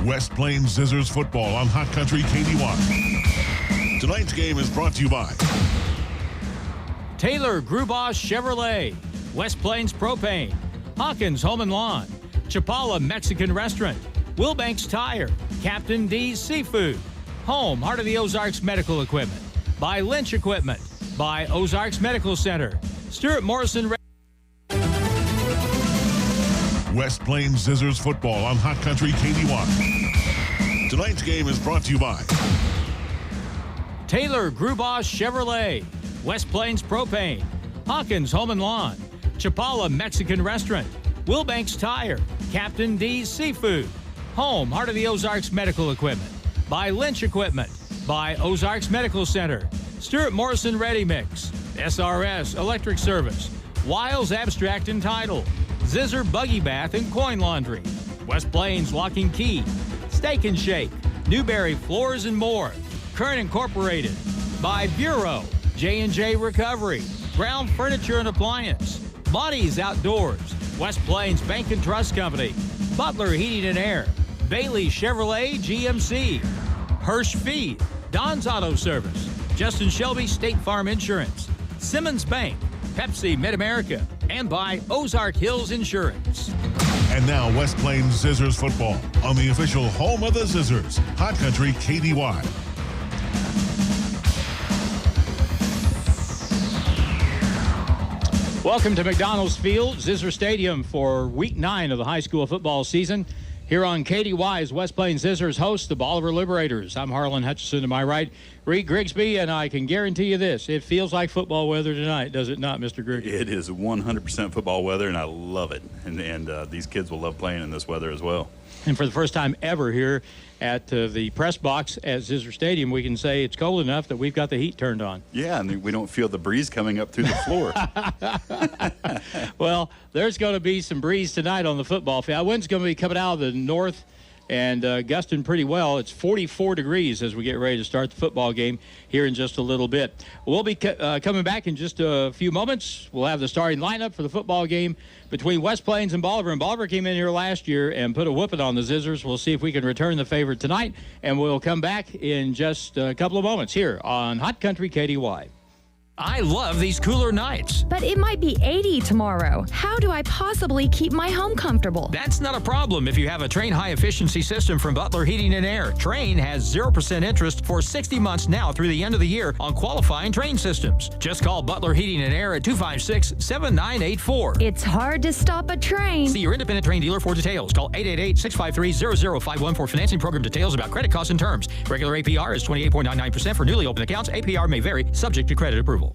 West Plains Zizzers football on Hot Country KDY. Tonight's game is brought to you by Taylor Grubosh Chevrolet, West Plains Propane, Hawkins Home and Lawn, Chapala Mexican Restaurant, Wilbanks Tire, Captain D's Seafood, Home, Heart of the Ozarks Medical Equipment, by Lynch Equipment, by Ozarks Medical Center, Stuart Morrison. West Plains Zizzers football on Hot Country KDY. Tonight's game is brought to you by Taylor Grubosh Chevrolet, West Plains Propane, Hawkins Home and Lawn, Chapala Mexican Restaurant, Wilbanks Tire, Captain D's Seafood, Home, Heart of the Ozarks Medical Equipment, by Lynch Equipment, by Ozarks Medical Center, Stuart Morrison Ready Mix, SRS Electric Service, Wiles Abstract and Title, Zizzer Buggy Bath and Coin Laundry, West Plains Lock and Key, Steak and Shake, Newberry Floors and More, Kern Incorporated, by Bureau, J&J Recovery, Brown Furniture and Appliance, Bodies Outdoors, West Plains Bank and Trust Company, Butler Heating and Air, Bailey Chevrolet GMC, Hirsch Feed, Don's Auto Service, Justin Shelby State Farm Insurance, Simmons Bank, Pepsi Mid-America, and by Ozark Hills Insurance. And now West Plains Zizzers football on the official home of the Zizzers, Hot Country KDY. Welcome to McDonald's Field, Zizzer Stadium for Week 9 of the high school football season. Here on KDY as West Plains Zizzers host the Bolivar Liberators. I'm Harlan Hutchison to my right, Reed Grigsby, and I can guarantee you this. It feels like football weather tonight, does it not, Mr. Grigsby? It is 100% football weather, and I love it. And these kids will love playing in this weather as well. And for the first time ever here at the press box at Zizzer Stadium, we can say it's cold enough that we've got the heat turned on. Yeah, and we don't feel the breeze coming up through the floor. Well, there's going to be some breeze tonight on the football field. Wind's going to be coming out of the north and gusting pretty well. It's 44 degrees as we get ready to start the football game here in just a little bit. We'll be coming back in just a few moments. We'll have the starting lineup for the football game between West Plains and Bolivar. And Bolivar came in here last year and put a whooping on the Zizzers. We'll see if we can return the favor tonight, and we'll come back in just a couple of moments here on Hot Country KDY. I love these cooler nights. But it might be 80 tomorrow. How do I possibly keep my home comfortable? That's not a problem if you have a Train high-efficiency system from Butler Heating and Air. Train has 0% interest for 60 months now through the end of the year on qualifying Train systems. Just call Butler Heating and Air at 256-7984. It's hard to stop a train. See your independent Train dealer for details. Call 888-653-0051 for financing program details about credit costs and terms. Regular APR is 28.99% for newly opened accounts. APR may vary, subject to credit approval.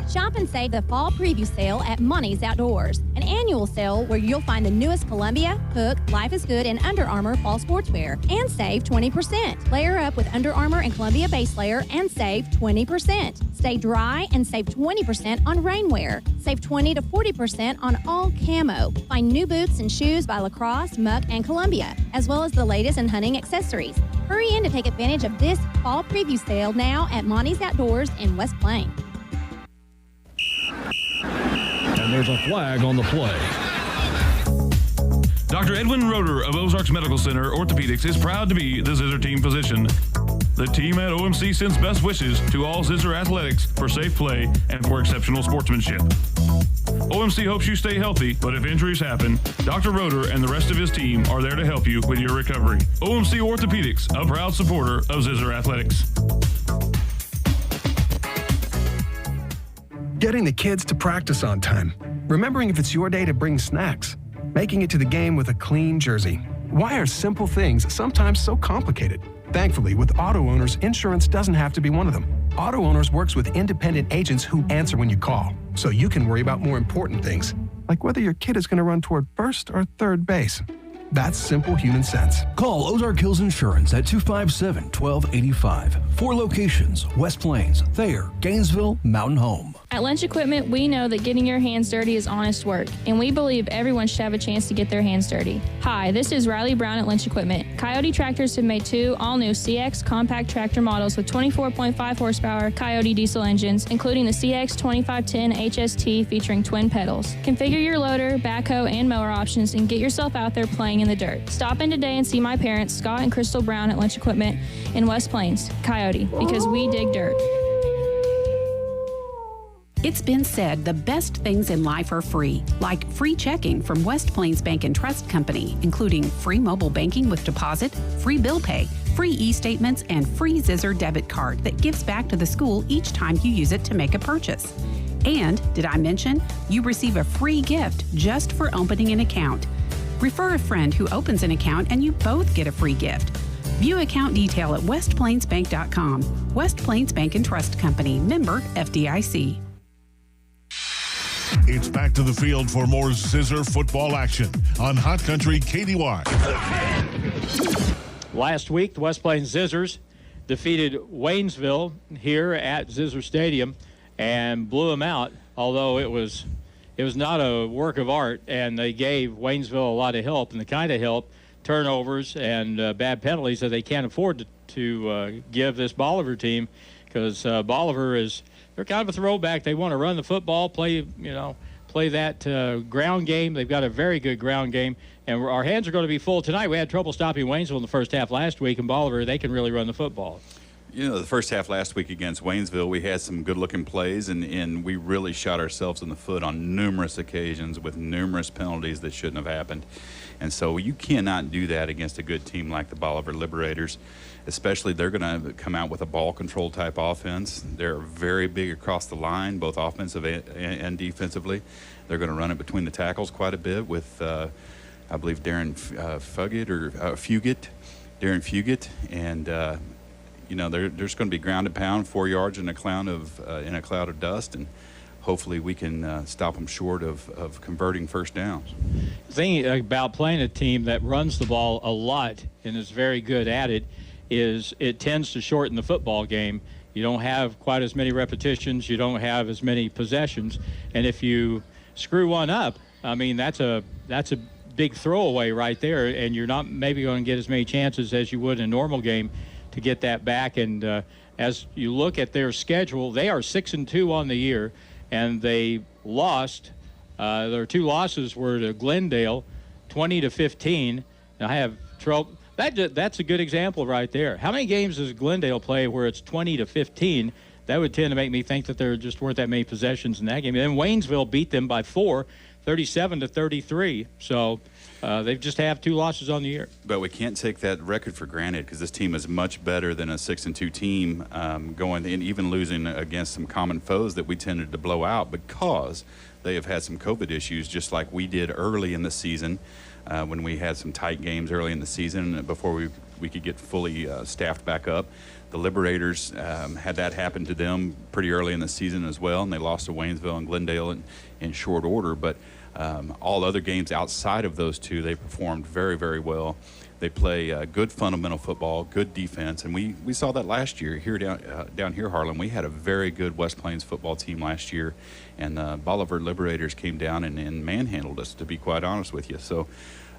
Shop and save the fall preview sale at Monty's Outdoors, an annual sale where you'll find the newest Columbia, Hook, Life is Good, and Under Armour fall sportswear and save 20%. Layer up with Under Armour and Columbia base layer and save 20%. Stay dry and save 20% on rainwear. Save 20 to 40% on all camo. Find new boots and shoes by Lacrosse, Muck, and Columbia, as well as the latest in hunting accessories. Hurry in to take advantage of this fall preview sale now at Monty's Outdoors in West Plains. And there's a flag on the play. Dr. Edwin Roeder of Ozarks Medical Center Orthopedics is proud to be the Zizzer team physician. The team at OMC sends best wishes to all Zizzer athletics for safe play and for exceptional sportsmanship. OMC hopes you stay healthy, but if injuries happen, Dr. Roeder and the rest of his team are there to help you with your recovery. OMC Orthopedics, a proud supporter of Zizzer athletics. Getting the kids to practice on time. Remembering if it's your day to bring snacks. Making it to the game with a clean jersey. Why are simple things sometimes so complicated? Thankfully, with Auto Owners, insurance doesn't have to be one of them. Auto Owners works with independent agents who answer when you call, so you can worry about more important things, like whether your kid is going to run toward first or third base. That's simple human sense. Call Ozark Hills Insurance at 257-1285. 4 locations: West Plains, Thayer, Gainesville, Mountain Home. At Lunch Equipment, we know that getting your hands dirty is honest work, and we believe everyone should have a chance to get their hands dirty. Hi, this is Riley Brown at Lunch Equipment. Coyote Tractors have made 2 all-new CX compact tractor models with 24.5 horsepower Coyote diesel engines, including the CX 2510 HST featuring twin pedals. Configure your loader, backhoe, and mower options and get yourself out there playing in the dirt. Stop in today and see my parents, Scott and Crystal Brown at Lunch Equipment in West Plains, Coyote, because we dig dirt. It's been said the best things in life are free, like free checking from West Plains Bank and Trust Company, including free mobile banking with deposit, free bill pay, free e-statements, and free Zizzer debit card that gives back to the school each time you use it to make a purchase. And, did I mention, you receive a free gift just for opening an account. Refer a friend who opens an account and you both get a free gift. View account detail at westplainsbank.com. West Plains Bank and Trust Company, member FDIC. It's back to the field for more Zizzer football action on Hot Country KDY. Last week, the West Plains Zizzers defeated Waynesville here at Zizzer Stadium and blew them out, although it was not a work of art, and they gave Waynesville a lot of help, and the kind of help, turnovers and bad penalties, that they can't afford to give this Bolivar team, because Bolivar they're kind of a throwback. They want to run the football, play that ground game. They've got a very good ground game, and our hands are going to be full tonight. We had trouble stopping Waynesville in the first half last week, and Bolivar, they can really run the football. You know, the first half last week against Waynesville, we had some good-looking plays, and we really shot ourselves in the foot on numerous occasions with numerous penalties that shouldn't have happened. And so you cannot do that against a good team like the Bolivar Liberators. Especially, they're going to come out with a ball control type offense. They're very big across the line, both offensive and defensively. They're going to run it between the tackles quite a bit with, I believe, Darren Fugit. And, there's going to be ground and pound, 4 yards in a cloud of dust. And hopefully we can stop them short of converting first downs. The thing about playing a team that runs the ball a lot and is very good at it is it tends to shorten the football game. You don't have quite as many repetitions. You don't have as many possessions. And if you screw one up, I mean, that's a big throwaway right there, and you're not maybe going to get as many chances as you would in a normal game to get that back. And as you look at their schedule, they are 6-2 on the year, and they lost. Their 2 losses were to Glendale, 20-15. Now, I have trouble. That's a good example right there. How many games does Glendale play where it's 20-15? That would tend to make me think that there just weren't that many possessions in that game. And then Waynesville beat them by 4, 37-33. So they just have 2 losses on the year. But we can't take that record for granted, because this team is much better than a 6-2 team going and even losing against some common foes that we tended to blow out, because they have had some COVID issues, just like we did early in the season. When we had some tight games early in the season before we could get fully staffed back up. The Liberators had that happen to them pretty early in the season as well, and they lost to Waynesville and Glendale in short order. But all other games outside of those 2, they performed very, very well. They play good fundamental football, good defense, and we saw that last year here down here, Harlan. We had a very good West Plains football team last year, and Bolivar Liberators came down and manhandled us, to be quite honest with you. So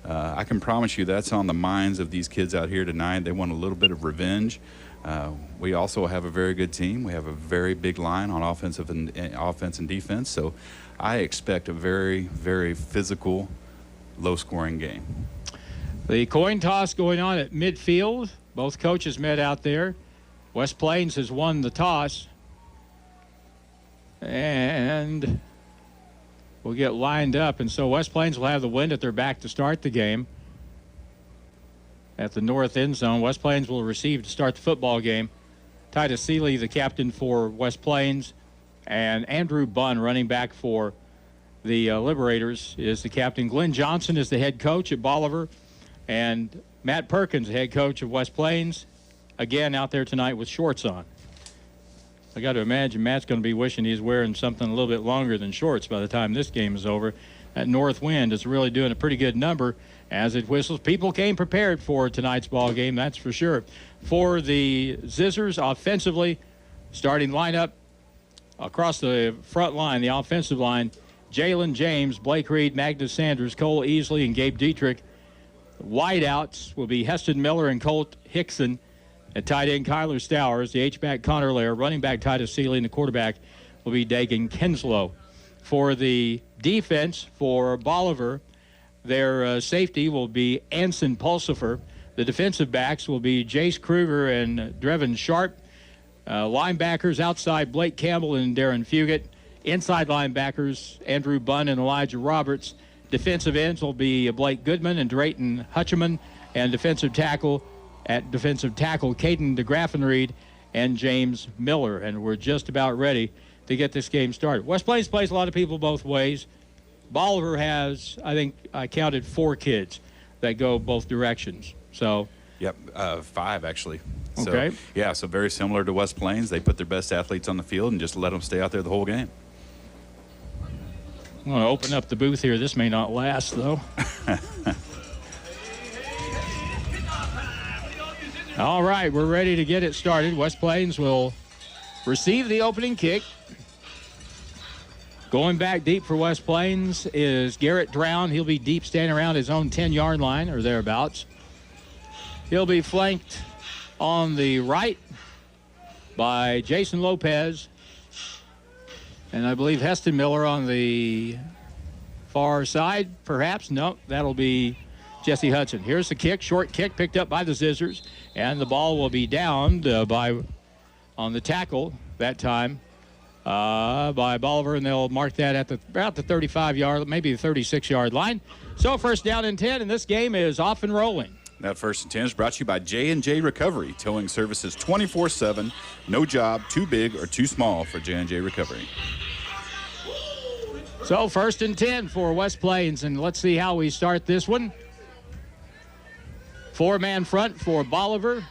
I can promise you that's on the minds of these kids out here tonight. They want a little bit of revenge. We also have a very good team. We have a very big line on offense and defense. So I expect a very, very physical, low-scoring game. The coin toss going on at midfield. Both coaches met out there. West Plains has won the toss. And we'll get lined up. And so West Plains will have the wind at their back to start the game. At the north end zone, West Plains will receive to start the football game. Titus Seeley, the captain for West Plains, and Andrew Bunn, running back for the Liberators, is the captain. Glenn Johnson is the head coach at Bolivar. And Matt Perkins, the head coach of West Plains, again out there tonight with shorts on. I got to imagine Matt's going to be wishing he's wearing something a little bit longer than shorts by the time this game is over. That north wind is really doing a pretty good number as it whistles. People came prepared for tonight's ball game, that's for sure. For the Zizzers offensively, starting lineup, across the front line, the offensive line, Jalen James, Blake Reed, Magnus Sanders, Cole Easley, and Gabe Dietrich. Wideouts will be Heston Miller and Colt Hickson. At tight end, Kyler Stowers. The H-back, Connor Lair. Running back, Titus Seeley. And the quarterback will be Dagan Kinslow. For the defense, for Bolivar, their safety will be Anson Pulsifer. The defensive backs will be Jace Kruger and Drevin Sharp. Linebackers outside, Blake Campbell and Darren Fugit. Inside linebackers, Andrew Bunn and Elijah Roberts. Defensive ends will be Blake Goodman and Drayton Hutcheman. And defensive tackle, Caden DeGraffenried and James Miller. And we're just about ready to get this game started. West Plains plays a lot of people both ways. Bolivar has, I think I counted 4 kids that go both directions. So. Yep, 5 actually. So, okay. Yeah, so very similar to West Plains. They put their best athletes on the field and just let them stay out there the whole game. I'm going to open up the booth here. This may not last, though. All right, we're ready to get it started. West Plains will receive the opening kick. Going back deep for West Plains is Garrett Drown. He'll be deep, standing around his own 10-yard line or thereabouts. He'll be flanked on the right by Jason Lopez. And I believe Heston Miller on the far side, perhaps. No, that'll be Jesse Hudson. Here's the kick, short kick picked up by the Zizzers. And the ball will be downed on the tackle that time by Bolivar. And they'll mark that at about the 35-yard, maybe the 36-yard line. So first down and 10, and this game is off and rolling. That first and 10 is brought to you by J&J Recovery. Towing services 24/7. No job too big or too small for J&J Recovery. So first and 10 for West Plains, and let's see how we start this one. 4-man front for Bolivar.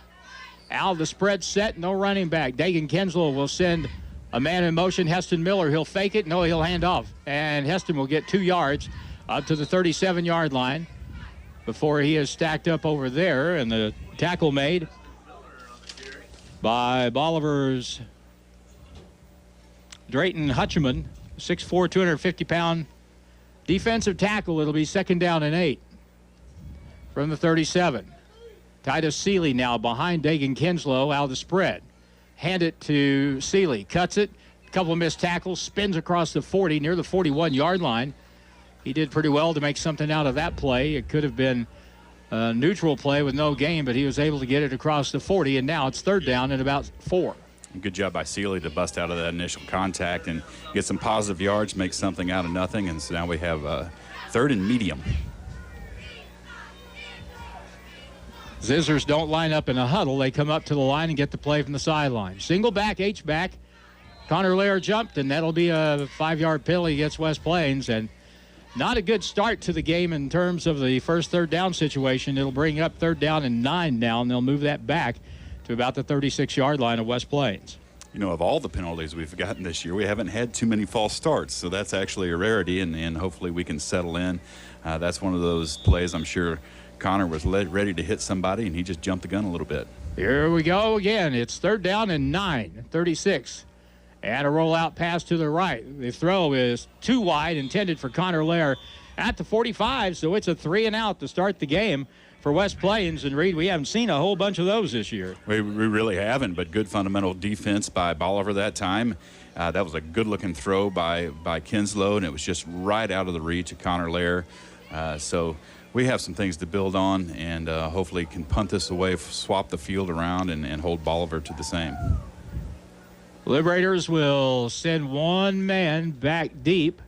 Al, the spread set, no running back. Dagan Kinslow will send a man in motion. Heston Miller, he'll fake it. No, he'll hand off. And Heston will get 2 yards up to the 37-yard line before he is stacked up over there. And the tackle made by Bolivar's Drayton Hutcheman, 6'4", 250-pound defensive tackle. It'll be second down and 8 from the 37. Titus Seeley now behind Dagan Kinslow out of the spread. Hand it to Seeley. Cuts it. A couple of missed tackles. Spins across the 40 near the 41-yard line. He did pretty well to make something out of that play. It could have been a neutral play with no gain, but he was able to get it across the 40, and now it's third down and about 4. Good job by Seeley to bust out of that initial contact and get some positive yards, make something out of nothing, and so now we have third and medium. Zizzers don't line up in a huddle. They come up to the line and get the play from the sideline. Single back, H-back. Connor Lair jumped, and that'll be a 5-yard penalty against West Plains. And not a good start to the game in terms of the first third down situation. It'll bring up third down and 9 now, and they'll move that back to about the 36-yard line of West Plains. You know, of all the penalties we've gotten this year, we haven't had too many false starts, so that's actually a rarity, and hopefully we can settle in. That's one of those plays I'm sure Connor was ready to hit somebody, and he just jumped the gun a little bit. Here we go again. It's third down and 9, 36. And a rollout pass to the right. The throw is too wide, intended for Connor Lair at the 45, so it's a 3-and-out to start the game for West Plains. And, Reed, we haven't seen a whole bunch of those this year. We really haven't, but good fundamental defense by Bolivar that time. That was a good-looking throw by Kinslow, and it was just right out of the reach of Connor Lair. So we have some things to build on, and hopefully can punt this away, swap the field around, and hold Bolivar to the same. Liberators will send one man back deep.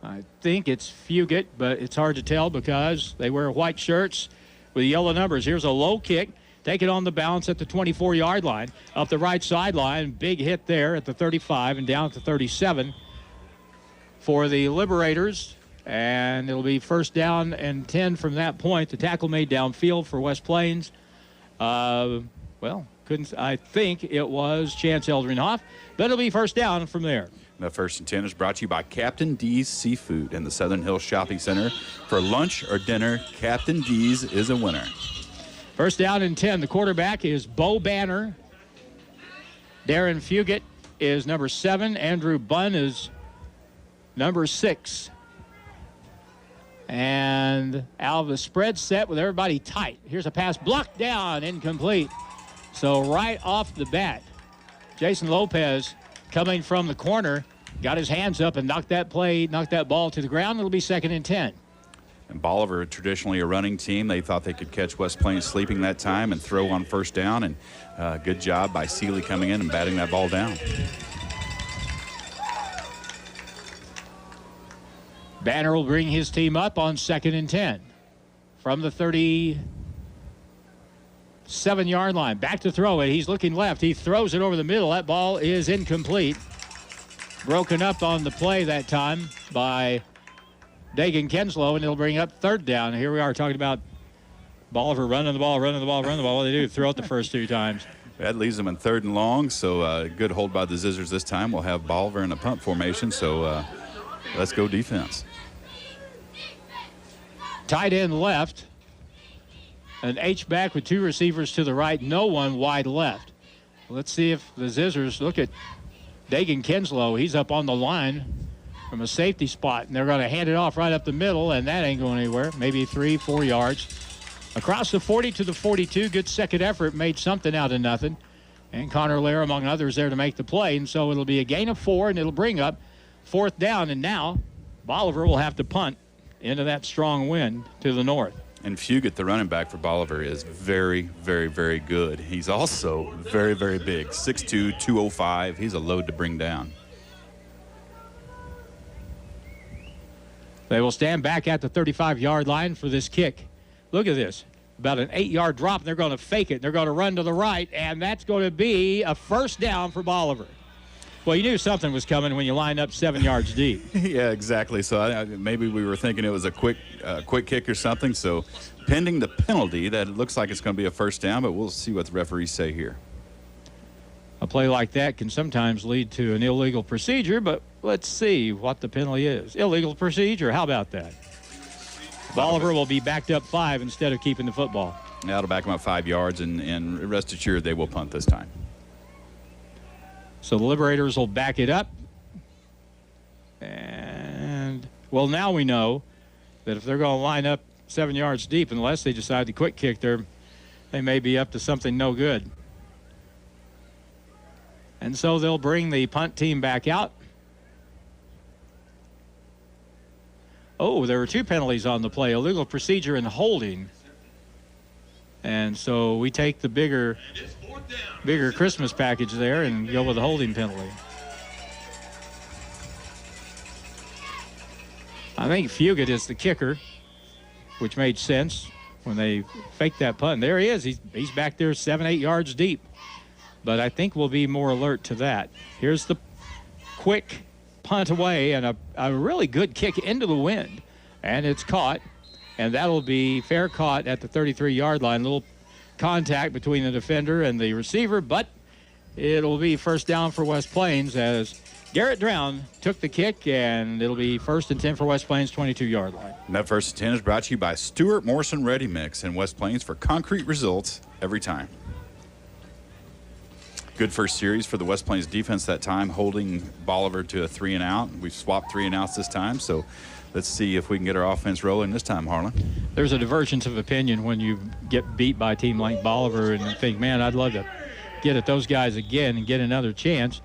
I think it's Fugit, but it's hard to tell because they wear white shirts with yellow numbers. Here's a low kick. Take it on the bounce at the 24-yard line. Up the right sideline. Big hit there at the 35 and down at the 37 for the Liberators. And it'll be first down and 10 from that point. The tackle made downfield for West Plains. I think it was Chance Eldringhoff, but it'll be first down from there. The first and 10 is brought to you by Captain D's Seafood in the Southern Hills Shopping Center. For lunch or dinner, Captain D's is a winner. First down and 10. The quarterback is Bo Banner. Darren Fugit is number 7. Andrew Bunn is number 6. And out of the spread set with everybody tight. Here's a pass blocked down, incomplete. So right off the bat, Jason Lopez coming from the corner, got his hands up and knocked that ball to the ground. It'll be 2nd and 10. And Bolivar, traditionally a running team, they thought they could catch West Plains sleeping that time and throw on first down. And good job by Seeley coming in and batting that ball down. Banner will bring his team up on 2nd and 10 from the 37-yard line. Back to throw it. He's looking left. He throws it over the middle. That ball is incomplete. Broken up on the play that time by Dagan Kenslow, and it'll bring up 3rd down. Here we are talking about Bolivar running the ball. What do they do? Throw it the first 2 times. That leaves them in 3rd and long, so good hold by the Zizzers this time. We'll have Bolivar in a punt formation, so let's go defense. Tight end left. An H-back with 2 receivers to the right. No one wide left. Let's see if the Zizzers look at Dagan Kenslow. He's up on the line from a safety spot, and they're going to hand it off right up the middle, and that ain't going anywhere. Maybe 3-4 yards. Across the 40 to the 42. Good second effort. Made something out of nothing. And Connor Lair, among others, there to make the play. And so it'll be a gain of 4, and it'll bring up 4th down. And now Bolivar will have to punt into that strong wind to the north. And Fugate, the running back for Bolivar, is very, very, very good. He's also very, very big. 6'2", 205. He's a load to bring down. They will stand back at the 35-yard line for this kick. Look at this. About an 8-yard drop, and they're going to fake it. They're going to run to the right, and that's going to be a 1st down for Bolivar. Well, you knew something was coming when you lined up 7 yards deep. Yeah, exactly. So maybe we were thinking it was a quick kick or something. So pending the penalty, that looks like it's going to be a 1st down, but we'll see what the referees say here. A play like that can sometimes lead to an illegal procedure, but let's see what the penalty is. Illegal procedure, how about that? Bolivar will be backed up 5 instead of keeping the football. That'll back them up 5 yards, and rest assured they will punt this time. So the Liberators will back it up. And, well, now we know that if they're going to line up 7 yards deep, unless they decide to quick kick, they may be up to something no good. And so they'll bring the punt team back out. Oh, there were 2 penalties on the play, illegal procedure and holding. And so we take the bigger Christmas package there and go with the holding penalty. I think Fugate is the kicker, which made sense when they faked that punt. There he is. He's back there 7-8 yards deep. But I think we'll be more alert to that. Here's the quick punt away and a really good kick into the wind. And it's caught. And that'll be fair caught at the 33-yard line. A little contact between the defender and the receiver, but it'll be 1st down for West Plains as Garrett Drown took the kick, and it'll be 1st and 10 for West Plains, 22-yard line. And that 1st and 10 is brought to you by Stuart Morrison Ready Mix in West Plains for concrete results every time. Good first series for the West Plains defense that time, holding Bolivar to a 3-and-out. We've swapped 3-and-outs this time, so let's see if we can get our offense rolling this time, Harlan. There's a divergence of opinion when you get beat by a team like Bolivar and think, man, I'd love to get at those guys again and get another chance.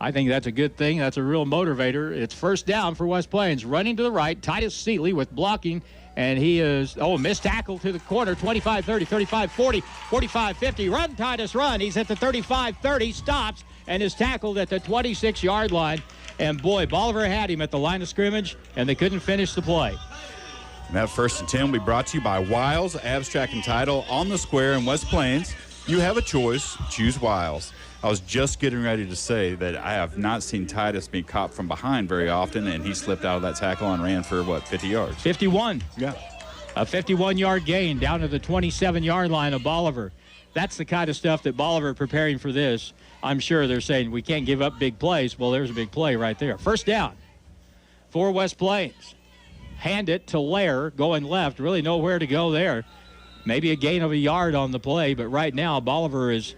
I think that's a good thing. That's a real motivator. It's 1st down for West Plains. Running to the right, Titus Seeley with blocking, and he is, missed tackle to the corner, 25-30, 35-40, 45-50. Run, Titus, run. He's at the 35-30, stops, and is tackled at the 26-yard line. And, boy, Bolivar had him at the line of scrimmage, and they couldn't finish the play. And that 1st and 10 will be brought to you by Wiles Abstract and Title on the Square in West Plains. You have a choice. Choose Wiles. I was just getting ready to say that I have not seen Titus be caught from behind very often, and he slipped out of that tackle and ran for, 50 yards? 51. Yeah. A 51-yard gain down to the 27-yard line of Bolivar. That's the kind of stuff that Bolivar preparing for this. I'm sure they're saying we can't give up big plays. Well, there's a big play right there. 1st down for West Plains. Hand it to Lair, going left. Really nowhere to go there. Maybe a gain of a yard on the play, but right now Bolivar is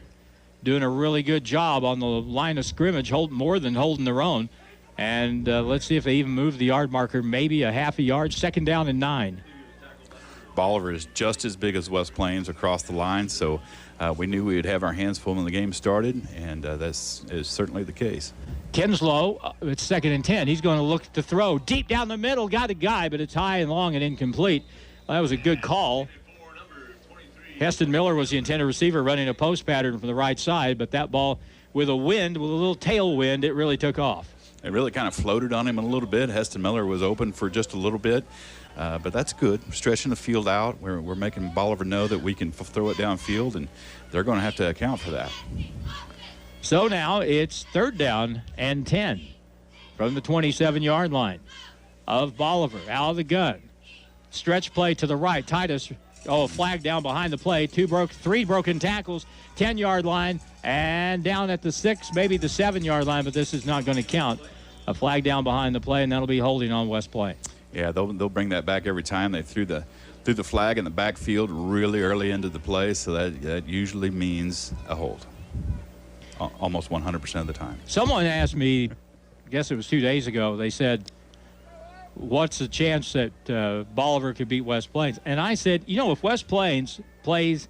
doing a really good job on the line of scrimmage, more than holding their own. And let's see if they even move the yard marker, maybe a half a yard. 2nd down and 9. Bolivar is just as big as West Plains across the line, so we knew we would have our hands full when the game started, and this is certainly the case. Kinslow, it's 2nd and 10. He's going to look to throw deep down the middle, got a guy, but it's high and long and incomplete. Well, that was a good call. Heston Miller was the intended receiver running a post pattern from the right side, but that ball with a little tailwind, it really took off. It really kind of floated on him a little bit. Heston Miller was open for just a little bit, but that's good. We're stretching the field out. We're making Bolivar know that we can throw it downfield, and they're going to have to account for that. So now it's 3rd down and 10 from the 27-yard line of Bolivar. Out of the gun. Stretch play to the right. Titus, flag down behind the play. 3 broken tackles, 10-yard line, and down at the 6, maybe the 7-yard line, but this is not going to count. A flag down behind the play, and that'll be holding on West Plains. Yeah, they'll bring that back every time. They threw the flag in the backfield really early into the play, so that usually means a hold. Almost 100% of the time. Someone asked me, I guess it was 2 days ago, they said, what's the chance that Bolivar could beat West Plains? And I said, if West Plains plays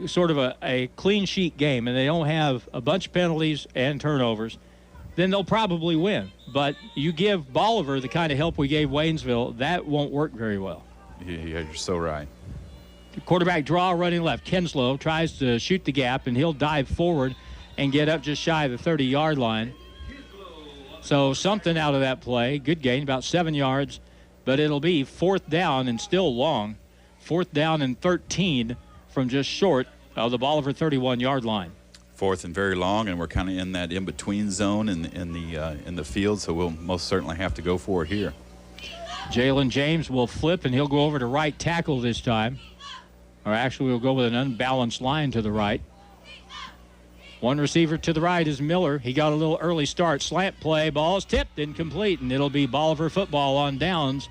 sort of a clean sheet game and they don't have a bunch of penalties and turnovers, then they'll probably win. But you give Bolivar the kind of help we gave Waynesville, that won't work very well. Yeah, you're so right. Quarterback draw running left. Kinslow tries to shoot the gap, and he'll dive forward and get up just shy of the 30-yard line. So something out of that play. Good gain, about 7 yards, but it'll be 4th down and still long. 4th down and 13 from just short of the Bolivar 31-yard line. 4th and very long, and we're kind of in that in-between zone in the field, so we'll most certainly have to go for it here. Jalen James will flip, and he'll go over to right tackle this time. Or actually, we'll go with an unbalanced line to the right. One receiver to the right is Miller. He got a little early start. Slant play, ball's tipped, incomplete, and it'll be Bolivar football on downs.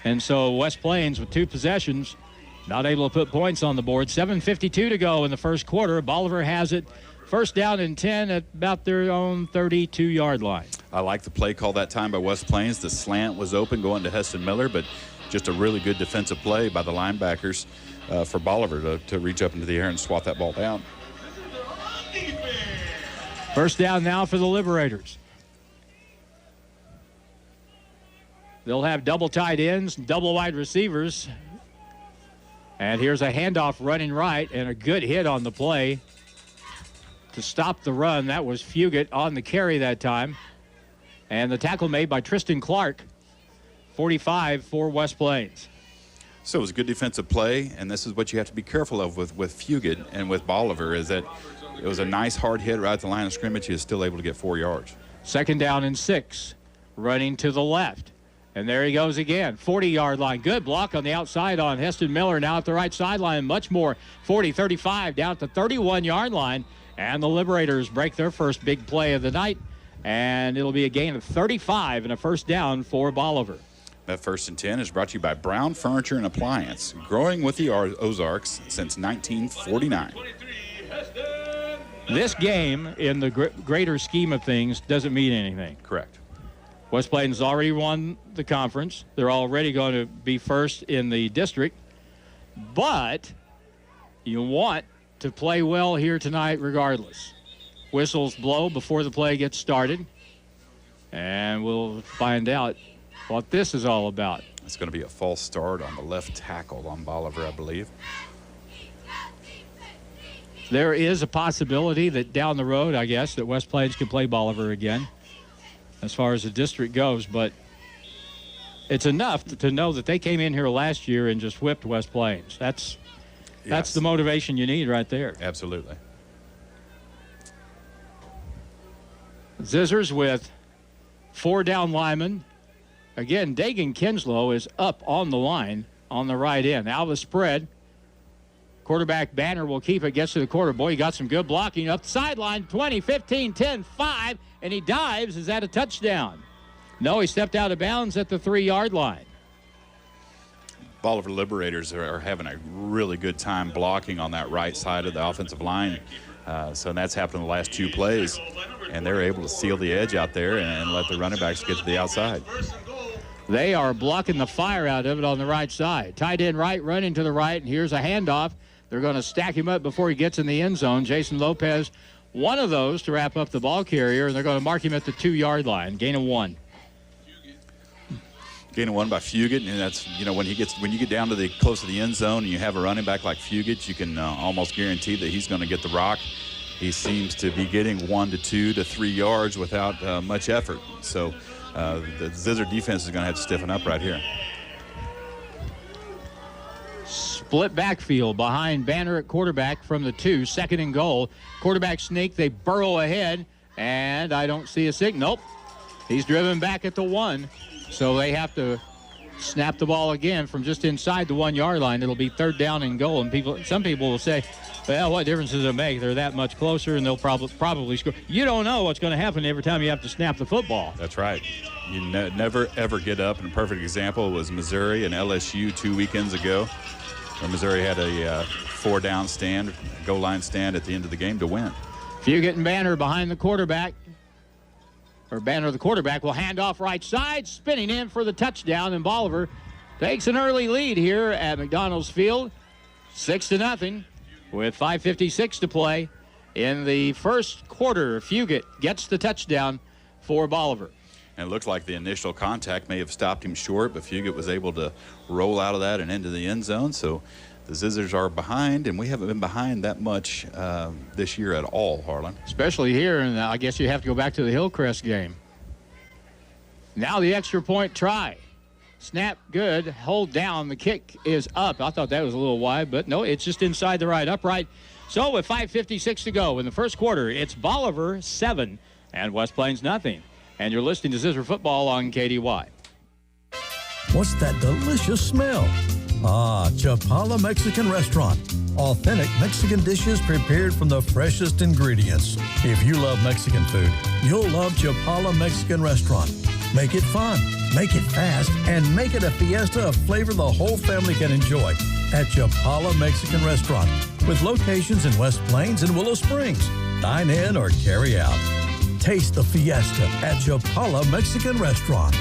And so West Plains with 2 possessions, not able to put points on the board. 7:52 to go in the first quarter. Bolivar has it 1st down and 10 at about their own 32-yard line. I like the play call that time by West Plains. The slant was open going to Heston Miller, but just a really good defensive play by the linebackers for Bolivar to reach up into the air and swat that ball down. 1st down now for the Liberators. They'll have double tight ends, double wide receivers. And here's a handoff running right and a good hit on the play to stop the run. That was Fugate on the carry that time. And the tackle made by Tristan Clark, 45 for West Plains. So it was a good defensive play, and this is what you have to be careful of with Fugate and with Bolivar, is that it was a nice hard hit right at the line of scrimmage. He was still able to get 4 yards. 2nd down and 6, running to the left. And there he goes again, 40-yard line. Good block on the outside on Heston Miller. Now at the right sideline, much more. 40, 35, down at the 31-yard line. And the Liberators break their first big play of the night. And it'll be a gain of 35 and a 1st down for Bolivar. That 1st and 10 is brought to you by Brown Furniture and Appliance, growing with the Ozarks since 1949. This game, in the greater scheme of things, doesn't mean anything. Correct. West Plains already won the conference. They're already going to be 1st in the district. But you want to play well here tonight regardless. Whistles blow before the play gets started. And we'll find out what this is all about. It's going to be a false start on the left tackle on Bolivar, I believe. There is a possibility that down the road, I guess, that West Plains could play Bolivar again as far as the district goes. But it's enough to know that they came in here last year and just whipped West Plains. That's the motivation you need right there. Absolutely. Zizzers with 4 down linemen. Again, Dagan Kinslow is up on the line on the right end. Out of the spread. Quarterback Banner will keep it, gets to the quarter. Boy, he got some good blocking up the sideline. 20, 15, 10, 5, and he dives. Is that a touchdown? No, he stepped out of bounds at the 3-yard line. Bolivar Liberators are having a really good time blocking on that right side of the offensive line. So that's happened in the last 2 plays, and they're able to seal the edge out there and let the running backs get to the outside. They are blocking the fire out of it on the right side. Tight end right, running to the right, and here's a handoff. They're going to stack him up before he gets in the end zone. Jason Lopez, one of those to wrap up the ball carrier, and they're going to mark him at the 2-yard line. Gain of 1. Gain of 1 by Fugit, and that's, when you get down to close to the end zone and you have a running back like Fugit, you can almost guarantee that he's going to get the rock. He seems to be getting 1 to 2 to 3 yards without much effort. So the Zizzer defense is going to have to stiffen up right here. Split backfield behind Banner at quarterback from the 2, 2nd and goal. Quarterback sneak, they burrow ahead, and I don't see a signal. Nope. He's driven back at the 1, so they have to snap the ball again from just inside the 1-yard line. It'll be 3rd down and goal, and some people will say, well, what difference does it make? They're that much closer, and they'll probably score. You don't know what's going to happen every time you have to snap the football. That's right. You never, ever get up. And a perfect example was Missouri and LSU 2 weekends ago, where Missouri had a 4-down stand, goal line stand at the end of the game to win. Fugit and Banner behind the quarterback. Or Banner, the quarterback, will hand off right side, spinning in for the touchdown, and Bolivar takes an early lead here at McDonald's Field, 6-0, with 5:56 to play in the first quarter. Fugit gets the touchdown for Bolivar. And it looked like the initial contact may have stopped him short, but Fugit was able to roll out of that and into the end zone. So the Zizzers are behind, and we haven't been behind that much this year at all, Harlan. Especially here, and I guess you have to go back to the Hillcrest game. Now the extra point try. Snap good, hold down, the kick is up. I thought that was a little wide, but no, it's just inside the right upright. So with 5:56 to go in the first quarter, it's Bolivar 7 and West Plains nothing. And you're listening to Zizzer Football on KDY. What's that delicious smell? Ah, Chapala Mexican Restaurant. Authentic Mexican dishes prepared from the freshest ingredients. If you love Mexican food, you'll love Chapala Mexican Restaurant. Make it fun, make it fast, and make it a fiesta of flavor the whole family can enjoy at Chapala Mexican Restaurant, with locations in West Plains and Willow Springs. Dine in or carry out. Taste the fiesta at Chapala Mexican Restaurant.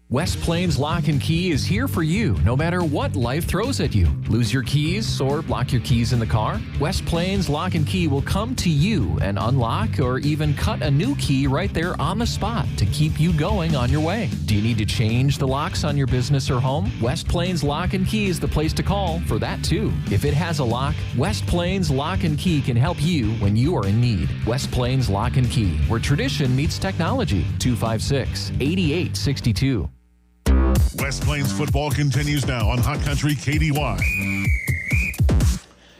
West Plains Lock and Key is here for you, no matter what life throws at you. Lose your keys or lock your keys in the car? West Plains Lock and Key will come to you and unlock or even cut a new key right there on the spot to keep you going on your way. Do you need to change the locks on your business or home? West Plains Lock and Key is the place to call for that too. If it has a lock, West Plains Lock and Key can help you when you are in need. West Plains Lock and Key, where tradition meets technology. 256-8862. West Plains football continues now on Hot Country KDY.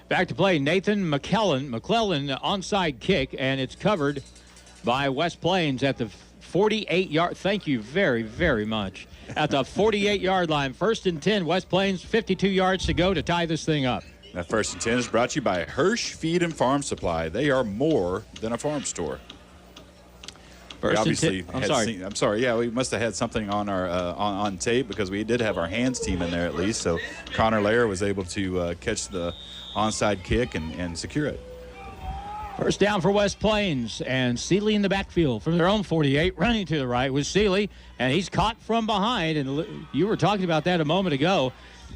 Back to play, Nathan McClellan onside kick, and it's covered by West Plains at the 48-yard. Thank you very, very much. At the 48-yard line, 1st and 10, West Plains, 52 yards to go to tie this thing up. That 1st and 10 is brought to you by Hirsch Feed and Farm Supply. They are more than a farm store. I'm sorry. Yeah, we must have had something on our on tape, because we did have our hands team in there at least. So Connor Lair was able to catch the onside kick and secure it. First down for West Plains, and Seeley in the backfield from their own 48, running to the right with Seeley, and he's caught from behind. And you were talking about that a moment ago.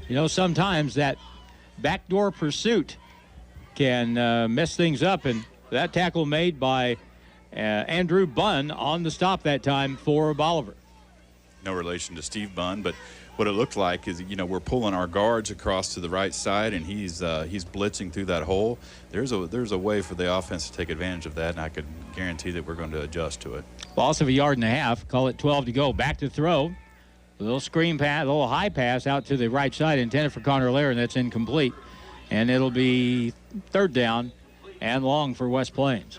You know, sometimes that backdoor pursuit can mess things up, and that tackle made by Andrew Bunn on the stop that time for Bolivar. No relation to Steve Bunn, but what it looked like is, we're pulling our guards across to the right side, and he's blitzing through that hole. There's a way for the offense to take advantage of that, and I could guarantee that we're going to adjust to it. Loss of a yard and a half. Call it 12 to go. Back to throw. A little screen pass, a little high pass out to the right side, intended for Connor Lair, and that's incomplete. And it'll be 3rd down and long for West Plains.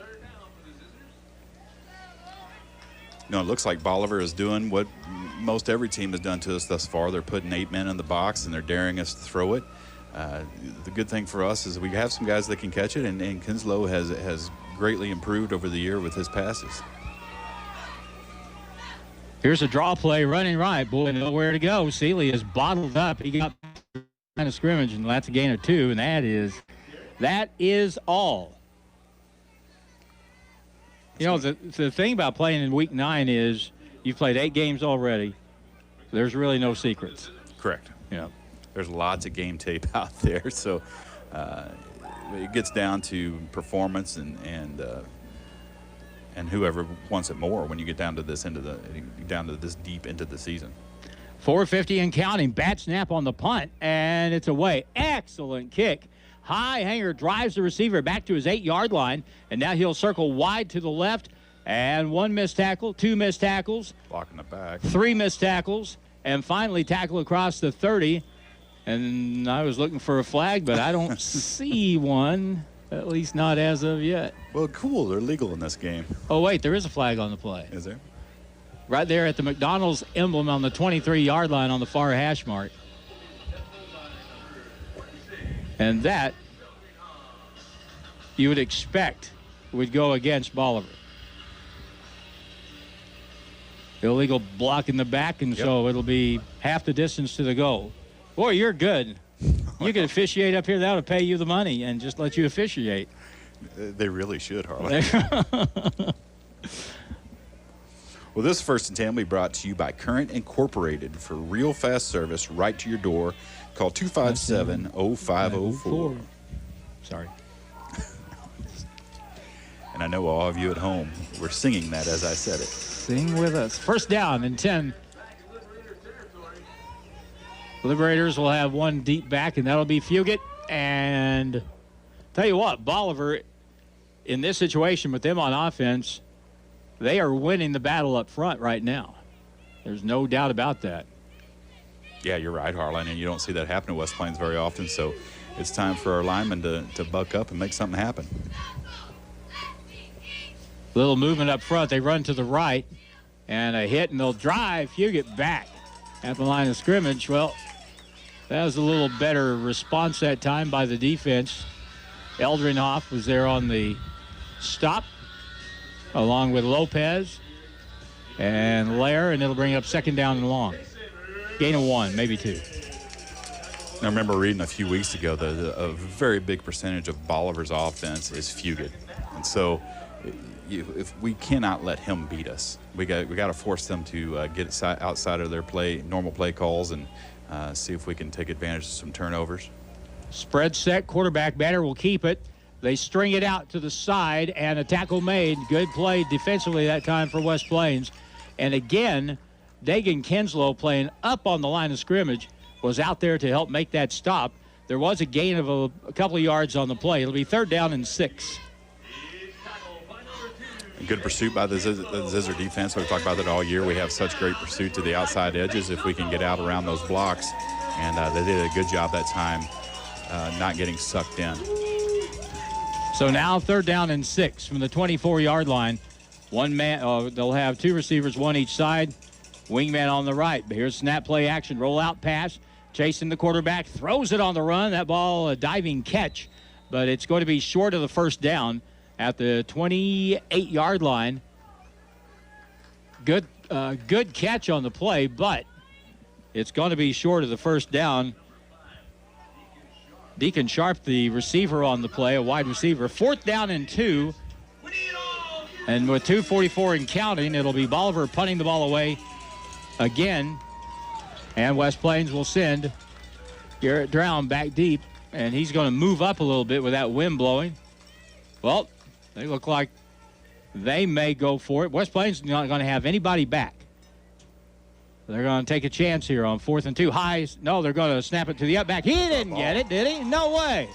It looks like Bolivar is doing what most every team has done to us thus far. They're putting 8 men in the box, and they're daring us to throw it. The good thing for us is we have some guys that can catch it, and Kinslow has greatly improved over the year with his passes. Here's a draw play running right. Boy, nowhere to go. Seeley is bottled up. He got kind of scrimmage, and that's a gain of 2, and that is all. You know, the thing about playing in Week 9 is you've played 8 games already. There's really no secrets. Correct. Yeah. There's lots of game tape out there, so it gets down to performance and whoever wants it more when you get down to this deep into the season. 4:50 and counting. Bat snap on the punt, and it's away. Excellent kick. High hanger drives the receiver back to his 8-yard line, and now he'll circle wide to the left. And 1 missed tackle, 2 missed tackles. Blocking the back. 3 missed tackles, and finally tackle across the 30. And I was looking for a flag, but I don't see one, at least not as of yet. Well, cool. They're legal in this game. Oh, wait, there is a flag on the play. Is there? Right there at the McDonald's emblem on the 23-yard line on the far hash mark. And that, you would expect, would go against Bolivar. Illegal block in the back, and so it'll be half the distance to the goal. Boy, you're good. You could officiate up here. That would pay you the money and just let you officiate. They really should, Harlan. Well, this 1st and 10 will be brought to you by Current Incorporated. For real fast service right to your door, call 257-0504. Sorry. And I know all of you at home were singing that as I said it. Sing with us. 1st down and 10. Liberators will have 1 deep back, and that'll be Fugit. And tell you what, Bolivar, in this situation with them on offense, they are winning the battle up front right now. There's no doubt about that. Yeah, you're right, Harlan, and you don't see that happen at West Plains very often, so it's time for our linemen to buck up and make something happen. Little movement up front. They run to the right, and a hit, and they'll drive Fugit back at the line of scrimmage. Well, that was a little better response that time by the defense. Eldrinhoff was there on the stop, along with Lopez and Lair, and it'll bring up 2nd down and long. Gain of 1, maybe 2. I remember reading a few weeks ago that a very big percentage of Bolivar's offense is Fugit. And so if we cannot let him beat us. We got to force them to get outside of their normal play calls and see if we can take advantage of some turnovers. Spread set, quarterback batter will keep it. They string it out to the side, and a tackle made. Good play defensively that time for West Plains. And again, Dagan Kinslow, playing up on the line of scrimmage, was out there to help make that stop. There was a gain of a couple of yards on the play. It'll be 3rd down and 6. Good pursuit by the Zizzer defense. We've talked about that all year. We have such great pursuit to the outside edges if we can get out around those blocks. And they did a good job that time not getting sucked in. So now 3rd down and 6 from the 24-yard line. One man, they'll have 2 receivers, 1 each side. Wingman on the right. But here's snap play action. Roll out pass. Chasing the quarterback. Throws it on the run. That ball, a diving catch. But it's going to be short of the 1st down at the 28-yard line. Good catch on the play, but it's going to be short of the 1st down. Deacon Sharp, the receiver on the play, a wide receiver. 4th down and 2. And with 2:44 and counting, it'll be Bolivar punting the ball away again. And West Plains will send Garrett Drown back deep. And he's going to move up a little bit with that wind blowing. Well, they look like they may go for it. West Plains is not going to have anybody back. They're going to take a chance here on 4th and 2. No, they're going to snap it to the up back. He didn't get it, did he? No way.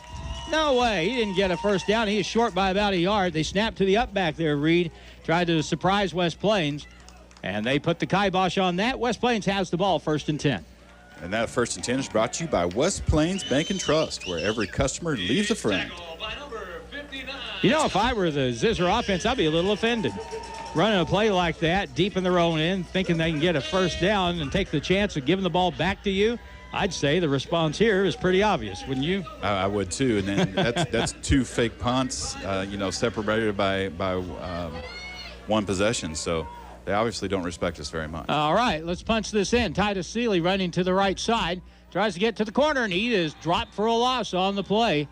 No way. He didn't get a 1st down. He is short by about a yard. They snapped to the up back there, Reed. Tried to surprise West Plains, and they put the kibosh on that. West Plains has the ball, 1st and 10. And that 1st and 10 is brought to you by West Plains Bank and Trust, where every customer leaves a friend. You know, if I were the Zizzer offense, I'd be a little offended. Running a play like that, deep in their own end, thinking they can get a 1st down and take the chance of giving the ball back to you, I'd say the response here is pretty obvious, wouldn't you? I would too. And then that's 2 fake punts, separated by 1 possession. So they obviously don't respect us very much. All right, let's punch this in. Titus Seeley running to the right side, tries to get to the corner, and he is dropped for a loss on the play.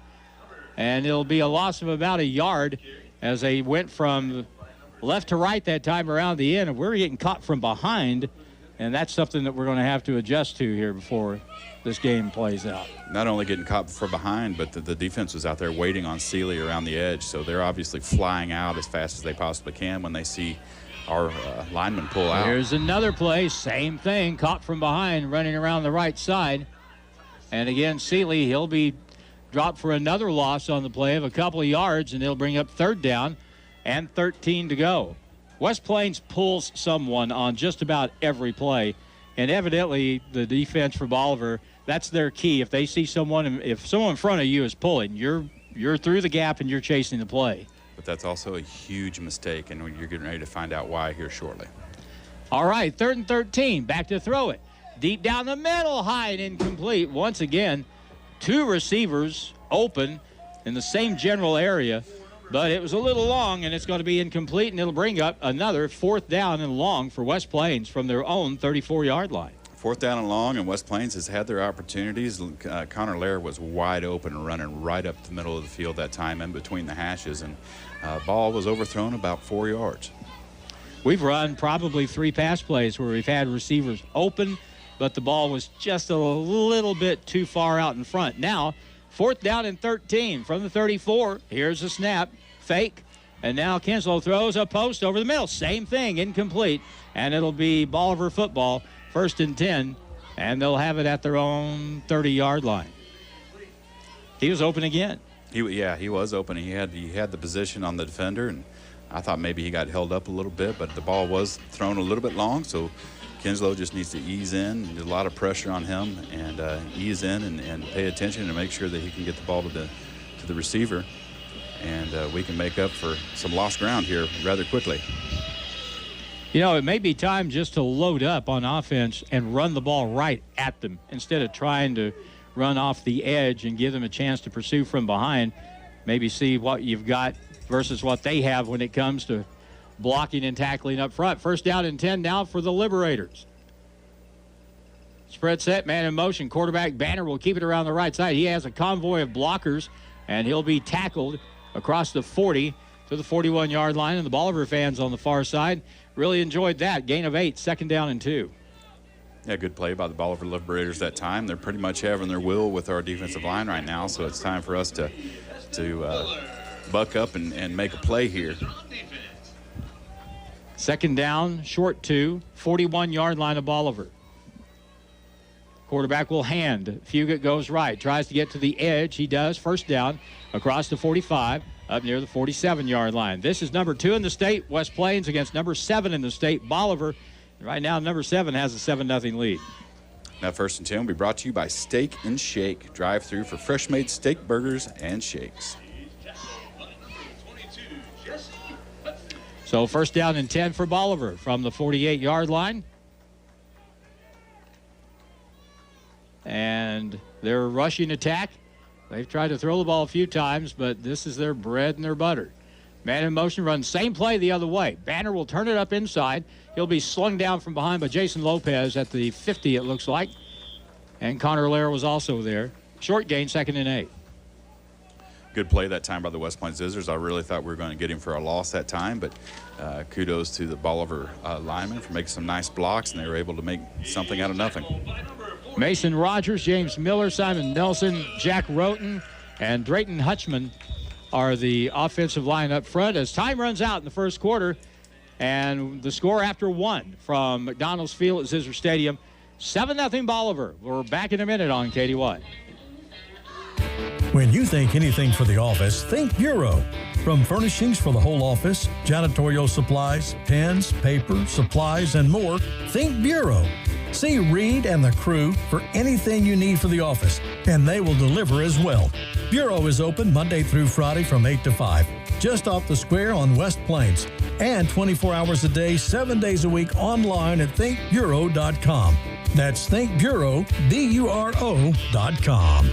And it'll be a loss of about a yard as they went from left to right that time around the end, and we're getting caught from behind, and that's something that we're going to have to adjust to here before this game plays out. Not only getting caught from behind, but the defense was out there waiting on Seeley around the edge, so they're obviously flying out as fast as they possibly can when they see our linemen pull out. Here's another play, same thing, caught from behind, running around the right side. And again, Seeley, he'll be dropped for another loss on the play of a couple of yards, and it'll bring up 3rd down and 13 to go. West Plains pulls someone on just about every play, and evidently the defense for Bolivar, that's their key. If they see someone, if someone in front of you is pulling, you're through the gap and you're chasing the play. But that's also a huge mistake, and you're getting ready to find out why here shortly. All right, 3rd and 13, back to throw it. Deep down the middle, high and incomplete. Once again, 2 receivers open in the same general area, but it was a little long, and it's going to be incomplete, and it'll bring up another 4th down and long for West Plains from their own 34-yard line. 4th down and long, and West Plains has had their opportunities. Connor Lair was wide open and running right up the middle of the field that time in between the hashes, and ball was overthrown about 4 yards. We've run probably 3 pass plays where we've had receivers open, but the ball was just a little bit too far out in front. Now, 4th down and 13 from the 34. Here's a snap, fake, and now Kinslow throws a post over the middle. Same thing, incomplete, and it'll be Bolivar football, 1st and 10, and they'll have it at their own 30-yard line. He was open again. He was open. He had the position on the defender, and I thought maybe he got held up a little bit, but the ball was thrown a little bit long, so Kinslow just needs to ease in. There's a lot of pressure on him, and ease in and pay attention and make sure that he can get the ball to the receiver, and we can make up for some lost ground here rather quickly. You know, it may be time just to load up on offense and run the ball right at them instead of trying to run off the edge and give them a chance to pursue from behind. Maybe see what you've got versus what they have when it comes to blocking and tackling up front. 1st down and 10 now for the Liberators. Spread set, man in motion. Quarterback Banner will keep it around the right side. He has a convoy of blockers, and he'll be tackled across the 40 to the 41-yard line. And the Bolivar fans on the far side really enjoyed that. Gain of 8, 2nd down and 2. Yeah, good play by the Bolivar Liberators that time. They're pretty much having their will with our defensive line right now, so it's time for us to buck up and make a play here. 2nd down, short 2, 41-yard line of Bolivar. Quarterback will hand. Fugit goes right, tries to get to the edge. He does. 1st down across the 45, up near the 47-yard line. This is number 2 in the state, West Plains, against number 7 in the state, Bolivar. Right now, number 7 has a 7-0 lead. Now, 1st and 10 will be brought to you by Steak and Shake, drive-through for fresh-made steak burgers and shakes. So 1st down and 10 for Bolivar from the 48-yard line. And their rushing attack, they've tried to throw the ball a few times, but this is their bread and their butter. Man in motion, runs same play the other way. Banner will turn it up inside. He'll be slung down from behind by Jason Lopez at the 50, it looks like. And Connor Lair was also there. Short gain, 2nd and 8. Good play that time by the West Plains Zizzers. I really thought we were going to get him for a loss that time, but kudos to the Bolivar linemen for making some nice blocks, and they were able to make something out of nothing. Mason Rogers, James Miller, Simon Nelson, Jack Roten, and Drayton Hutchman are the offensive line up front as time runs out in the 1st quarter. And the score after 1 from McDonald's Field at Zizzer Stadium, 7-0 Bolivar. We're back in a minute on KDY. When you think anything for the office, think Bureau. From furnishings for the whole office, janitorial supplies, pens, paper, supplies, and more, think Bureau. See Reed and the crew for anything you need for the office, and they will deliver as well. Bureau is open Monday through Friday from 8 to 5, just off the square on West Plains, and 24 hours a day, 7 days a week online at thinkbureau.com. That's thinkbureau, BURO.com.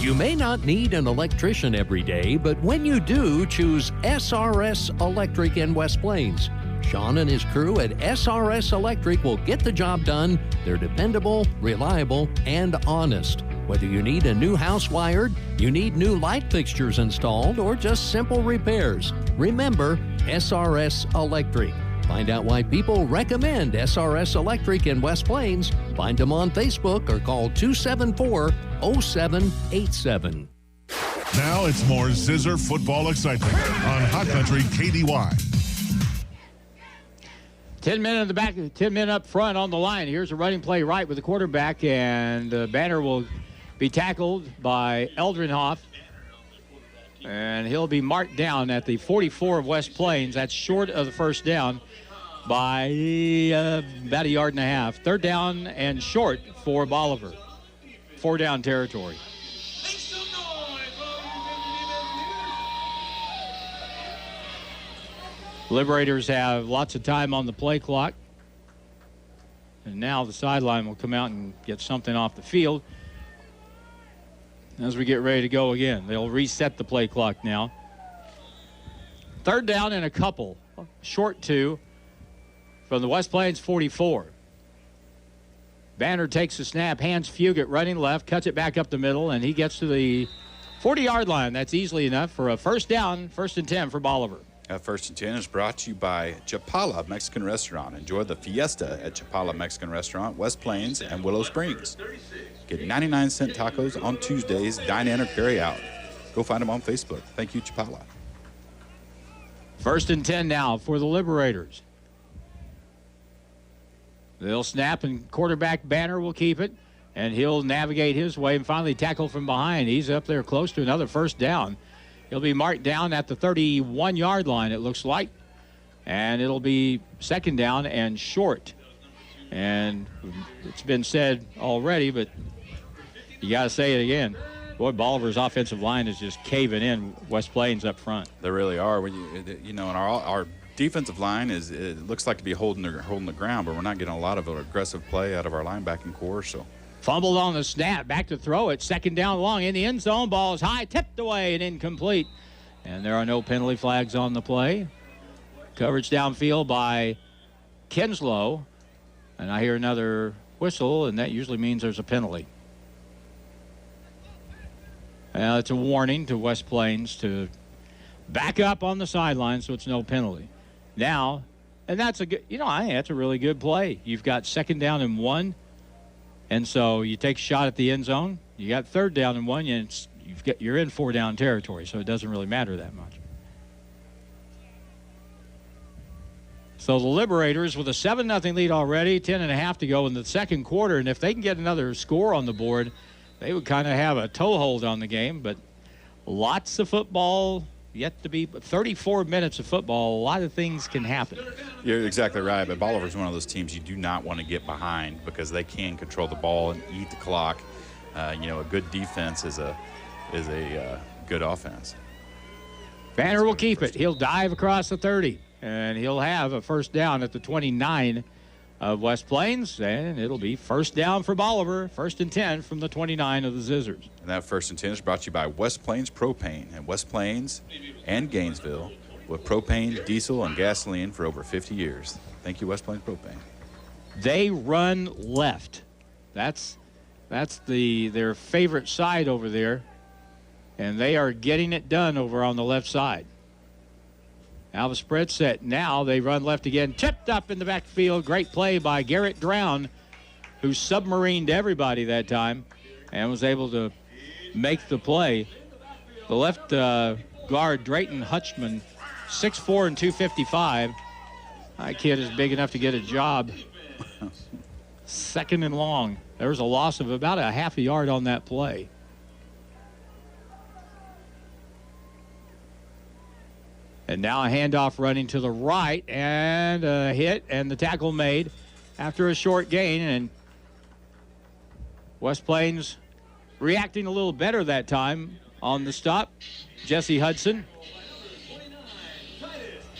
You may not need an electrician every day, but when you do, choose SRS Electric in West Plains. Sean and his crew at SRS Electric will get the job done. They're dependable, reliable, and honest. Whether you need a new house wired, you need new light fixtures installed, or just simple repairs, remember SRS Electric. Find out why people recommend SRS Electric in West Plains. Find them on Facebook or call 274-0787. Now it's more Zizzer football excitement on Hot Country KDY. 10 men in the back, 10 men up front on the line. Here's a running play right with the quarterback, and Banner will be tackled by Eldrenhoff. And he'll be marked down at the 44 of West Plains. That's short of the first down by about a yard and a half. Third down and short for Bolivar. 4-down territory. Liberators have lots of time on the play clock. And now the sideline will come out and get something off the field as we get ready to go again. They'll reset the play clock now. Third down and a couple. Short 2 from the West Plains 44. Banner takes the snap, hands Fugit running left, cuts it back up the middle, and he gets to the 40-yard line. That's easily enough for a first down, 1st and 10 for Bolivar. First and 10 is brought to you by Chapala Mexican Restaurant. Enjoy the fiesta at Chapala Mexican Restaurant, West Plains, and Willow Springs. Get 99-cent tacos on Tuesdays, dine in or carry out. Go find them on Facebook. Thank you, Chapala. 1st and 10 now for the Liberators. They'll snap, and quarterback Banner will keep it, and he'll navigate his way and finally tackle from behind. He's up there close to another first down. He'll be marked down at the 31-yard line, it looks like. And it'll be 2nd down and short. And it's been said already, but you got to say it again. Boy, Bolivar's offensive line is just caving in West Plains up front. They really are. And our defensive line it looks like to be holding the ground, but we're not getting a lot of aggressive play out of our linebacking core. So. Fumbled on the snap, back to throw it. 2nd down long in the end zone. Ball is high, tipped away and incomplete. And there are no penalty flags on the play. Coverage downfield by Kinslow. And I hear another whistle, and that usually means there's a penalty. It's a warning to West Plains to back up on the sideline so it's no penalty. Now, and that's a good, I think that's a really good play. You've got 2nd down and 1. And so you take a shot at the end zone. You got 3rd down and 1. You're in 4-down territory, so it doesn't really matter that much. So the Liberators with a 7-0 lead already, 10.5 to go in the second quarter. And if they can get another score on the board, they would kind of have a toehold on the game. But lots of football yet to be. 34 minutes of football, a lot of things can happen. You're exactly right, but Bolivar's one of those teams you do not want to get behind because they can control the ball and eat the clock. A good defense is a good offense. Banner will keep it. He'll dive across the 30, and he'll have a first down at the 29 of West Plains, and it'll be first down for Bolivar, 1st and 10 from the 29 of the Zizzers. And that 1st and 10 is brought to you by West Plains Propane in West Plains and Gainesville, with propane, diesel, and gasoline for over 50 years. Thank you, West Plains Propane. They run left. That's their favorite side over there, and they are getting it done over on the left side. Now the spread set. Now they run left again. Tipped up in the backfield. Great play by Garrett Drown, who submarined everybody that time and was able to make the play. The left guard, Drayton Hutchman, 6'4" and 255. That kid is big enough to get a job. 2nd and long. There was a loss of about a half a yard on that play. And now a handoff running to the right, and a hit, and the tackle made after a short gain. And West Plains reacting a little better that time on the stop. Jesse Hudson.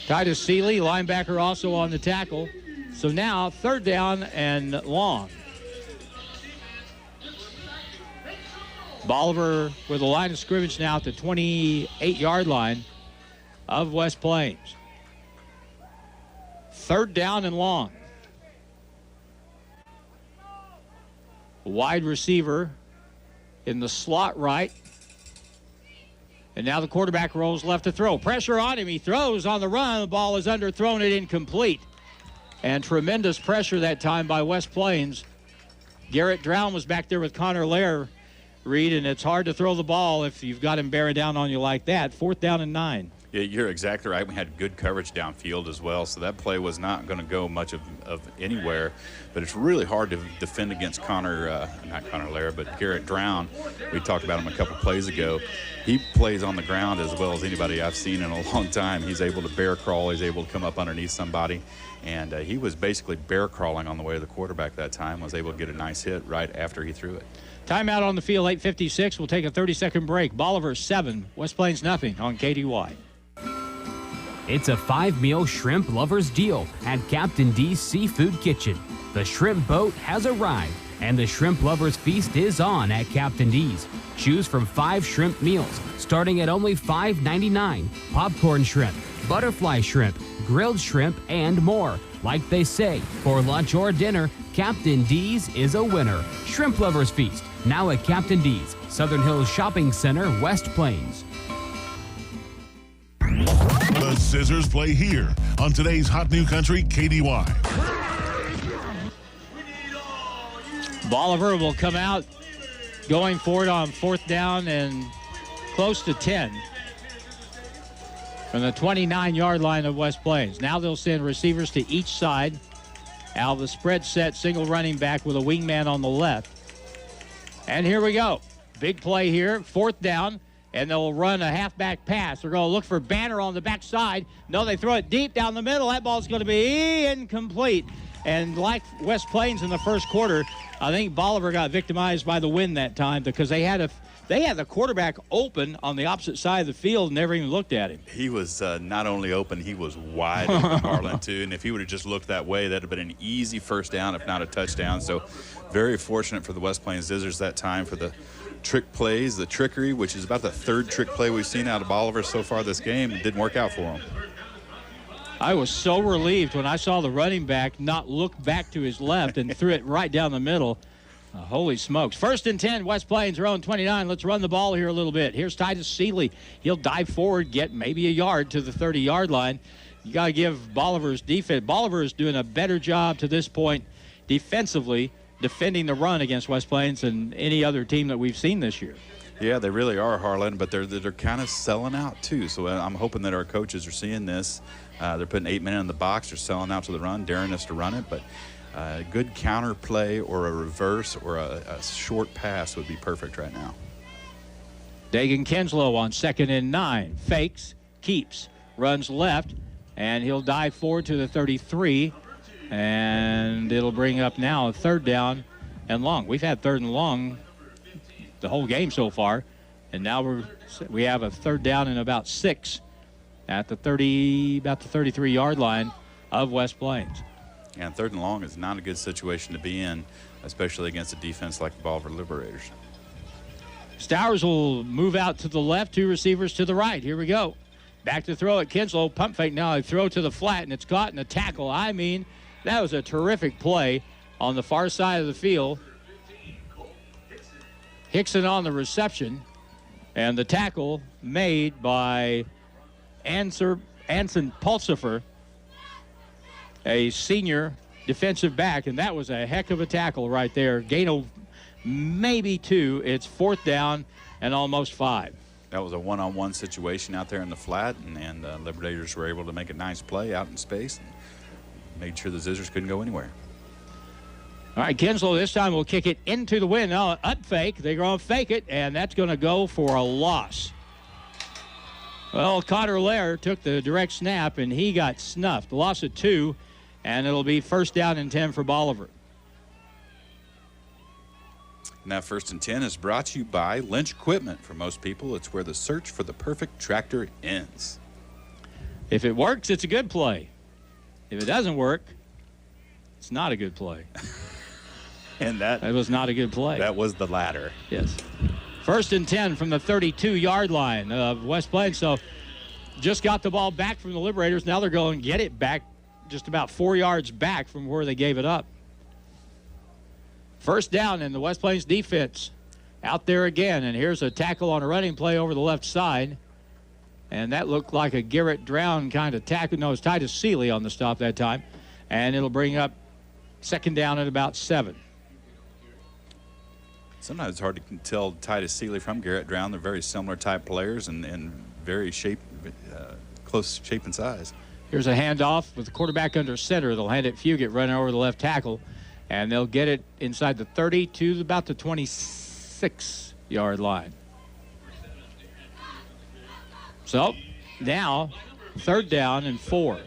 Titus Seeley, linebacker, also on the tackle. So now 3rd down and long. Bolivar with a line of scrimmage now at the 28-yard line of West Plains. 3rd down and long. Wide receiver in the slot right. And now the quarterback rolls left to throw. Pressure on him. He throws on the run. The ball is underthrown and incomplete. And tremendous pressure that time by West Plains. Garrett Drown was back there with Connor Lair, Reed, and it's hard to throw the ball if you've got him bearing down on you like that. 4th down and 9. Yeah, you're exactly right. We had good coverage downfield as well, so that play was not going to go much of anywhere. But it's really hard to defend against not Connor Lair, but Garrett Drown. We talked about him a couple plays ago. He plays on the ground as well as anybody I've seen in a long time. He's able to bear crawl. He's able to come up underneath somebody. And he was basically bear crawling on the way to the quarterback that time, was able to get a nice hit right after he threw it. Timeout on the field, 8:56. We'll take a 30-second break. Bolivar 7, West Plains nothing on KDY. It's a 5-meal shrimp lover's deal at Captain D's Seafood Kitchen. The shrimp boat has arrived, and the shrimp lover's feast is on at Captain D's. Choose from 5 shrimp meals, starting at only $5.99. Popcorn shrimp, butterfly shrimp, grilled shrimp, and more. Like they say, for lunch or dinner, Captain D's is a winner. Shrimp lover's feast, now at Captain D's, Southern Hills Shopping Center, West Plains. The Zizzers play here on today's Hot New Country KDY. Bolivar will come out going for it on 4th down and close to 10 from the 29-yard line of West Plains. Now they'll send receivers to each side. Out of the spread set, single running back with a wingman on the left. And here we go. Big play here, 4th down. And they'll run a halfback pass. They're going to look for Banner on the backside. No, they throw it deep down the middle. That ball's going to be incomplete. And like West Plains in the first quarter, I think Bolivar got victimized by the wind that time because they had the quarterback open on the opposite side of the field and never even looked at him. He was not only open, he was wide open, Harlan, too. And if he would have just looked that way, that would have been an easy first down, if not a touchdown. So very fortunate for the West Plains Zizzers that time for the trick plays, the trickery, which is about the 3rd trick play we've seen out of Bolivar so far this game. It didn't work out for him. I was so relieved when I saw the running back not look back to his left and threw it right down the middle. Holy smokes. 1st and 10, West Plains, their own 29. Let's run the ball here a little bit. Here's Titus Seeley. He'll dive forward, get maybe a yard to the 30-yard line. You got to give Bolivar's defense. Bolivar is doing a better job to this point defensively, defending the run against West Plains than any other team that we've seen this year. Yeah, they really are, Harlan, but they're kind of selling out too. So I'm hoping that our coaches are seeing this. They're putting 8 men in the box. They're selling out to the run, daring us to run it. But a good counter play or a reverse or a short pass would be perfect right now. Dagan Kinslow on 2nd and 9. Fakes, keeps, runs left, and he'll dive forward to the 33. And it'll bring up now a 3rd down and long. We've had 3rd and long the whole game so far, and now we have a 3rd down and about 6 at the 33-yard line of West Plains. And 3rd and long is not a good situation to be in, especially against a defense like the Bolivar Liberators. Stowers will move out to the left, 2 receivers to the right. Here we go. Back to throw at Kinslow. Pump fake now. They throw to the flat, and it's caught in a tackle. I mean, that was a terrific play on the far side of the field. Hickson on the reception, and the tackle made by Anson Pulsifer, a senior defensive back, and that was a heck of a tackle right there. Gain of maybe 2. It's 4th down and almost 5. That was a one-on-one situation out there in the flat, and the Liberators were able to make a nice play out in space and made sure the Zizzers couldn't go anywhere. All right, Kinslow this time will kick it into the wind. Now, up fake. They're going to fake it, and that's going to go for a loss. Well, Connor Lair took the direct snap, and he got snuffed. Loss of 2, and it'll be 1st down and 10 for Bolivar. Now, 1st and 10 is brought to you by Lynch Equipment. For most people, it's where the search for the perfect tractor ends. If it works, it's a good play. If it doesn't work, it's not a good play. And that was not a good play. That was the latter. Yes. 1st and 10 from the 32-yard line of West Plains. So just got the ball back from the Liberators. Now they're going to get it back just about 4 yards back from where they gave it up. 1st down, and the West Plains defense out there again, and here's a tackle on a running play over the left side. And that looked like a Garrett Drown kind of tackle. No, it's Titus Seeley on the stop that time. And it'll bring up second down at about 7. Sometimes it's hard to tell Titus Seeley from Garrett Drown. They're very similar type players and very close shape and size. Here's a handoff with the quarterback under center. They'll hand it Fugit running over the left tackle. And they'll get it inside the 30 to about the 26-yard line. So now, third down and 4.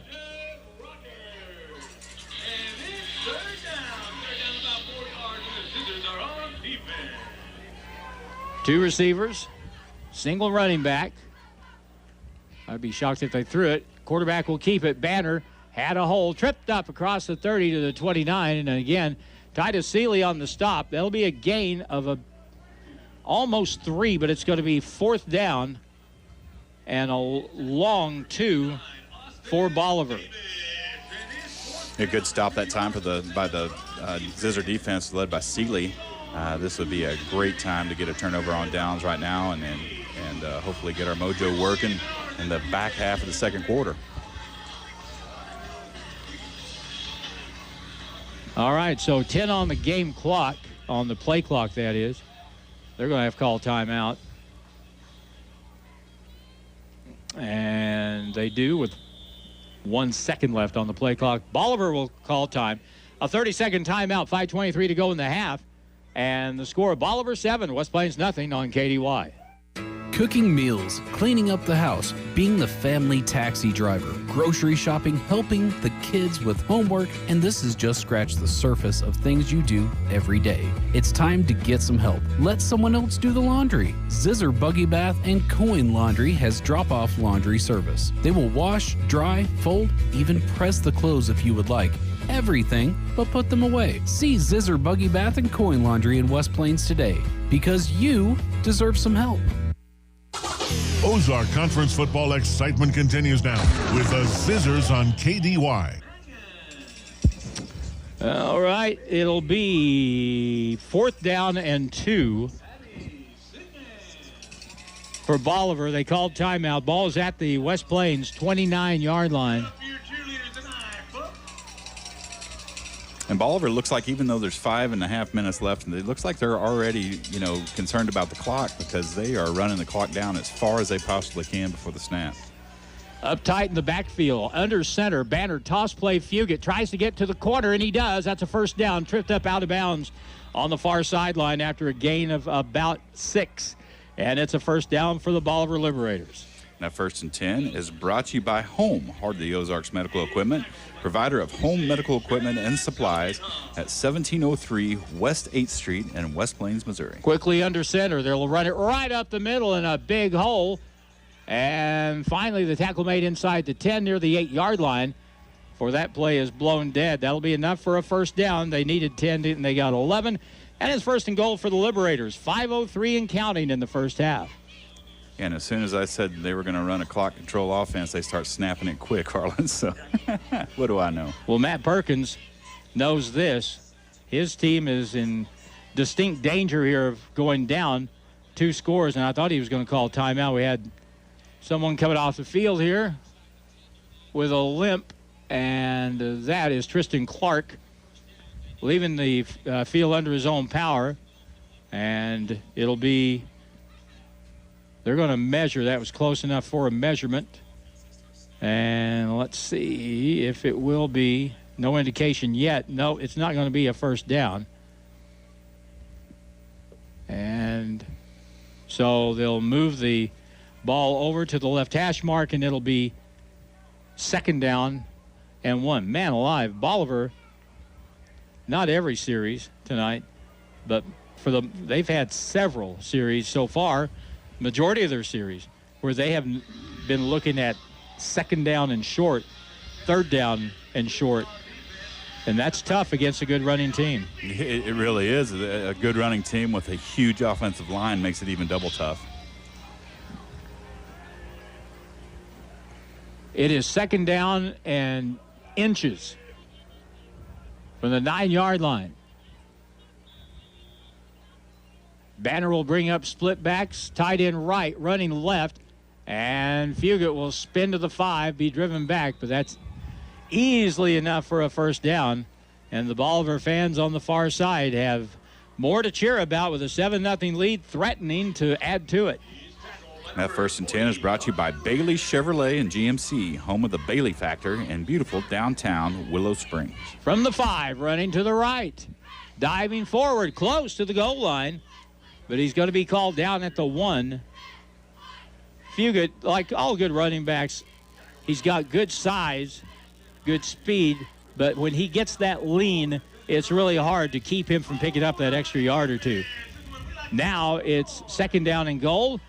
Two receivers, single running back. I'd be shocked if they threw it. Quarterback will keep it. Banner had a hole, tripped up across the 30 to the 29. And again, Titus Seeley on the stop. That'll be a gain of almost 3, but it's going to be fourth down and a long 2 for Bolivar. A good stop that time by the Zizzer defense led by Seeley. This would be a great time to get a turnover on downs right now and hopefully get our mojo working in the back half of the second quarter. All right, so 10 on the game clock, on the play clock, that is. They're going to have to call timeout. And they do with 1 second left on the play clock. Bolivar will call time. A 30-second timeout, 5:23 to go in the half. And the score of Bolivar 7, West Plains nothing on KDY. Cooking meals, cleaning up the house, being the family taxi driver, grocery shopping, helping the kids with homework, and this is just scratch the surface of things you do every day. It's time to get some help. Let someone else do the laundry. Zizzer Buggy Bath and Coin Laundry has drop-off laundry service. They will wash, dry, fold, even press the clothes if you would like. Everything but put them away. See Zizzer Buggy Bath and Coin Laundry in West Plains today, because you deserve some help. Ozark Conference football excitement continues now with the Zizzers on KDY. All right, it'll be fourth down and 2 for Bolivar. They called timeout. Ball is at the West Plains 29-yard line. And Bolivar looks like, even though there's 5.5 minutes left, it looks like they're already, concerned about the clock, because they are running the clock down as far as they possibly can before the snap. Up tight in the backfield, under center, Banner toss play. Fugit tries to get to the corner, and he does. That's a first down, tripped up out of bounds on the far sideline after a gain of about 6. And it's a first down for the Bolivar Liberators. Now, 1st and 10 is brought to you by Home, Heart of the Ozarks Medical Equipment, provider of home medical equipment and supplies at 1703 West 8th Street in West Plains, Missouri. Quickly under center. They'll run it right up the middle in a big hole. And finally, the tackle made inside the 10 near the 8-yard line. For that play is blown dead. That'll be enough for a first down. They needed 10 and they got 11. And it's 1st and goal for the Liberators. 5:03 and counting in the first half. And as soon as I said they were going to run a clock control offense, they start snapping it quick, Harlan. So what do I know? Well, Matt Perkins knows this. His team is in distinct danger here of going down 2 scores, and I thought he was going to call timeout. We had someone coming off the field here with a limp, and that is Tristan Clark leaving the field under his own power, and it'll be... They're going to measure. That was close enough for a measurement. And let's see if it will be. No indication yet. No, it's not going to be a first down. And so they'll move the ball over to the left hash mark, and it'll be 2nd down and 1. Man alive, Bolivar, not every series tonight, but they've had several series so far, majority of their series, where they have been looking at 2nd down and short, 3rd down and short. And that's tough against a good running team. It really is. A good running team with a huge offensive line makes it even double tough. It is 2nd down and inches from the 9-yard line. Banner will bring up split backs, tight end right, running left, and Fugit will spin to the 5, be driven back, but that's easily enough for a first down. And the Bolivar fans on the far side have more to cheer about with a 7-0 lead, threatening to add to it. That 1st and 10 is brought to you by Bailey Chevrolet and GMC, home of the Bailey Factor in beautiful downtown Willow Springs. From the 5, running to the right, diving forward, close to the goal line, but he's going to be called down at the 1. Fugit, like all good running backs, he's got good size, good speed, but when he gets that lean, it's really hard to keep him from picking up that extra yard or two. Now it's 2nd down and goal.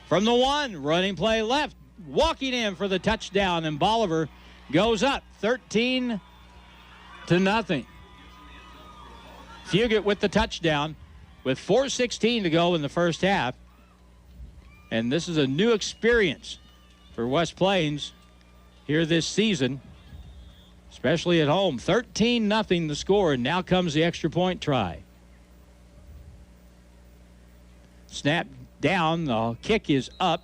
From the 1, running play left, walking in for the touchdown, and Bolivar goes up 13-0. Fugit with the touchdown with 4:16 to go in the first half. And this is a new experience for West Plains here this season, especially at home. 13-0 the score, and now comes the extra point try. Snap down, the kick is up,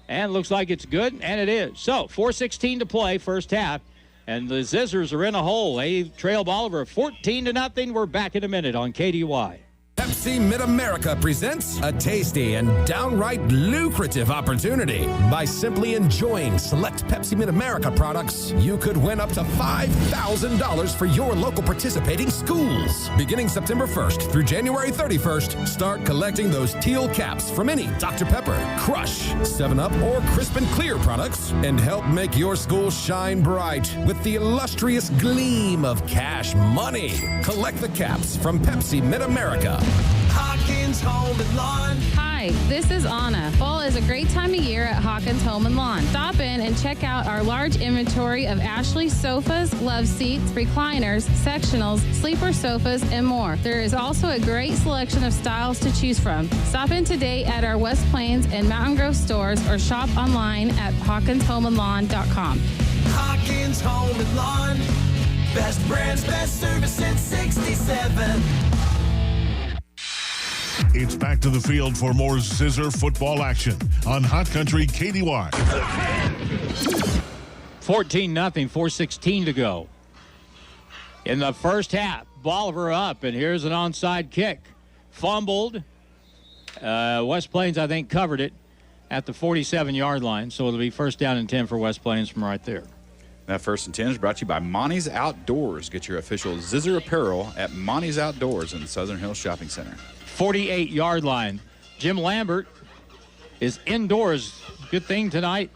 and looks like it's good, and it is. So 4:16 to play, first half, and the Zizzers are in a hole. They trail Bolivar 14-0. We're back in a minute on KDY. Pepsi Mid-America presents a tasty and downright lucrative opportunity. By simply enjoying select Pepsi Mid-America products, you could win up to $5,000 for your local participating schools. Beginning September 1st through January 31st, start collecting those teal caps from any Dr. Pepper, Crush, 7-Up, or Crisp and Clear products and help make your school shine bright with the illustrious gleam of cash money. Collect the caps from Pepsi Mid-America. Hawkins Home and Lawn. Hi, this is Anna. Fall is a great time of year at Hawkins Home and Lawn. Stop in and check out our large inventory of Ashley sofas, love seats, recliners, sectionals, sleeper sofas, and more. There is also a great selection of styles to choose from. Stop in today at our West Plains and Mountain Grove stores or shop online at hawkinshomeandlawn.com. Hawkins Home and Lawn. Best brands, best service since 67. It's back to the field for more Zizzer football action on Hot Country KDY. 14-0, 4:16 to go. In the first half, Bolivar up, and here's an onside kick. Fumbled. West Plains, I think, covered it at the 47-yard line, so it'll be 1st down and 10 for West Plains from right there. That 1st and 10 is brought to you by Monty's Outdoors. Get your official Zizzer apparel at Monty's Outdoors in the Southern Hills Shopping Center. 48-yard line. Jim Lambert is indoors. Good thing tonight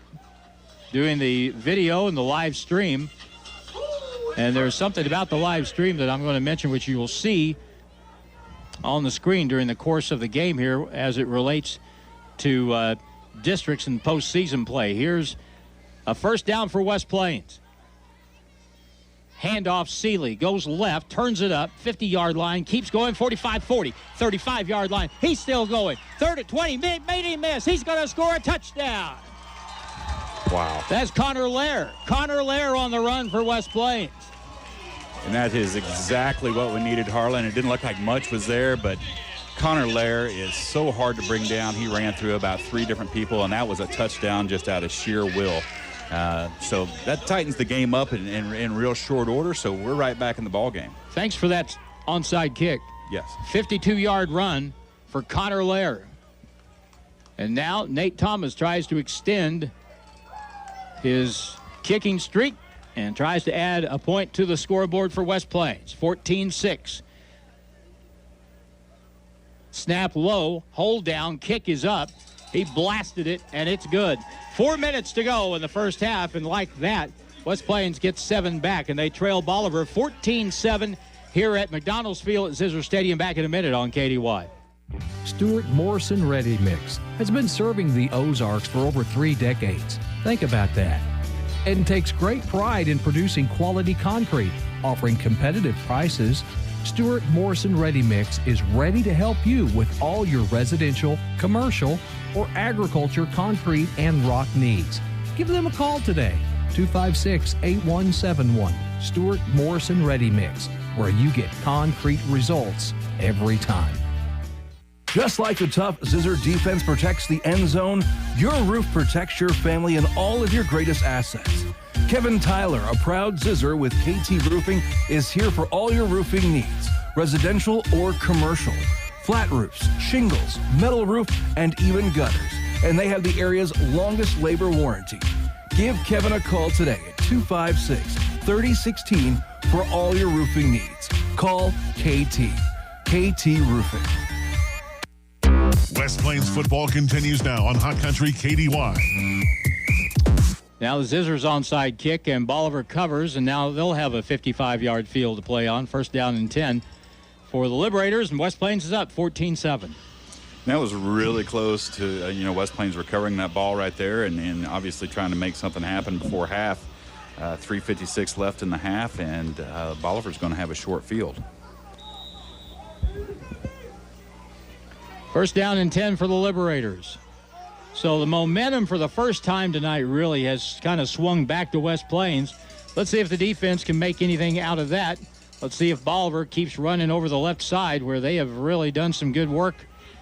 doing the video and the live stream. And there's something about the live stream that I'm going to mention, which you will see on the screen during the course of the game here as it relates to districts and postseason play. Here's a 1st down for West Plains. Handoff, Seeley goes left, turns it up, 50-yard line, keeps going, 45-40, 35-yard line. He's still going. 3rd and 20, made him miss. He's going to score a touchdown. Wow. That's Connor Lair. Connor Lair on the run for West Plains. And that is exactly what we needed, Harlan. It didn't look like much was there, but Connor Lair is so hard to bring down. He ran through about 3 different people, and that was a touchdown just out of sheer will. So that tightens the game up in real short order, so we're right back in the ball game. Thanks for that onside kick. Yes. 52-yard run for Connor Lair. And now Nate Thomas tries to extend his kicking streak and tries to add a point to the scoreboard for West Plains. 14-6. Snap low, hold down, kick is up. He blasted it, and it's good. 4 minutes to go in the first half, and like that, West Plains gets 7 back, and they trail Bolivar 14-7 here at McDonald's Field at Zizzer Stadium. Back in a minute on KDY. Stuart Morrison Ready Mix has been serving the Ozarks for over 3 decades. Think about that. And takes great pride in producing quality concrete, offering competitive prices. Stuart Morrison Ready Mix is ready to help you with all your residential, commercial, or agriculture concrete and rock needs. Give them a call today, 256-8171. Stuart Morrison Ready Mix, where you get concrete results every time. Just like the tough Zizzer defense protects the end zone, your roof protects your family and all of your greatest assets. Kevin Tyler, a proud Zizzer with KT Roofing, is here for all your roofing needs, residential or commercial. Flat roofs, shingles, metal roof, and even gutters. And they have the area's longest labor warranty. Give Kevin a call today at 256-3016 for all your roofing needs. Call KT. KT Roofing. West Plains football continues now on Hot Country KDY. Now the Zizzer's onside kick, and Bolivar covers, and now they'll have a 55-yard field to play on. First down and 10 for the Liberators, and West Plains is up 14-7. That was really close to, West Plains recovering that ball right there and obviously trying to make something happen before half. 3:56 left in the half, and Bolivar's going to have a short field. First down and 10 for the Liberators. So the momentum for the first time tonight really has kind of swung back to West Plains. Let's see if the defense can make anything out of that. Let's see if Bolivar keeps running over the left side, where they have really done some good work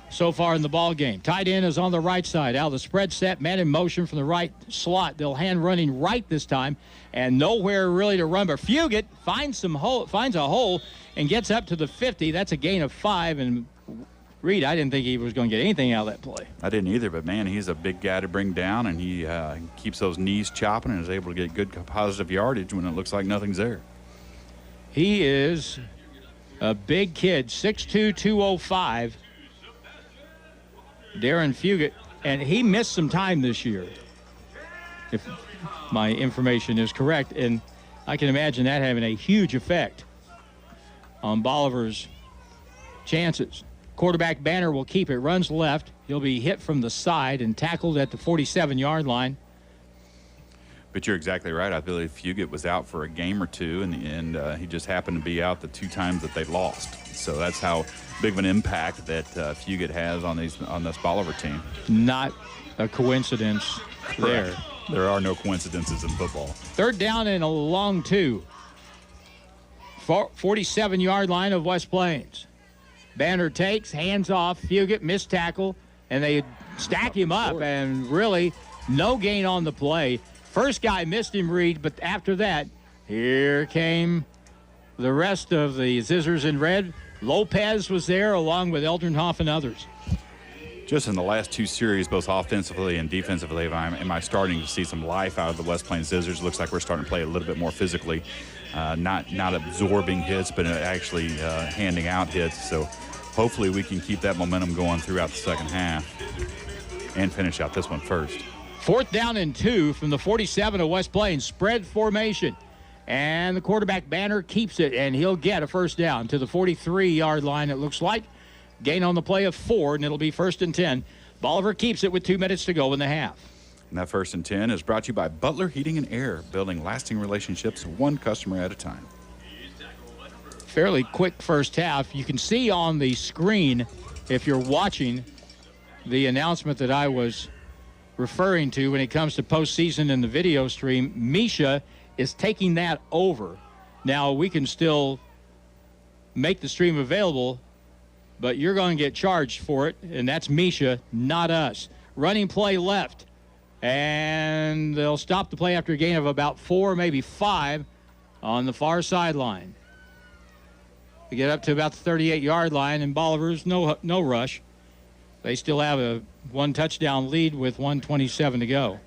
so far in the ball game. Tight end is on the right side. Out of the spread set, man in motion from the right slot. They'll hand running right this time, and nowhere really to run. But Fugit finds a hole and gets up to the 50. That's a gain of 5. And Reed, I didn't think he was going to get anything out of that play. I didn't either, but man, he's a big guy to bring down, and he keeps those knees chopping and is able to get good positive yardage when it looks like nothing's there. He is a big kid, 6'2", 205. Darren Fugit, and he missed some time this year, if my information is correct, and I can imagine that having a huge effect on Bolivar's chances. Quarterback Banner will keep it, runs left. He'll be hit from the side and tackled at the 47-yard line. But you're exactly right. I believe Fugit was out for a game or two, and he just happened to be out the 2 times that they lost. So that's how big of an impact that Fugit has on this Bolivar team. Not a coincidence there. There are no coincidences in football. Third down and a long 2. 47-yard line of West Plains. Banner takes, hands off, Fugit, missed tackle, and they stack him up, and really no gain on the play. First guy missed him, Reed, but after that, here came the rest of the Zizzers in red. Lopez was there along with Eldrenhoff and others. Just in the last 2 series, both offensively and defensively, am I starting to see some life out of the West Plains Zizzers? Looks like we're starting to play a little bit more physically, not absorbing hits, but actually handing out hits. So hopefully we can keep that momentum going throughout the second half and finish out this one first. Fourth down and 2 from the 47 of West Plains. Spread formation. And the quarterback Banner keeps it, and he'll get a first down to the 43-yard line, it looks like. Gain on the play of 4, and it'll be first and 10. Bolivar keeps it with 2 minutes to go in the half. And that first and 10 is brought to you by Butler Heating and Air, building lasting relationships one customer at a time. Fairly quick first half. You can see on the screen, if you're watching, the announcement that I was referring to when it comes to postseason in the video stream. Misha is taking that over. Now, we can still make the stream available, but you're going to get charged for it, and that's Misha, not us. Running play left, and they'll stop the play after a gain of about 4, maybe 5 on the far sideline. They get up to about the 38-yard line, and Bolivar's no rush. They still have a 1 touchdown lead with 1:27 to go.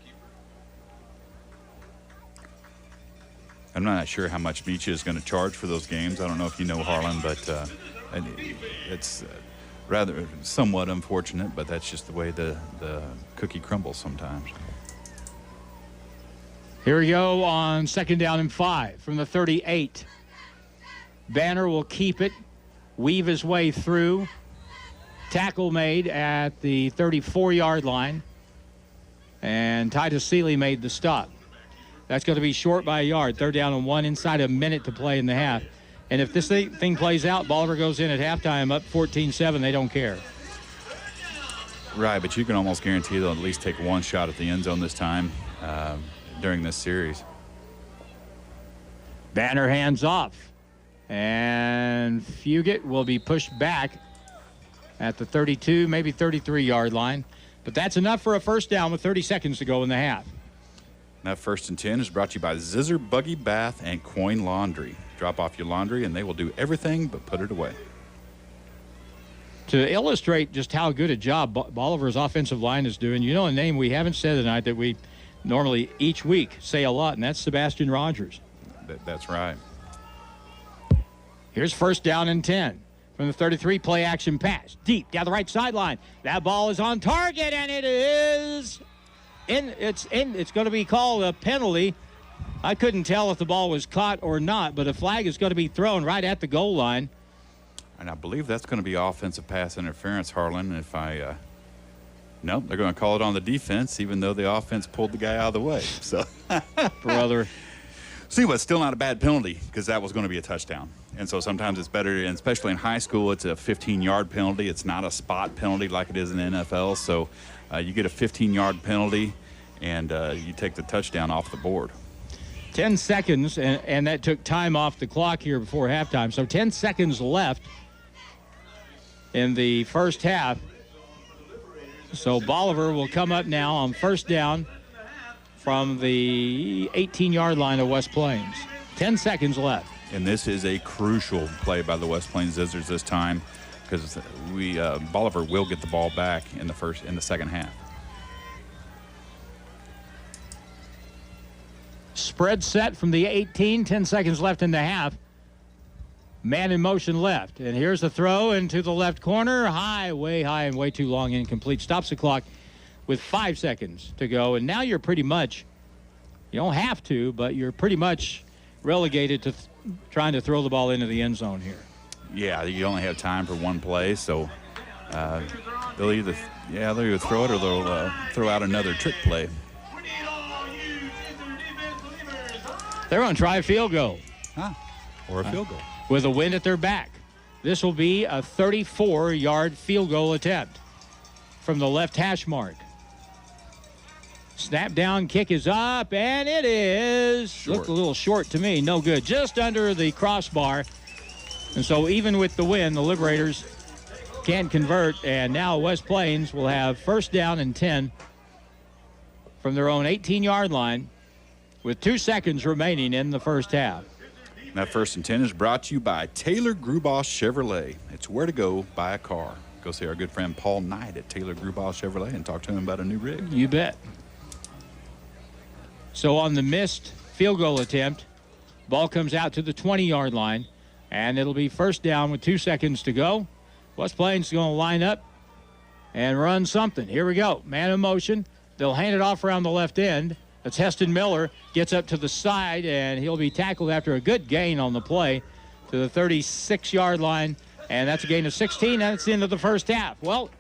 I'm not sure how much Misha is going to charge for those games. I don't know if you know, Harlan, but it's rather somewhat unfortunate, but that's just the way the cookie crumbles sometimes. Here we go on second down and 5 from the 38. Banner will keep it, weave his way through. Tackle made at the 34-yard line, and Titus Seeley made the stop. That's going to be short by a yard. Third down and 1, inside a minute to play in the half. And if this thing plays out, Bolivar goes in at halftime up 14-7. They don't care. Right, but you can almost guarantee they'll at least take 1 shot at the end zone this time during this series. Banner hands off, and Fugit will be pushed back at the 32, maybe 33-yard line. But that's enough for a first down with 30 seconds to go in the half. That 1st and 10 is brought to you by Zizzer Buggy Bath and Coin Laundry. Drop off your laundry, and they will do everything but put it away. To illustrate just how good a job Bolivar's offensive line is doing, you know a name we haven't said tonight that we normally each week say a lot, and that's Sebastian Rogers. That's right. Here's 1st down and 10 from the 33, play action pass. Deep down the right sideline. That ball is on target, and it is in. It's going to be called a penalty. I couldn't tell if the ball was caught or not, but a flag is going to be thrown right at the goal line. And I believe that's going to be offensive pass interference, Harlan. Nope, they're going to call it on the defense, even though the offense pulled the guy out of the way. So, brother. See, but still not a bad penalty because that was going to be a touchdown. And so sometimes it's better, and especially in high school, it's a 15-yard penalty. It's not a spot penalty like it is in the NFL. So you get a 15-yard penalty, and you take the touchdown off the board. 10 seconds, and that took time off the clock here before halftime. So 10 seconds left in the first half. So Bolivar will come up now on 1st down from the 18-yard line of West Plains. 10 seconds left. And this is a crucial play by the West Plains Zizzers this time because Bolivar will get the ball back in the second half. Spread set from the 18, 10 seconds left in the half. Man in motion left. And here's the throw into the left corner. Way high and way too long, incomplete. Stops the clock with 5 seconds to go. And now you're pretty much, you don't have to, but you're pretty much relegated to trying to throw the ball into the end zone here. Yeah, you only have time for one play, so they'll either throw it or they'll throw out another trick play. They're going to try a field goal. Or a field goal. With a wind at their back. This will be a 34-yard field goal attempt from the left hash mark. Snap down, kick is up, and it is short. Looked a little short to me. No good. Just under the crossbar. And so even with the win, the Liberators can't convert, and now West Plains will have 1st down and 10 from their own 18-yard line with 2 seconds remaining in the first half. That 1st and 10 is brought to you by Taylor Grubaugh Chevrolet. It's where to go buy a car. Go see our good friend Paul Knight at Taylor Grubaugh Chevrolet and talk to him about a new rig. You bet. So on the missed field goal attempt, ball comes out to the 20-yard line, and it'll be 1st down with 2 seconds to go. West Plains is going to line up and run something. Here we go. Man in motion. They'll hand it off around the left end. That's Heston Miller, gets up to the side, and he'll be tackled after a good gain on the play to the 36-yard line, and that's a gain of 16, and that's the end of the first half. Well,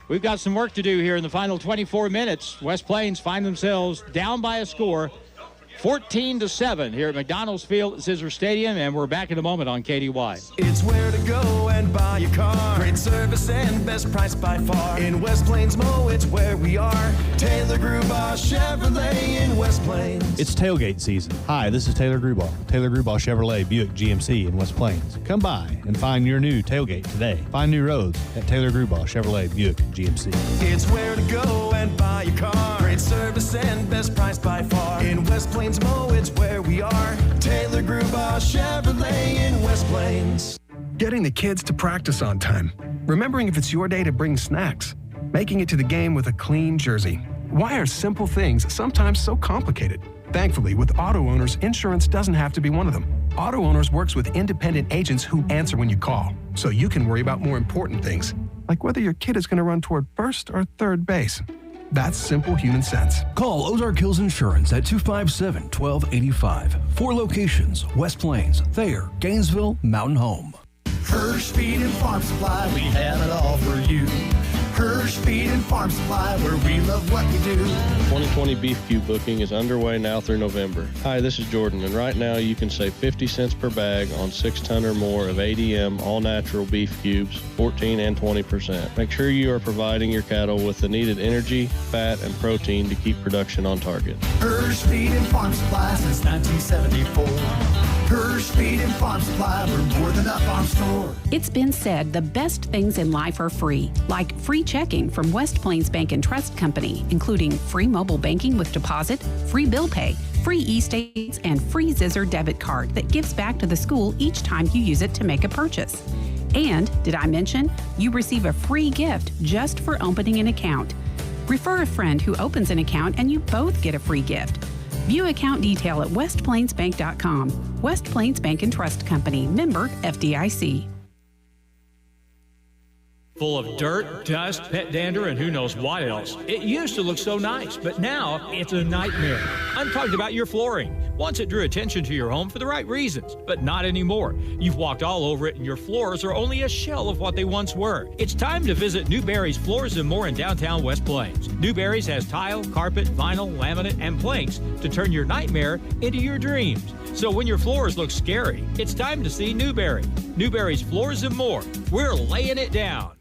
we've got some work to do here in the final 24 minutes. West Plains find themselves down by a score, 14-7 here at McDonald's Field at Zizzer Stadium, and we're back in a moment on KDY. It's where to go and buy a car. Great service and best price by far. In West Plains Mo, it's where we are. Taylor Grubaugh Chevrolet in West Plains. It's tailgate season. Hi, this is Taylor Grubaugh. Taylor Grubaugh Chevrolet Buick GMC in West Plains. Come by and find your new tailgate today. Find new roads at Taylor Grubaugh Chevrolet Buick GMC. It's where to go and buy a car. Great service and best price by far. In West Plains Mo, it's where we are. Taylor Grubaugh Chevrolet in West Plains. Getting the kids to practice on time. Remembering if it's your day to bring snacks. Making it to the game with a clean jersey. Why are simple things sometimes so complicated? Thankfully, with auto owners, insurance doesn't have to be one of them. Auto Owners works with independent agents who answer when you call, so you can worry about more important things, like whether your kid is going to run toward first or third base. That's simple human sense. Call Ozark Hills Insurance at 257-1285. 4 locations: West Plains, Thayer, Gainesville, Mountain Home. Hirsch Feed and Farm Supply, we have it all for you. Hirsch Feed and Farm Supply, where we love what we do. 2020 beef cube booking is underway now through November. Hi, this is Jordan, and right now you can save 50 cents per bag on 6 ton or more of ADM all-natural beef cubes, 14 and 20%. Make sure you are providing your cattle with the needed energy, fat, and protein to keep production on target. Hirsch Feed and Farm Supply since 1974. Her speed and farm supply are more than a farm store. It's been said the best things in life are free, like free checking from West Plains Bank and Trust Company, including free mobile banking with deposit, free bill pay, free e-states, and free Zizzer debit card that gives back to the school each time you use it to make a purchase. And, did I mention, you receive a free gift just for opening an account. Refer a friend who opens an account and you both get a free gift. View account detail at westplainsbank.com. West Plains Bank and Trust Company, member FDIC. Full of dirt, dust, pet dander, and who knows what else. It used to look so nice, but now it's a nightmare. I'm talking about your flooring. Once it drew attention to your home for the right reasons, but not anymore. You've walked all over it and your floors are only a shell of what they once were. It's time to visit Newberry's Floors and More in downtown West Plains. Newberry's has tile, carpet, vinyl, laminate, and planks to turn your nightmare into your dreams. So when your floors look scary, it's time to see Newberry. Newberry's Floors and More. We're laying it down.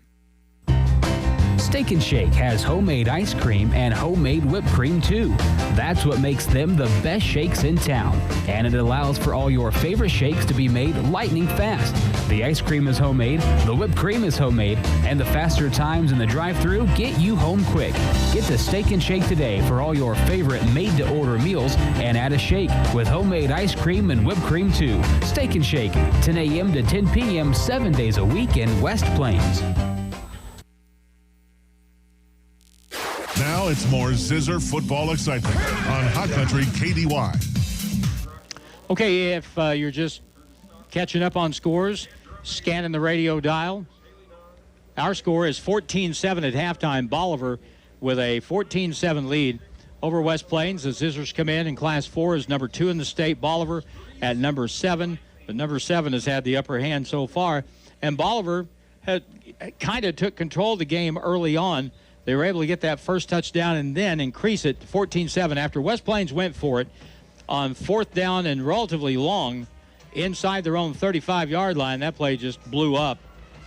Steak and Shake has homemade ice cream and homemade whipped cream too. That's what makes them the best shakes in town. And it allows for all your favorite shakes to be made lightning fast. The ice cream is homemade, the whipped cream is homemade, and the faster times in the drive-thru get you home quick. Get the Steak and Shake today for all your favorite made-to-order meals and add a shake with homemade ice cream and whipped cream too. Steak and Shake, 10 a.m. to 10 p.m. 7 days a week in West Plains. Now it's more Zizzer football excitement on Hot Country KDY. Okay, if you're just catching up on scores, scanning the radio dial, our score is 14-7 at halftime. Bolivar with a 14-7 lead over West Plains. The Zizzers come in Class 4 is number 2 in the state. Bolivar at number 7. But number 7 has had the upper hand so far. And Bolivar had kind of took control of the game early on. They were able to get that first touchdown and then increase it to 14-7 after West Plains went for it on 4th down and relatively long inside their own 35-yard line. That play just blew up.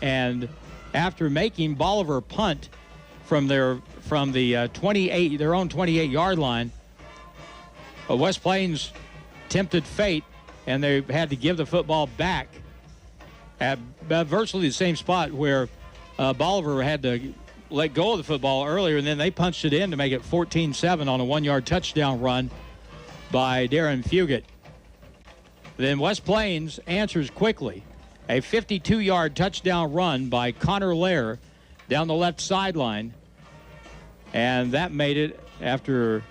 And after making Bolivar punt from the 28, their own 28-yard line, West Plains tempted fate, and they had to give the football back at virtually the same spot where Bolivar had to let go of the football earlier, and then they punched it in to make it 14-7 on a 1-yard touchdown run by Darren Fugit. Then West Plains answers quickly. A 52-yard touchdown run by Connor Lair down the left sideline, and that made it after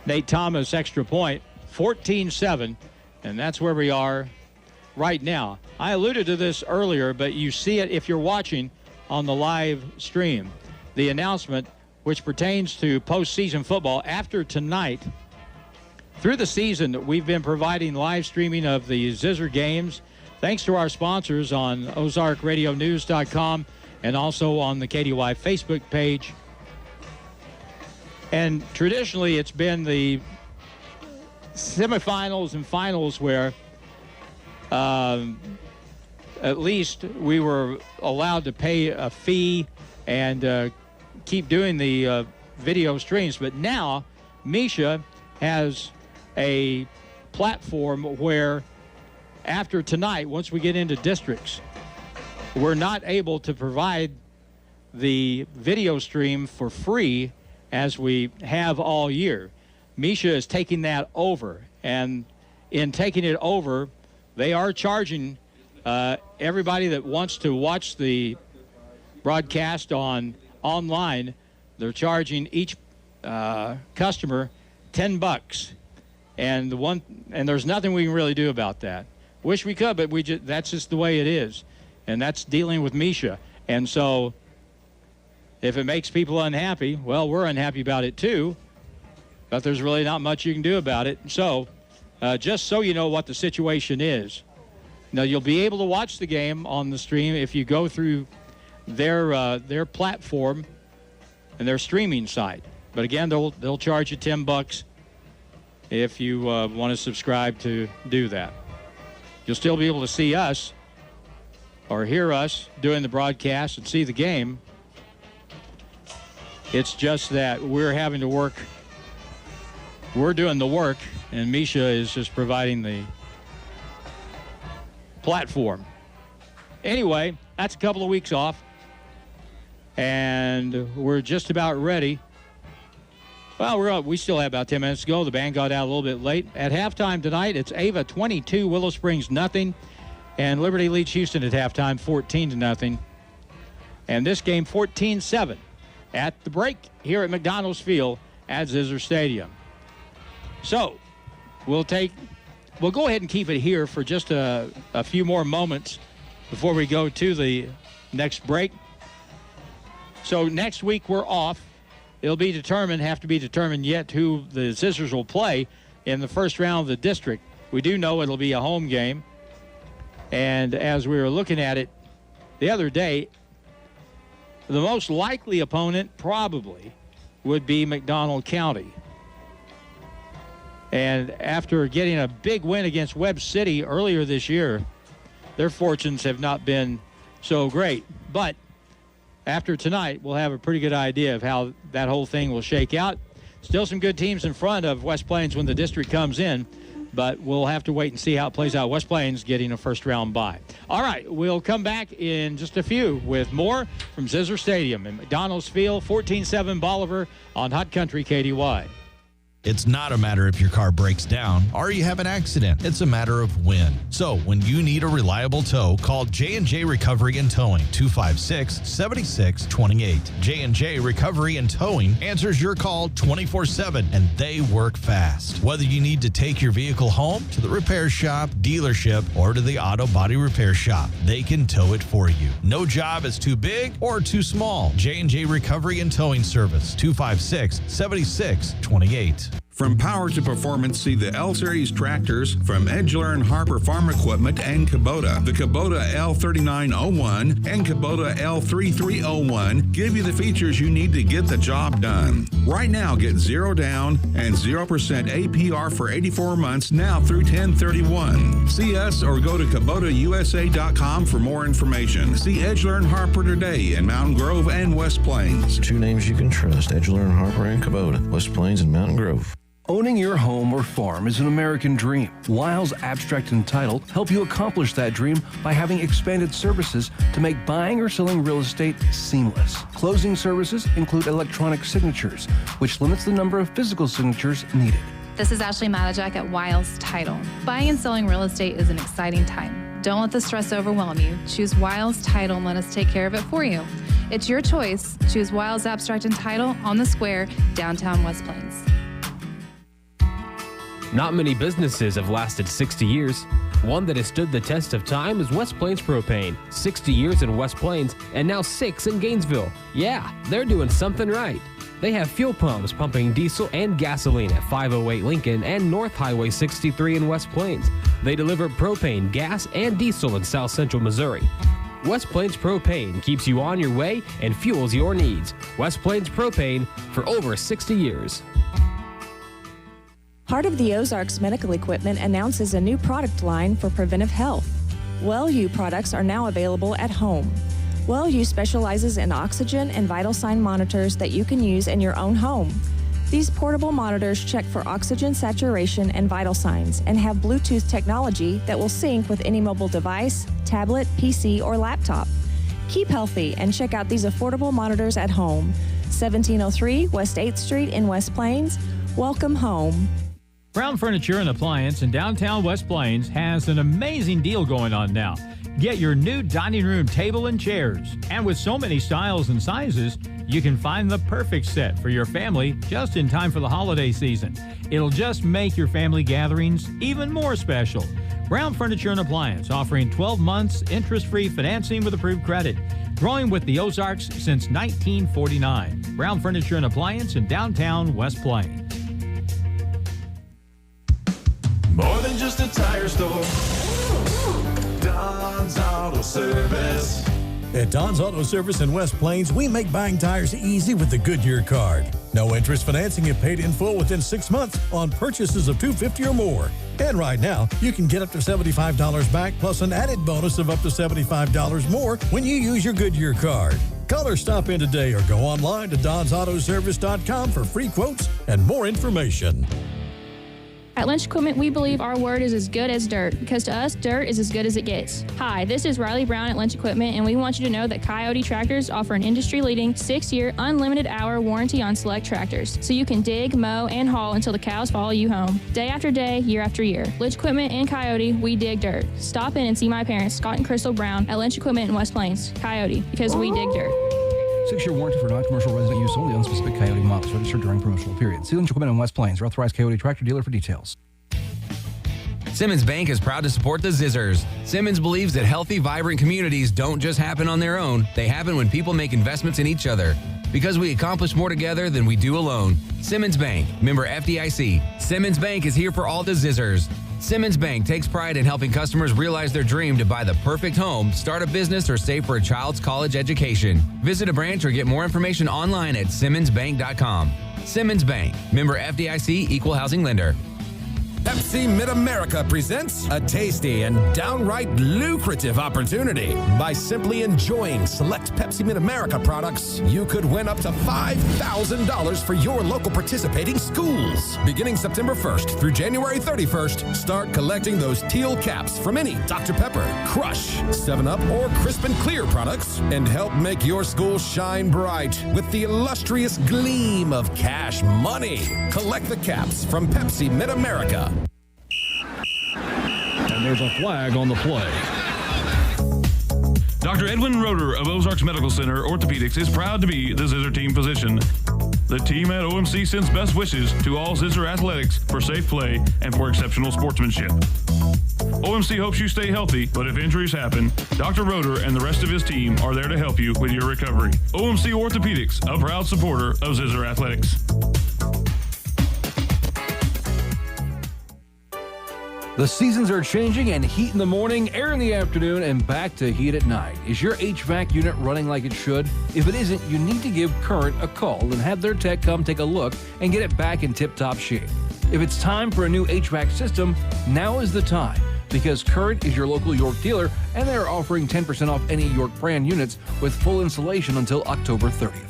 Nate Thomas extra point, 14-7, and that's where we are right now. I alluded to this earlier, but you see it if you're watching on the live stream. The announcement, which pertains to postseason football, after tonight, through the season, we've been providing live streaming of the Zizzer games, thanks to our sponsors on OzarkRadioNews.com and also on the KDY Facebook page. And traditionally, it's been the semifinals and finals where at least we were allowed to pay a fee and keep doing the video streams. But now Misha has a platform where after tonight, once we get into districts, we're not able to provide the video stream for free as we have all year. Misha is taking that over, and in taking it over, they are charging everybody that wants to watch the broadcast online. They're charging each customer $10, and there's nothing we can really do about that. Wish we could, but that's just the way it is, and that's dealing with Misha. And so, if it makes people unhappy, well, we're unhappy about it too. But there's really not much you can do about it. So, just so you know what the situation is. Now, you'll be able to watch the game on the stream if you go through their platform and their streaming site. But again, they'll charge you $10 if you want to subscribe to do that. You'll still be able to see us or hear us doing the broadcast and see the game. It's just that we're having to work. We're doing the work, and Misha is just providing the platform. Anyway, that's a couple of weeks off, and we're just about ready. Well, we still have about 10 minutes to go. The band got out a little bit late. At halftime tonight, it's Ava 22, Willow Springs nothing, and Liberty leads Houston at halftime 14-0. And this game 14-7 at the break here at McDonald's Field at Zizzer Stadium. So we'll go ahead and keep it here for just a few more moments before we go to the next break. So next week we're off. It'll have to be determined yet who the Zizzers will play in the first round of the district. We do know it'll be a home game. And as we were looking at it the other day, the most likely opponent probably would be McDonald County. And after getting a big win against Webb City earlier this year, their fortunes have not been so great. But after tonight, we'll have a pretty good idea of how that whole thing will shake out. Still some good teams in front of West Plains when the district comes in, but we'll have to wait and see how it plays out. West Plains getting a first-round bye. All right, we'll come back in just a few with more from Zizzer Stadium in McDonald's Field, 14-7 Bolivar on Hot Country KDY. It's not a matter if your car breaks down or you have an accident. It's a matter of when. So when you need a reliable tow, call J&J Recovery and Towing, 256-7628. J&J Recovery and Towing answers your call 24/7, and they work fast. Whether you need to take your vehicle home, to the repair shop, dealership, or to the auto body repair shop, they can tow it for you. No job is too big or too small. J&J Recovery and Towing Service, 256-7628. From power to performance, see the L-Series tractors from Edgeler and Harper Farm Equipment and Kubota. The Kubota L3901 and Kubota L3301 give you the features you need to get the job done. Right now, get 0 down and 0% APR for 84 months now through 10/31. See us or go to KubotaUSA.com for more information. See Edgeler and Harper today in Mountain Grove and West Plains. Two names you can trust, Edgeler and Harper and Kubota, West Plains and Mountain Grove. Owning your home or farm is an American dream. Wiles Abstract and Title help you accomplish that dream by having expanded services to make buying or selling real estate seamless. Closing services include electronic signatures, which limits the number of physical signatures needed. This is Ashley Matajak at Wiles Title. Buying and selling real estate is an exciting time. Don't let the stress overwhelm you. Choose Wiles Title and let us take care of it for you. It's your choice. Choose Wiles Abstract and Title on the Square, downtown West Plains. Not many businesses have lasted 60 years. One that has stood the test of time is West Plains Propane. 60 years in West Plains and now 6 in Gainesville. Yeah, they're doing something right. They have fuel pumps pumping diesel and gasoline at 508 Lincoln and North Highway 63 in West Plains. They deliver propane, gas, and diesel in South Central Missouri. West Plains Propane keeps you on your way and fuels your needs. West Plains Propane for over 60 years. Heart of the Ozarks Medical Equipment announces a new product line for preventive health. WellU products are now available at home. WellU specializes in oxygen and vital sign monitors that you can use in your own home. These portable monitors check for oxygen saturation and vital signs and have Bluetooth technology that will sync with any mobile device, tablet, PC, or laptop. Keep healthy and check out these affordable monitors at home. 1703 West 8th Street in West Plains. Welcome home. Brown Furniture and Appliance in downtown West Plains has an amazing deal going on now. Get your new dining room table and chairs. And with so many styles and sizes, you can find the perfect set for your family just in time for the holiday season. It'll just make your family gatherings even more special. Brown Furniture and Appliance offering 12 months interest-free financing with approved credit. Growing with the Ozarks since 1949. Brown Furniture and Appliance in downtown West Plains. More than just a tire store. Don's Auto Service. At Don's Auto Service in West Plains, we make buying tires easy with the Goodyear card. No interest financing if paid in full within 6 months on purchases of $250 or more. And right now, you can get up to $75 back plus an added bonus of up to $75 more when you use your Goodyear card. Call or stop in today or go online to DonsAutoservice.com for free quotes and more information. At Lynch Equipment, we believe our word is as good as dirt, because to us, dirt is as good as it gets. Hi, this is Riley Brown at Lynch Equipment, and we want you to know that Coyote Tractors offer an industry-leading 6-year unlimited hour warranty on select tractors, so you can dig, mow, and haul until the cows follow you home. Day after day, year after year. Lynch Equipment and Coyote, we dig dirt. Stop in and see my parents, Scott and Crystal Brown, at Lynch Equipment in West Plains. Coyote, because we dig dirt. 6-year warranty for non-commercial resident use only on specific Coyote models registered during promotional period. See Lynch Equipment in West Plains, your authorized Coyote tractor dealer for details. Simmons Bank is proud to support the Zizzers. Simmons believes that healthy, vibrant communities don't just happen on their own. They happen when people make investments in each other. Because we accomplish more together than we do alone. Simmons Bank, member FDIC. Simmons Bank is here for all the Zizzers. Simmons Bank takes pride in helping customers realize their dream to buy the perfect home, start a business, or save for a child's college education. Visit a branch or get more information online at simmonsbank.com. Simmons Bank, member FDIC, equal housing lender. Pepsi Mid-America presents a tasty and downright lucrative opportunity. By simply enjoying select Pepsi Mid-America products, you could win up to $5,000 for your local participating schools. Beginning September 1st through January 31st, start collecting those teal caps from any Dr. Pepper, Crush, 7-Up, or Crisp and Clear products and help make your school shine bright with the illustrious gleam of cash money. Collect the caps from Pepsi Mid-America. And there's a flag on the play. Dr. Edwin Roeder of Ozarks Medical Center Orthopedics is proud to be the Zizzer team physician. The team at OMC sends best wishes to all Zizzer athletics for safe play and for exceptional sportsmanship. OMC hopes you stay healthy, but if injuries happen, Dr. Roeder and the rest of his team are there to help you with your recovery. OMC Orthopedics, a proud supporter of Zizzer athletics. The seasons are changing, and heat in the morning, air in the afternoon, and back to heat at night. Is your HVAC unit running like it should? If it isn't, you need to give Current a call and have their tech come take a look and get it back in tip-top shape. If it's time for a new HVAC system, now is the time, because Current is your local York dealer, and they are offering 10% off any York brand units with full installation until October 30th.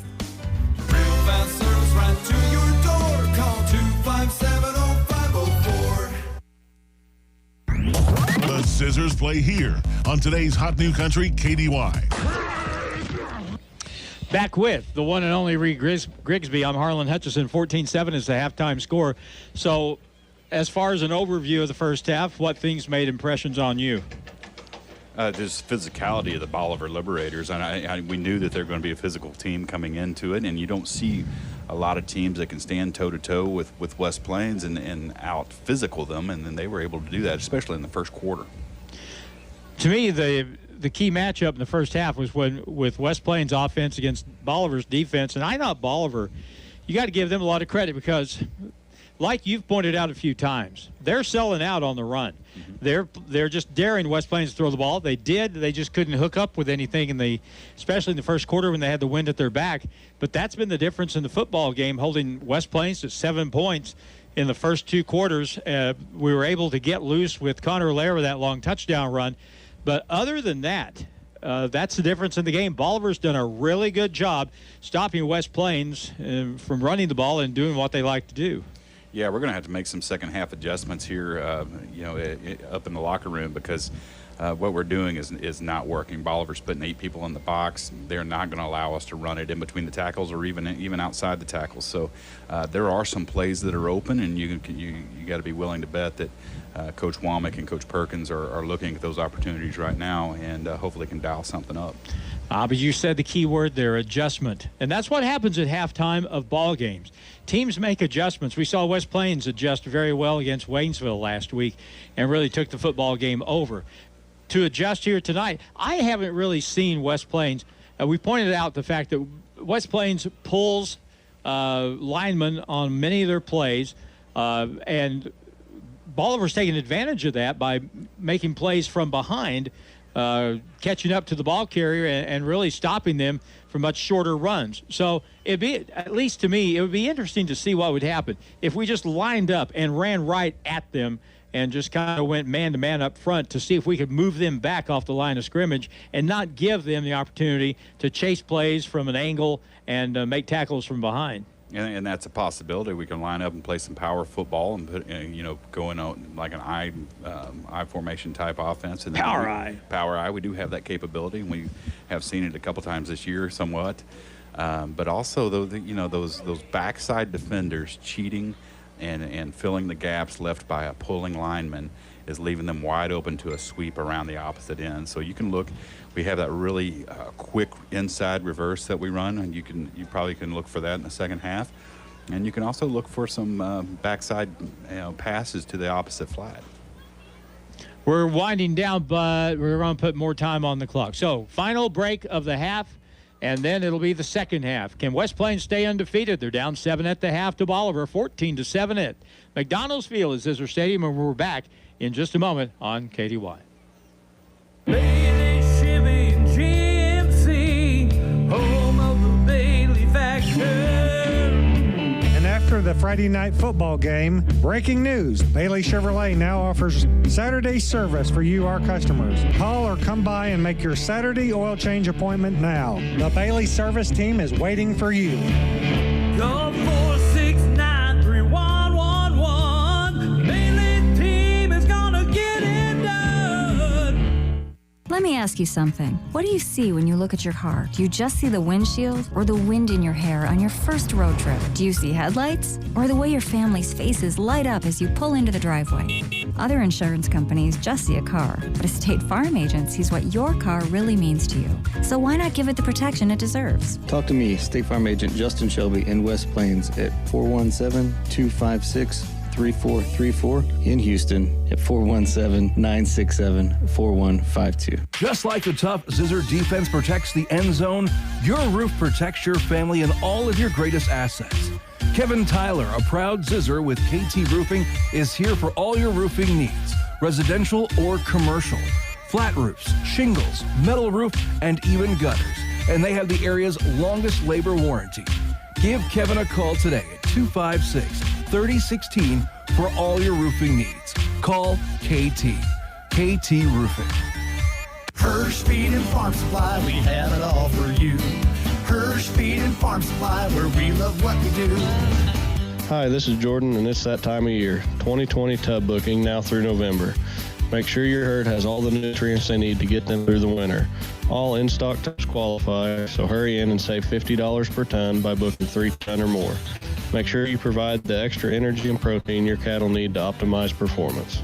Real fast service right to your door. Call 257-0504. The Zizzers play here on today's Hot New Country KDY. Back with the one and only Reed Grigsby. I'm Harlan Hutchison. 14-7 is the halftime score. So as far as an overview of the first half, what things made impressions on you? Just physicality of the Bolivar Liberators. And we knew that they're going to be a physical team coming into it, and you don't see a lot of teams that can stand toe-to-toe with West Plains and out-physical them, and then they were able to do that, especially in the first quarter. To me, the key matchup in the first half was with West Plains offense against Bolivar's defense, and I thought Bolivar, you got to give them a lot of credit because, like you've pointed out a few times, they're selling out on the run. Mm-hmm. They're just daring West Plains to throw the ball. They did. They just couldn't hook up with anything especially in the first quarter when they had the wind at their back. But that's been the difference in the football game, holding West Plains to 7 points in the first 2 quarters. We were able to get loose with Connor Allaire with that long touchdown run. But other than that, that's the difference in the game. Bolivar's done a really good job stopping West Plains from running the ball and doing what they like to do. Yeah, we're going to have to make some second-half adjustments here, up in the locker room because what we're doing is not working. Bolivar's putting 8 people in the box. They're not going to allow us to run it in between the tackles or even outside the tackles. So there are some plays that are open, and you got to be willing to bet that Coach Womack and Coach Perkins are looking at those opportunities right now and hopefully can dial something up. But you said the key word there, adjustment. And that's what happens at halftime of ball games. Teams make adjustments. We saw West Plains adjust very well against Waynesville last week and really took the football game over. To adjust here tonight, I haven't really seen West Plains. We pointed out the fact that West Plains pulls linemen on many of their plays, and Bolivar's taking advantage of that by making plays from behind, catching up to the ball carrier and really stopping them for much shorter runs. So it'd be, at least to me, it would be interesting to see what would happen if we just lined up and ran right at them and just kind of went man-to-man up front to see if we could move them back off the line of scrimmage and not give them the opportunity to chase plays from an angle and make tackles from behind. And that's a possibility. We can line up and play some power football and put, go in like an I formation type offense. And Power I. We do have that capability, and we have seen it a couple times this year, somewhat. But also, those backside defenders cheating and filling the gaps left by a pulling lineman is leaving them wide open to a sweep around the opposite end. So you can look. We have that really quick inside reverse that we run, and you probably can look for that in the second half. And you can also look for some backside passes to the opposite flat. We're winding down, but we're going to put more time on the clock. So final break of the half, and then it'll be the second half. Can West Plains stay undefeated? They're down 7 at the half to Bolivar, 14-7 at McDonald's Field at Zizzer Stadium, and we're back in just a moment on KDY. After the Friday night football game, breaking news, Bailey Chevrolet now offers Saturday service for you, our customers. Call or come by and make your Saturday oil change appointment now. The Bailey service team is waiting for you. Call 469-3111. Bailey team is gonna get it done. Let me ask you something. What do you see when you look at your car? Do you just see the windshield or the wind in your hair on your first road trip? Do you see headlights or the way your family's faces light up as you pull into the driveway? Other insurance companies just see a car, but a State Farm agent sees what your car really means to you. So why not give it the protection it deserves? Talk to me, State Farm agent Justin Shelby in West Plains at 417-256-3434, in Houston at 417-967-4152. Just like the tough Zizzer defense protects the end zone, your roof protects your family and all of your greatest assets. Kevin Tyler, a proud Zizzer with KT Roofing, is here for all your roofing needs, residential or commercial. Flat roofs, shingles, metal roof, and even gutters. And they have the area's longest labor warranty. Give Kevin a call today at 256-3016 for all your roofing needs. Call KT. KT Roofing. Hirsch Feed and Farm Supply, we have it all for you. Hirsch Feed and Farm Supply, where we love what we do. Hi, this is Jordan, and it's that time of year. 2020 tub booking now through November. Make sure your herd has all the nutrients they need to get them through the winter. All in-stock tubs qualify, so hurry in and save $50 per ton by booking 3 ton or more. Make sure you provide the extra energy and protein your cattle need to optimize performance.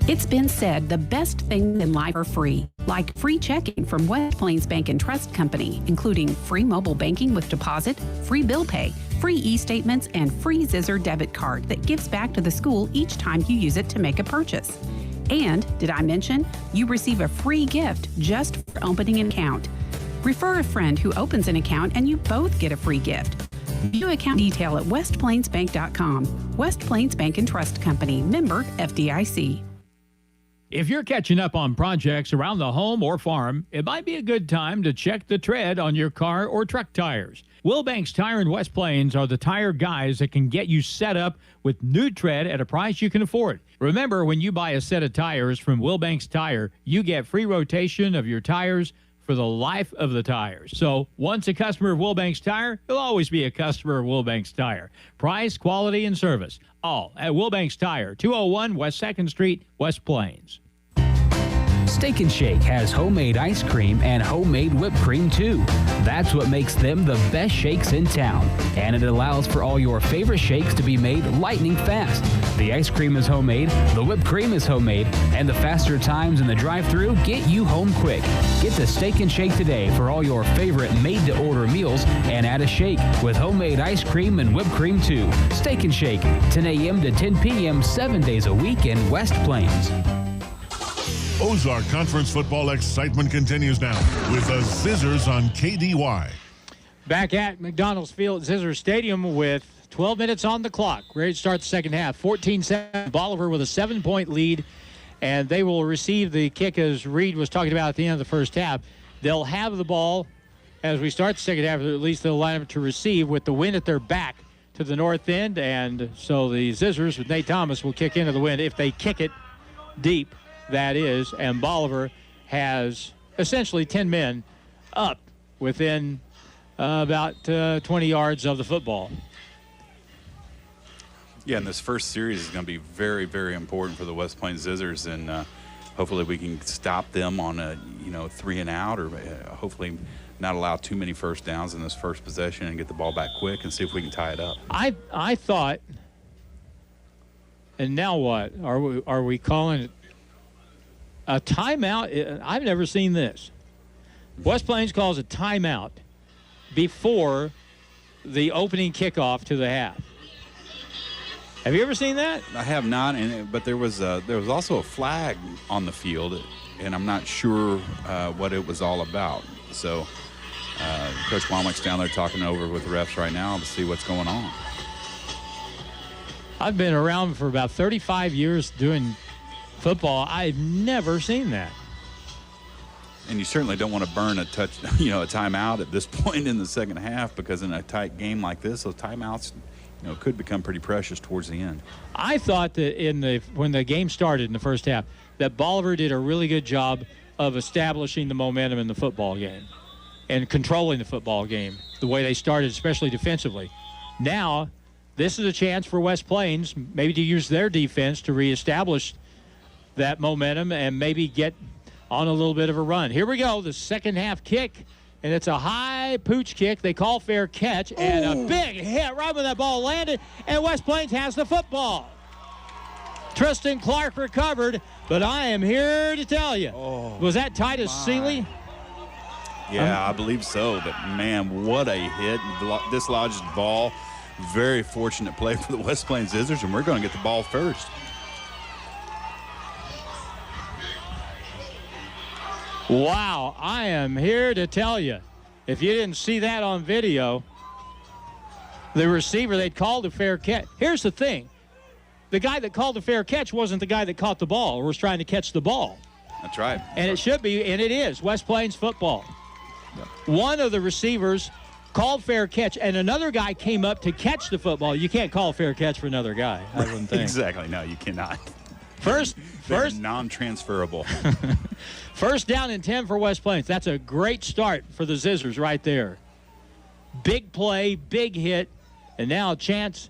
It's been said the best things in life are free, like free checking from West Plains Bank and Trust Company, including free mobile banking with deposit, free bill pay, free e-statements, and free Zizzer debit card that gives back to the school each time you use it to make a purchase. And, did I mention, you receive a free gift just for opening an account. Refer a friend who opens an account and you both get a free gift. View account detail at westplainsbank.com. West Plains Bank and Trust Company, member FDIC. If you're catching up on projects around the home or farm, it might be a good time to check the tread on your car or truck tires. Wilbanks Tire in West Plains are the tire guys that can get you set up with new tread at a price you can afford. Remember, when you buy a set of tires from Wilbanks Tire, you get free rotation of your tires for the life of the tires. So once a customer of Wilbanks Tire, you'll always be a customer of Wilbanks Tire. Price, quality, and service, all at Wilbanks Tire, 201 West 2nd Street, West Plains. Steak and Shake has homemade ice cream and homemade whipped cream too. That's what makes them the best shakes in town. And it allows for all your favorite shakes to be made lightning fast. The ice cream is homemade, the whipped cream is homemade, and the faster times in the drive-thru get you home quick. Get the Steak and Shake today for all your favorite made-to-order meals and add a shake with homemade ice cream and whipped cream too. Steak and Shake, 10 a.m. to 10 p.m. 7 days a week in West Plains. Ozark Conference football excitement continues now with the Zizzers on KDY. Back at McDonald's Field at Zizzer Stadium with 12 minutes on the clock. Ready to start the second half. 14-7, Bolivar with a 7-point lead, and they will receive the kick as Reed was talking about at the end of the first half. They'll have the ball as we start the second half, or at least they'll line up to receive with the wind at their back to the north end, and so the Zizzers with Nate Thomas will kick into the wind if they kick it deep. That is, and Bolivar has essentially 10 men up within about 20 yards of the football. Yeah, and this first series is going to be very, very important for the West Plains Zizzers, and hopefully we can stop them on a 3 and out, or hopefully not allow too many first downs in this first possession and get the ball back quick and see if we can tie it up. I thought, and now what? Are we calling it a timeout? I've never seen this. West Plains calls a timeout before the opening kickoff to the half. Have you ever seen that? I have not, but there was also a flag on the field, and I'm not sure what it was all about. So Coach Womack's down there talking over with the refs right now to see what's going on. I've been around for about 35 years doing football. I've never seen that. And you certainly don't want to burn a timeout at this point in the second half, because in a tight game like this, those timeouts could become pretty precious towards the end. I thought that when the game started in the first half, that Bolivar did a really good job of establishing the momentum in the football game and controlling the football game the way they started, especially defensively. Now, this is a chance for West Plains maybe to use their defense to reestablish that momentum and maybe get on a little bit of a run. Here we go, the second half kick. And it's a high pooch kick. They call fair catch. And a big hit right when that ball landed. And West Plains has the football. Tristan Clark recovered. But I am here to tell you. Was that Titus Seeley? Yeah, I believe so. But, man, what a hit. Dislodged the ball. Very fortunate play for the West Plains Zizzers. And we're going to get the ball first. Wow, I am here to tell you, if you didn't see that on video, the receiver, they'd called a fair catch. Here's the thing. The guy that called the fair catch wasn't the guy that caught the ball or was trying to catch the ball. That's right. And it should be, and it is, West Plains football. Yep. One of the receivers called fair catch, and another guy came up to catch the football. You can't call a fair catch for another guy, I wouldn't think. Exactly. No, you cannot. First non-transferable. First down and 10 for West Plains. That's a great start for the Zizzers right there. Big play, big hit, and now a chance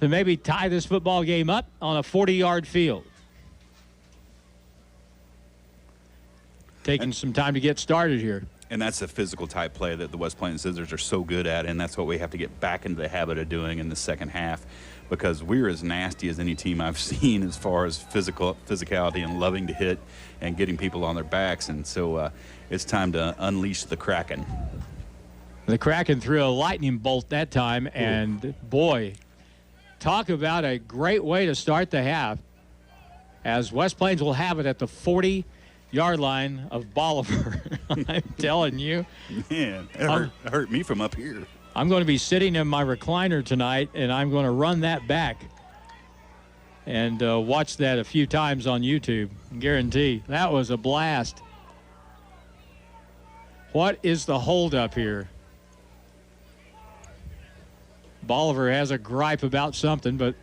to maybe tie this football game up on a 40-yard field. Taking some time to get started here. And that's a physical type play that the West Plains Zizzers are so good at, and that's what we have to get back into the habit of doing in the second half, because we're as nasty as any team I've seen as far as physicality and loving to hit and getting people on their backs. And so it's time to unleash the Kraken. The Kraken threw a lightning bolt that time, and boy, talk about a great way to start the half, as West Plains will have it at the 40-yard line of Bolivar. I'm telling you. Man, it hurt me from up here. I'm going to be sitting in my recliner tonight, and I'm going to run that back and watch that a few times on YouTube. Guarantee. That was a blast. What is the holdup here? Bolivar has a gripe about something, but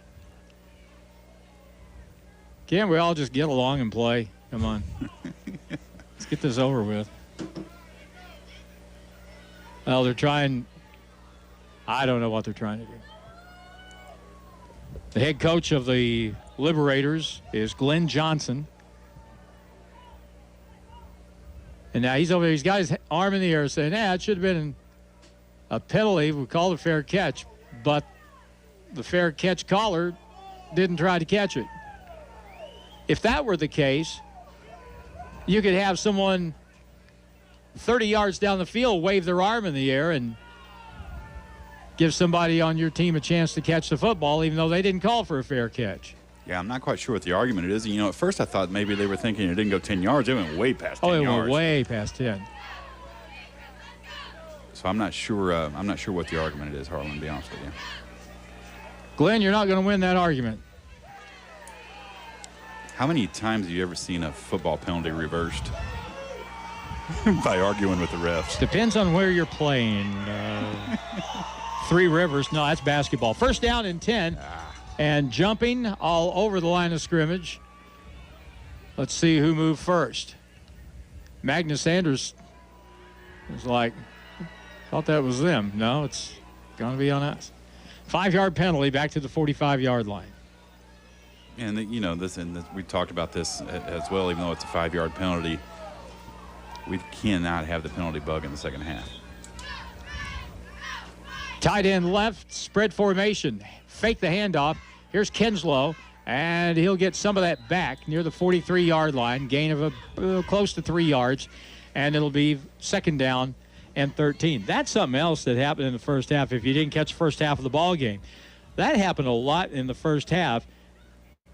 can't we all just get along and play? Come on. Let's get this over with. Well, they're trying. I don't know what they're trying to do. The head coach of the Liberators is Glenn Johnson. And now he's over there. He's got his arm in the air saying, it should have been a penalty. We called a fair catch. But the fair catch caller didn't try to catch it. If that were the case, you could have someone 30 yards down the field wave their arm in the air and give somebody on your team a chance to catch the football, even though they didn't call for a fair catch. Yeah, I'm not quite sure what the argument is. At first I thought maybe they were thinking it didn't go 10 yards. It went way past 10 yards. Oh, it went way past 10. So I'm not sure what the argument is, Harlan, to be honest with you. Glenn, you're not going to win that argument. How many times have you ever seen a football penalty reversed by arguing with the refs? Depends on where you're playing. Three Rivers. No, that's basketball. First down and 10. And jumping all over the line of scrimmage. Let's see who moved first. Magnus Sanders was like, Thought that was them. No, it's going to be on us. 5-yard penalty back to the 45-yard line. And we talked about this as well. Even though it's a 5-yard penalty, we cannot have the penalty bug in the second half. Tight end left, spread formation, fake the handoff. Here's Kinslow, and he'll get some of that back near the 43-yard line, gain of close to 3 yards, and it'll be second down and 13. That's something else that happened in the first half. If you didn't catch the first half of the ball game, that happened a lot in the first half.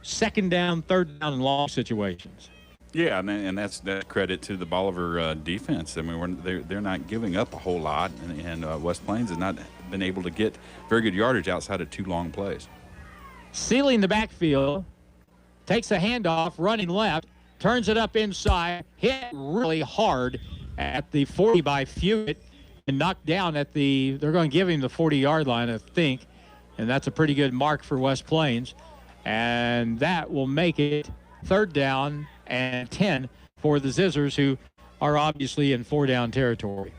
Second down, third down, and long situations. Yeah, and that's credit to the Bolivar defense. I mean, they're not giving up a whole lot, and West Plains has not been able to get very good yardage outside of 2 long plays. Sealing the backfield, takes the handoff, running left, turns it up inside, hit really hard at the 40 by Fugit, and knocked down at they're going to give him the 40-yard line, I think, and that's a pretty good mark for West Plains. And that will make it third down and 10 for the Zizzers, who are obviously in 4-down territory.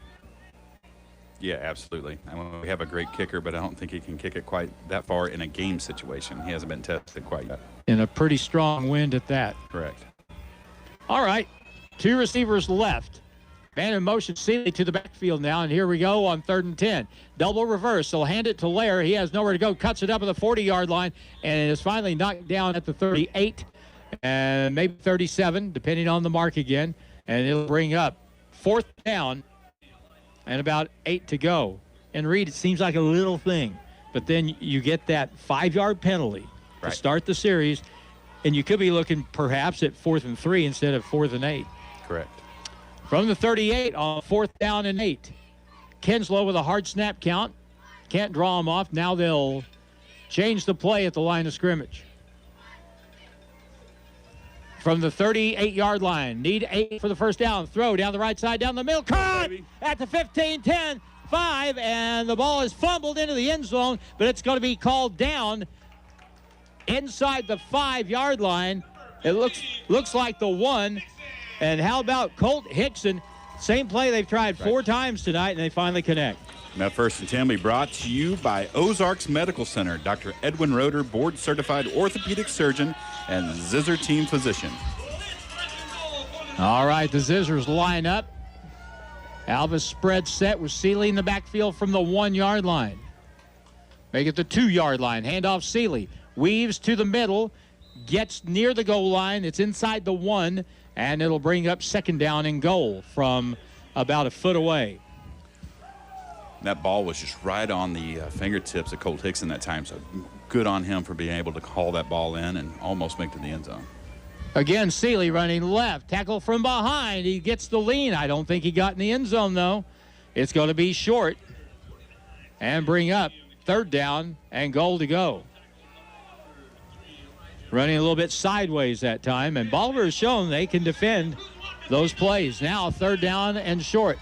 Yeah, absolutely. I mean, we have a great kicker, but I don't think he can kick it quite that far in a game situation. He hasn't been tested quite yet. In a pretty strong wind at that. Correct. All right, 2 receivers left. Man in motion, Seeley to the backfield now, and here we go on 3rd and 10. Double reverse. They'll hand it to Lair. He has nowhere to go. Cuts it up at the 40-yard line, and it is finally knocked down at the 38 and maybe 37, depending on the mark again. And it'll bring up 4th down and about 8 to go. And Reed, it seems like a little thing, but then you get that 5-yard penalty to start the series, and you could be looking perhaps at 4th and 3 instead of 4th and 8. Correct. From the 38 on 4th down and 8. Kinslow with a hard snap count. Can't draw him off. Now they'll change the play at the line of scrimmage. From the 38-yard line. Need 8 for the first down. Throw down the right side, down the middle. Caught at the 15, 10, 5. And the ball is fumbled into the end zone, but it's going to be called down inside the 5-yard line. It looks like the 1. And how about Colt Hickson? Same play they've tried 4 times tonight, and they finally connect. Now, 1st and 10 will be brought to you by Ozarks Medical Center. Dr. Edwin Roeder, board-certified orthopedic surgeon and Zizzer team physician. All right, the Zizzers line up. Alvis spread set with Seeley in the backfield from the 1-yard line. Make it the 2-yard line. Handoff Seeley. Weaves to the middle. Gets near the goal line. It's inside the 1. And it'll bring up second down and goal from about a foot away. That ball was just right on the fingertips of Colt Hickson that time, so good on him for being able to call that ball in and almost make it to the end zone. Again, Seeley running left. Tackle from behind. He gets the lean. I don't think he got in the end zone, though. It's going to be short and bring up third down and goal to go. Running a little bit sideways that time, and Bolivar has shown they can defend those plays. Now 3rd down and short.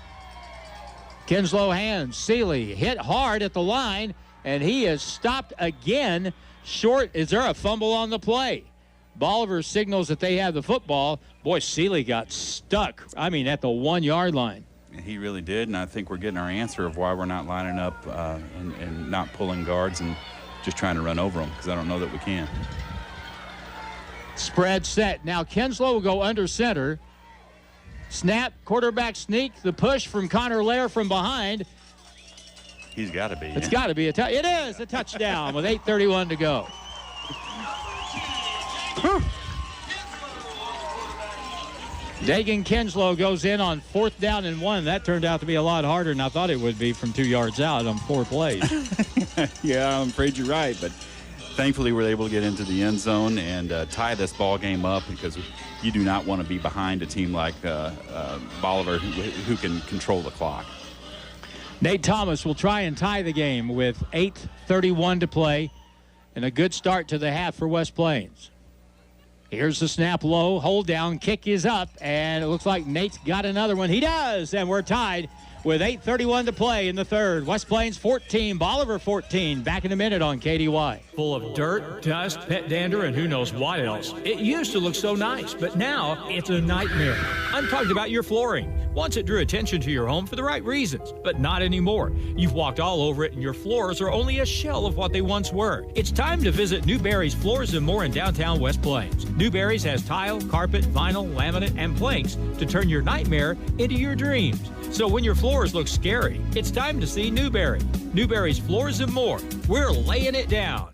Kinslow hands. Seeley hit hard at the line, and he is stopped again short. Is there a fumble on the play? Bolivar signals that they have the football. Boy, Seeley got stuck, at the 1-yard line. He really did, and I think we're getting our answer of why we're not lining up and not pulling guards and just trying to run over them, because I don't know that we can. Spread set. Now Kinslow will go under center. Snap, quarterback sneak, the push from Connor Lair from behind. He's got to be. It's got to be a touchdown. It is a touchdown with 8:31 to go. Dagan Kinslow goes in on 4th down and 1. That turned out to be a lot harder than I thought it would be from 2 yards out on 4 plays. Yeah, I'm afraid you're right, but thankfully we're able to get into the end zone and tie this ball game up, because you do not want to be behind a team like Bolivar who can control the clock. Nate Thomas will try and tie the game with 8:31 to play, and a good start to the half for West Plains. Here's the snap low, hold down, kick is up, and it looks like Nate's got another one. He does, and we're tied with 8:31 to play in the third. West Plains 14, Bolivar 14. Back in a minute on KDY. Full of dirt, dust, pet dander, and who knows what else. It used to look so nice, but now it's a nightmare. I'm talking about your flooring. Once it drew attention to your home for the right reasons, but not anymore. You've walked all over it and your floors are only a shell of what they once were. It's time to visit Newberry's Floors and More in downtown West Plains. Newberry's has tile, carpet, vinyl, laminate, and planks to turn your nightmare into your dreams. So when your floors look scary, it's time to see Newberry. Newberry's Floors and More. We're laying it down.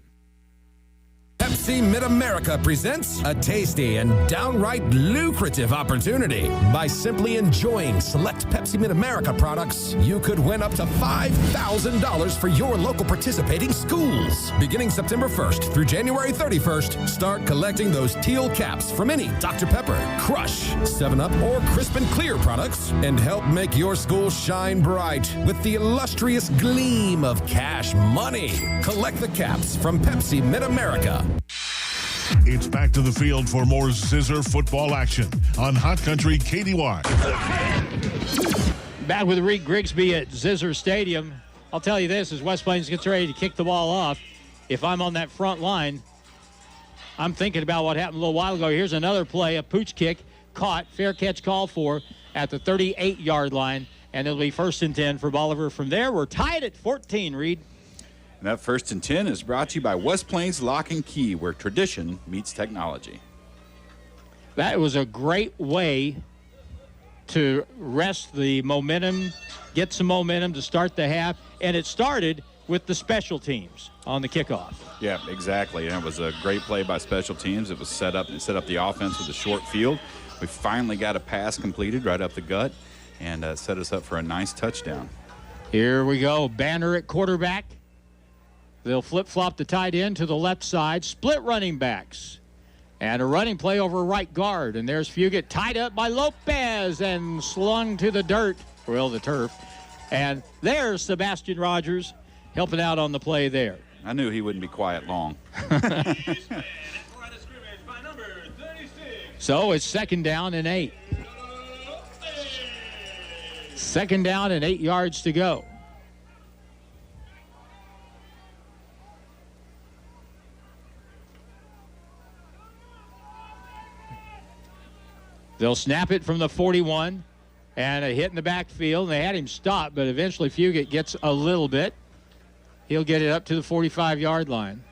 Pepsi Mid-America presents a tasty and downright lucrative opportunity. By simply enjoying select Pepsi Mid-America products, you could win up to $5,000 for your local participating schools. Beginning September 1st through January 31st, start collecting those teal caps from any Dr. Pepper, Crush, 7-Up, or Crisp and Clear products and help make your school shine bright with the illustrious gleam of cash money. Collect the caps from Pepsi Mid-America. It's back to the field for more Zizzer football action on Hot Country KDY. Back with Reed Grigsby at Zizzer Stadium. I'll tell you this, as West Plains gets ready to kick the ball off, if I'm on that front line, I'm thinking about what happened a little while ago. Here's another play, a pooch kick, caught, fair catch called for at the 38-yard line, and it'll be 1st and 10 for Bolivar. From there, we're tied at 14, Reed. And that 1st and 10 is brought to you by West Plains Lock and Key, where tradition meets technology. That was a great way to rest the momentum, get some momentum to start the half, and it started with the special teams on the kickoff. Yeah, exactly. And it was a great play by special teams. It was set up the offense with a short field. We finally got a pass completed right up the gut and set us up for a nice touchdown. Here we go. Banner at quarterback. They'll flip-flop the tight end to the left side. Split running backs. And a running play over right guard. And there's Fugit tied up by Lopez and slung to the dirt. Well, the turf. And there's Sebastian Rogers helping out on the play there. I knew he wouldn't be quiet long. So it's 2nd down and 8. 2nd down and 8 yards to go. They'll snap it from the 41, and a hit in the backfield. They had him stopped, but eventually Fugit gets a little bit. He'll get it up to the 45-yard line.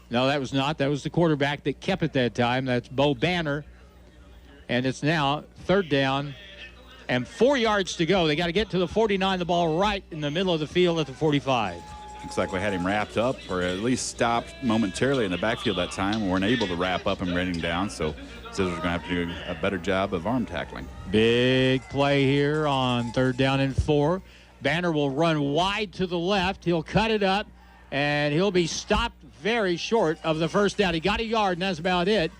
No, that was not. That was the quarterback that kept it that time. That's Bo Banner. And it's now 3rd down and 4 yards to go. They got to get to the 49, the ball right in the middle of the field at the 45. Looks like we had him wrapped up, or at least stopped momentarily in the backfield that time. We weren't able to wrap up and bring him down, so Zizzer's going to have to do a better job of arm tackling. Big play here on 3rd down and 4. Banner will run wide to the left. He'll cut it up, and he'll be stopped very short of the 1st down. He got a yard, and that's about it.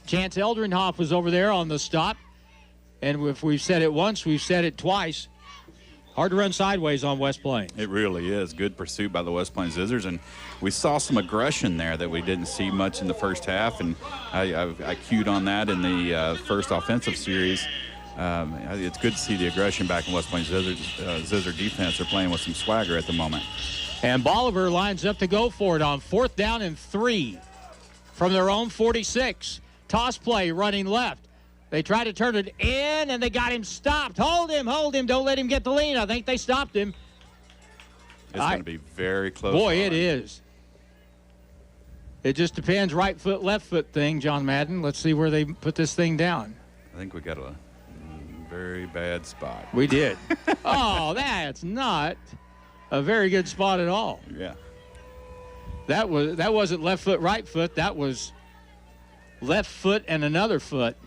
Chance Eldrenhoff was over there on the stop. And if we've said it once, we've said it twice. Hard to run sideways on West Plains. It really is. Good pursuit by the West Plains Zizzers, and we saw some aggression there that we didn't see much in the first half, and I cued on that in the first offensive series. It's good to see the aggression back in West Plains Zizzer defense. They're playing with some swagger at the moment. And Bolivar lines up to go for it on 4th down and 3 from their own 46. Toss play running left. They try to turn it in, and they got him stopped. Hold him. Don't let him get the lead. I think they stopped him. It's going to be very close. Boy, it is. It just depends, right foot, left foot thing, John Madden. Let's see where they put this thing down. I think we got a very bad spot. We did. Oh, that's not a very good spot at all. Yeah. That wasn't left foot, right foot. That was left foot and another foot.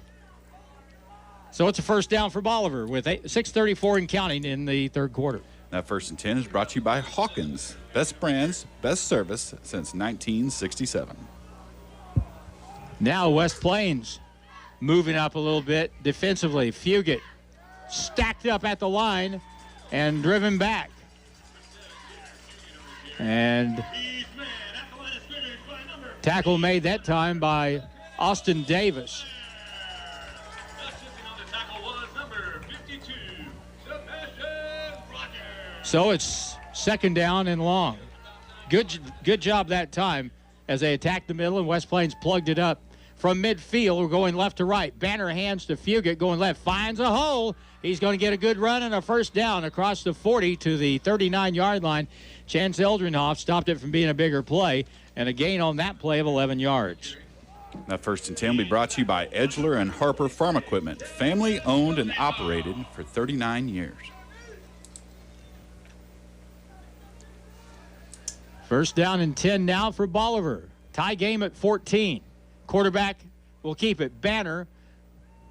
So it's a 1st down for Bolivar with 6:34 and counting in the 3rd quarter. That 1st and 10 is brought to you by Hawkins. Best brands, best service since 1967. Now West Plains moving up a little bit defensively. Fugit stacked up at the line and driven back. And tackle made that time by Austin Davis. So it's 2nd down and long. Good job that time as they attacked the middle, and West Plains plugged it up from midfield. We're going left to right. Banner hands to Fugit, going left, finds a hole. He's going to get a good run and a first down across the 40 to the 39-yard line. Chance Eldrenhoff stopped it from being a bigger play, and a gain on that play of 11 yards. That 1st and 10 will be brought to you by Edgeler and Harper Farm Equipment, family owned and operated for 39 years. First down and 10 now for Bolivar. Tie game at 14. Quarterback will keep it. Banner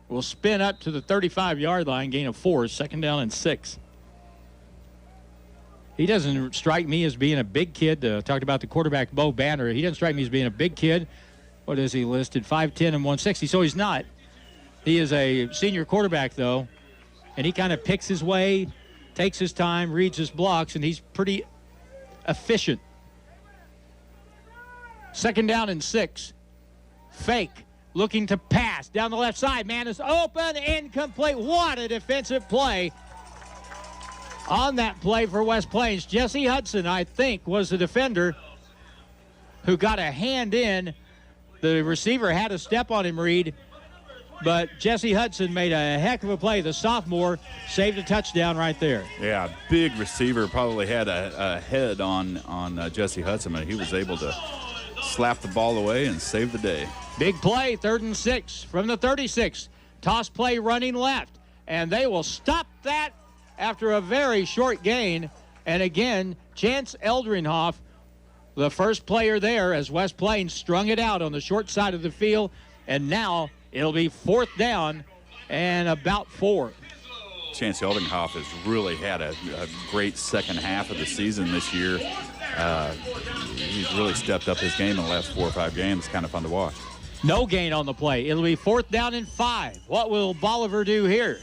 will spin up to the 35-yard line, gain of 4, 2nd down and 6. He doesn't strike me as being a big kid. Talked about the quarterback, Bo Banner. He doesn't strike me as being a big kid. What is he listed? 5'10 and 160. So he's not. He is a senior quarterback, though, and he kind of picks his way, takes his time, reads his blocks, and he's pretty efficient. 2nd down and 6. Fake, looking to pass down the left side. Man is open, incomplete. What a defensive play on that play for West Plains. Jesse Hudson, I think, was the defender who got a hand in. The receiver had a step on him, Reed, but Jesse Hudson made a heck of a play. The sophomore saved a touchdown right there. Yeah, big receiver, probably had a head on Jesse Hudson, but he was able to slap the ball away and save the day. Big play, 3rd and 6 from the 36. Toss play running left, and they will stop that after a very short gain. And again, Chance Eldrenhoff, the first player there, as West Plains strung it out on the short side of the field. And now it'll be 4th down and about 4. Chance Eldrenhoff has really had a great second half of the season this year. He's really stepped up his game in the last 4 or 5 games. Kind of fun to watch. No gain on the play. It'll be 4th down and 5. What will Bolivar do here?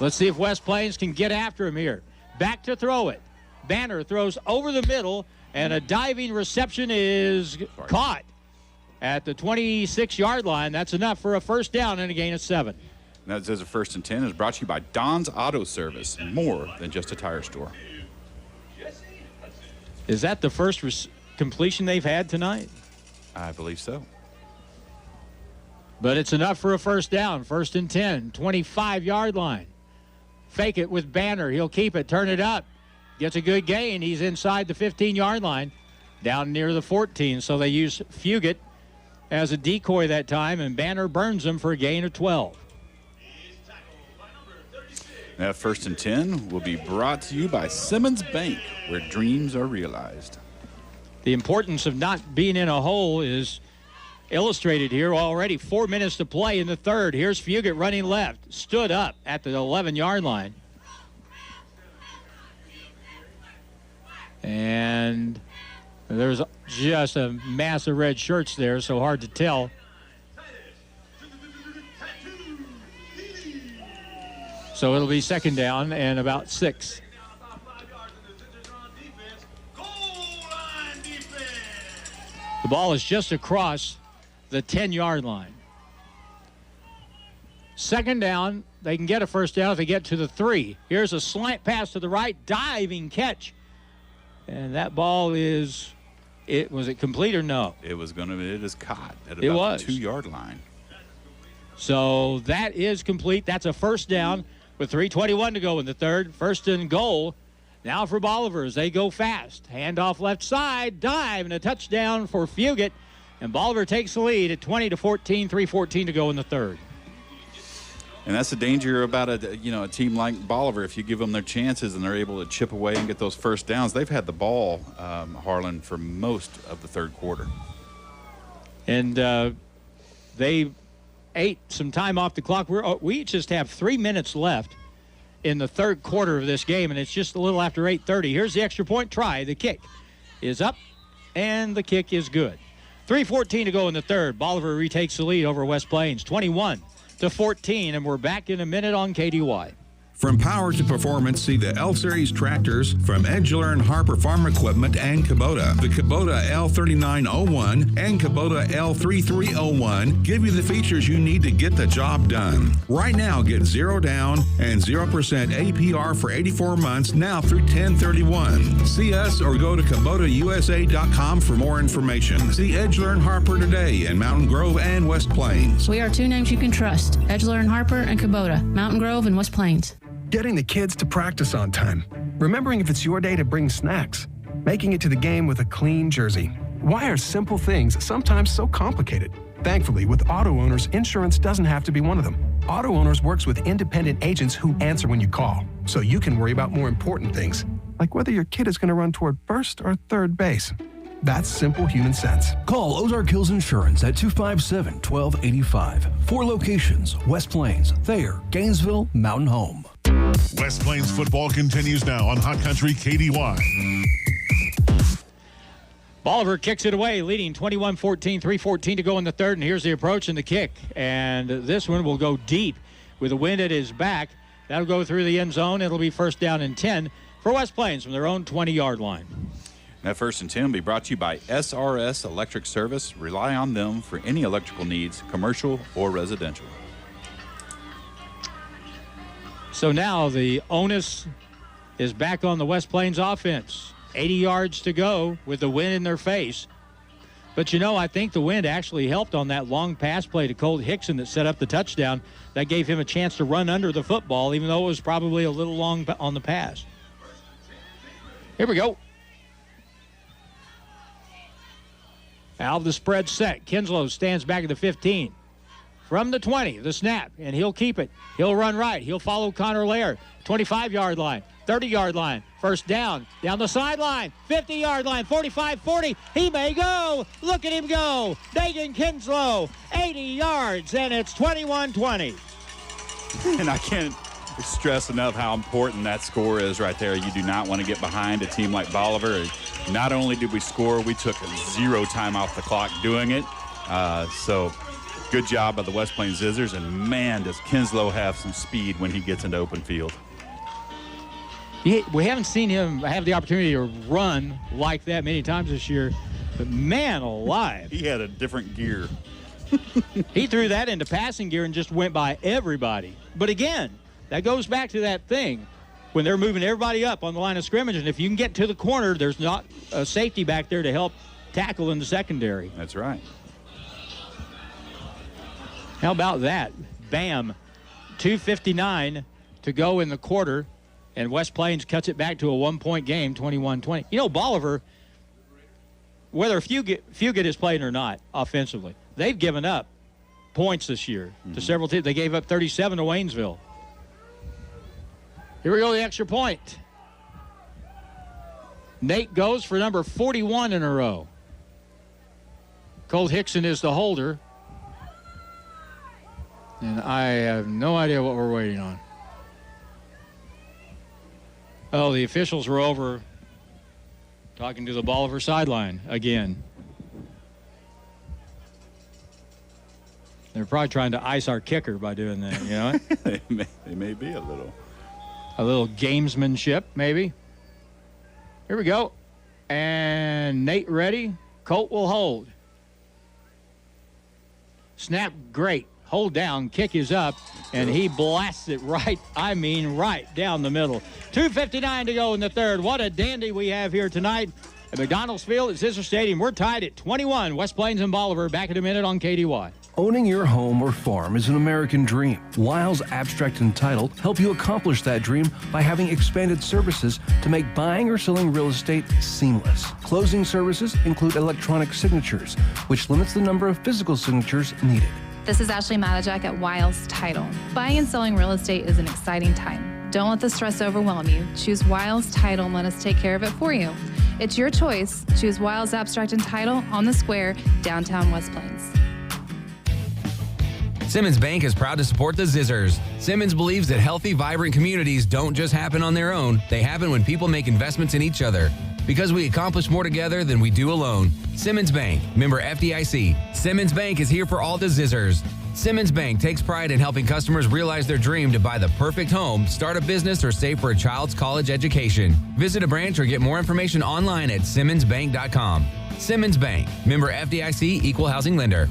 Let's see if West Plains can get after him here. Back to throw it. Banner throws over the middle, and a diving reception is caught at the 26-yard line. That's enough for a first down and a gain of 7. Now it says a 1st and 10 is brought to you by Don's Auto Service, more than just a tire store. Is that the first completion they've had tonight? I believe so. But it's enough for a first down. 1st and 10, 25-yard line. Fake it with Banner. He'll keep it, turn it up. Gets a good gain. He's inside the 15-yard line, down near the 14. So they use Fugit as a decoy that time, and Banner burns him for a gain of 12. That 1st and 10 will be brought to you by Simmons Bank, where dreams are realized. The importance of not being in a hole is illustrated here already. 4 minutes to play in the third. Here's Fugit running left. Stood up at the 11-yard line. And there's just a mass of red shirts there, so hard to tell. So it'll be 2nd down and about 6. The ball is just across the 10-yard line. 2nd down. They can get a first down if they get to the 3. Here's a slant pass to the right, diving catch. And that ball is, was it complete or no? It is caught at It about was. the 2-yard line. So that is complete. That's a first down with 3:21 to go in the third. 1st and goal. Now for Bolivar as they go fast. Handoff left side, dive, and a touchdown for Fugit. And Bolivar takes the lead at 20-14, 3:14 to go in the third. And that's the danger about a team like Bolivar. If you give them their chances and they're able to chip away and get those first downs, they've had the ball, Harlan, for most of the third quarter. And they ate some time off the clock. We just have 3 minutes left in the third quarter of this game, and it's just a little after 8:30. Here's the extra point try. The kick is up, and the kick is good. 3:14 to go in the third. Bolivar retakes the lead over West Plains, 21-14, and we're back in a minute on KDY. From power to performance, see the L-Series tractors from Edgeler and Harper Farm Equipment and Kubota. The Kubota L3901 and Kubota L3301 give you the features you need to get the job done. Right now, get 0 down and 0% APR for 84 months now through 10/31. See us or go to KubotaUSA.com for more information. See Edgeler and Harper today in Mountain Grove and West Plains. We are two names you can trust, Edgeler and Harper and Kubota, Mountain Grove and West Plains. Getting the kids to practice on time. Remembering if it's your day to bring snacks. Making it to the game with a clean jersey. Why are simple things sometimes so complicated? Thankfully, with Auto Owners, insurance doesn't have to be one of them. Auto Owners works with independent agents who answer when you call, so you can worry about more important things, like whether your kid is going to run toward first or third base. That's simple human sense. Call Ozark Hills Insurance at 257-1285. 4 locations: West Plains, Thayer, Gainesville, Mountain Home. West Plains football continues now on Hot Country KDY. Bolivar kicks it away, leading 21-14, 3:14 to go in the third, and here's the approach and the kick. And this one will go deep with the wind at his back. That'll go through the end zone. It'll be first down and 10 for West Plains from their own 20-yard line. That 1st and 10 will be brought to you by SRS Electric Service. Rely on them for any electrical needs, commercial or residential. So now the onus is back on the West Plains offense. 80 yards to go with the wind in their face. But, you know, I think the wind actually helped on that long pass play to Colt Hickson that set up the touchdown. That gave him a chance to run under the football, even though it was probably a little long on the pass. Here we go. Out of the spread set. Kinslow stands back at the 15. From the 20, the snap, and he'll keep it. He'll run right. He'll follow Connor Laird. 25-yard line, 30-yard line. First down the sideline, 50-yard line, 45-40. He may go. Look at him go. Dagan Kinslow, 80 yards, and it's 21-20. And I can't stress enough how important that score is right there. You do not want to get behind a team like Bolivar. Not only did we score, we took 0 time off the clock doing it. So good job by the West Plains Zizzers. And, man, does Kinslow have some speed when he gets into open field. We haven't seen him have the opportunity to run like that many times this year. But, man alive. He had a different gear. He threw that into passing gear and just went by everybody. But, again, that goes back to that thing when they're moving everybody up on the line of scrimmage. And if you can get to the corner, there's not a safety back there to help tackle in the secondary. That's right. How about that? Bam. 2:59 to go in the quarter. And West Plains cuts it back to a 1-point game, 21-20. You know, Bolivar, whether Fugit is playing or not offensively, they've given up points this year to several teams. They gave up 37 to Waynesville. Here we go, the extra point. Nate goes for number 41 in a row. Colt Hickson is the holder. And I have no idea what we're waiting on. Oh, the officials were over talking to the Bolivar sideline again. They're probably trying to ice our kicker by doing that, you know? They may be a little gamesmanship, maybe. Here we go. And Nate ready. Colt will hold. Snap, great. Hold down, kick is up, and he blasts it right down the middle. 2:59 to go in the third. What a dandy we have here tonight at McDonald's Field at Zizzer Stadium. We're tied at 21. West Plains and Bolivar back in a minute on KDY. Owning your home or farm is an American dream. Wiles Abstract and Title help you accomplish that dream by having expanded services to make buying or selling real estate seamless. Closing services include electronic signatures, which limits the number of physical signatures needed. This is Ashley Matajak at Wiles Title. Buying and selling real estate is an exciting time. Don't let the stress overwhelm you. Choose Wiles Title and let us take care of it for you. It's your choice. Choose Wiles Abstract and Title on the Square, downtown West Plains. Simmons Bank is proud to support the Zizzers. Simmons believes that healthy, vibrant communities don't just happen on their own. They happen when people make investments in each other. Because we accomplish more together than we do alone. Simmons Bank, member FDIC. Simmons Bank is here for all the Zizzers. Simmons Bank takes pride in helping customers realize their dream to buy the perfect home, start a business, or save for a child's college education. Visit a branch or get more information online at simmonsbank.com. Simmons Bank, member FDIC, equal housing lender.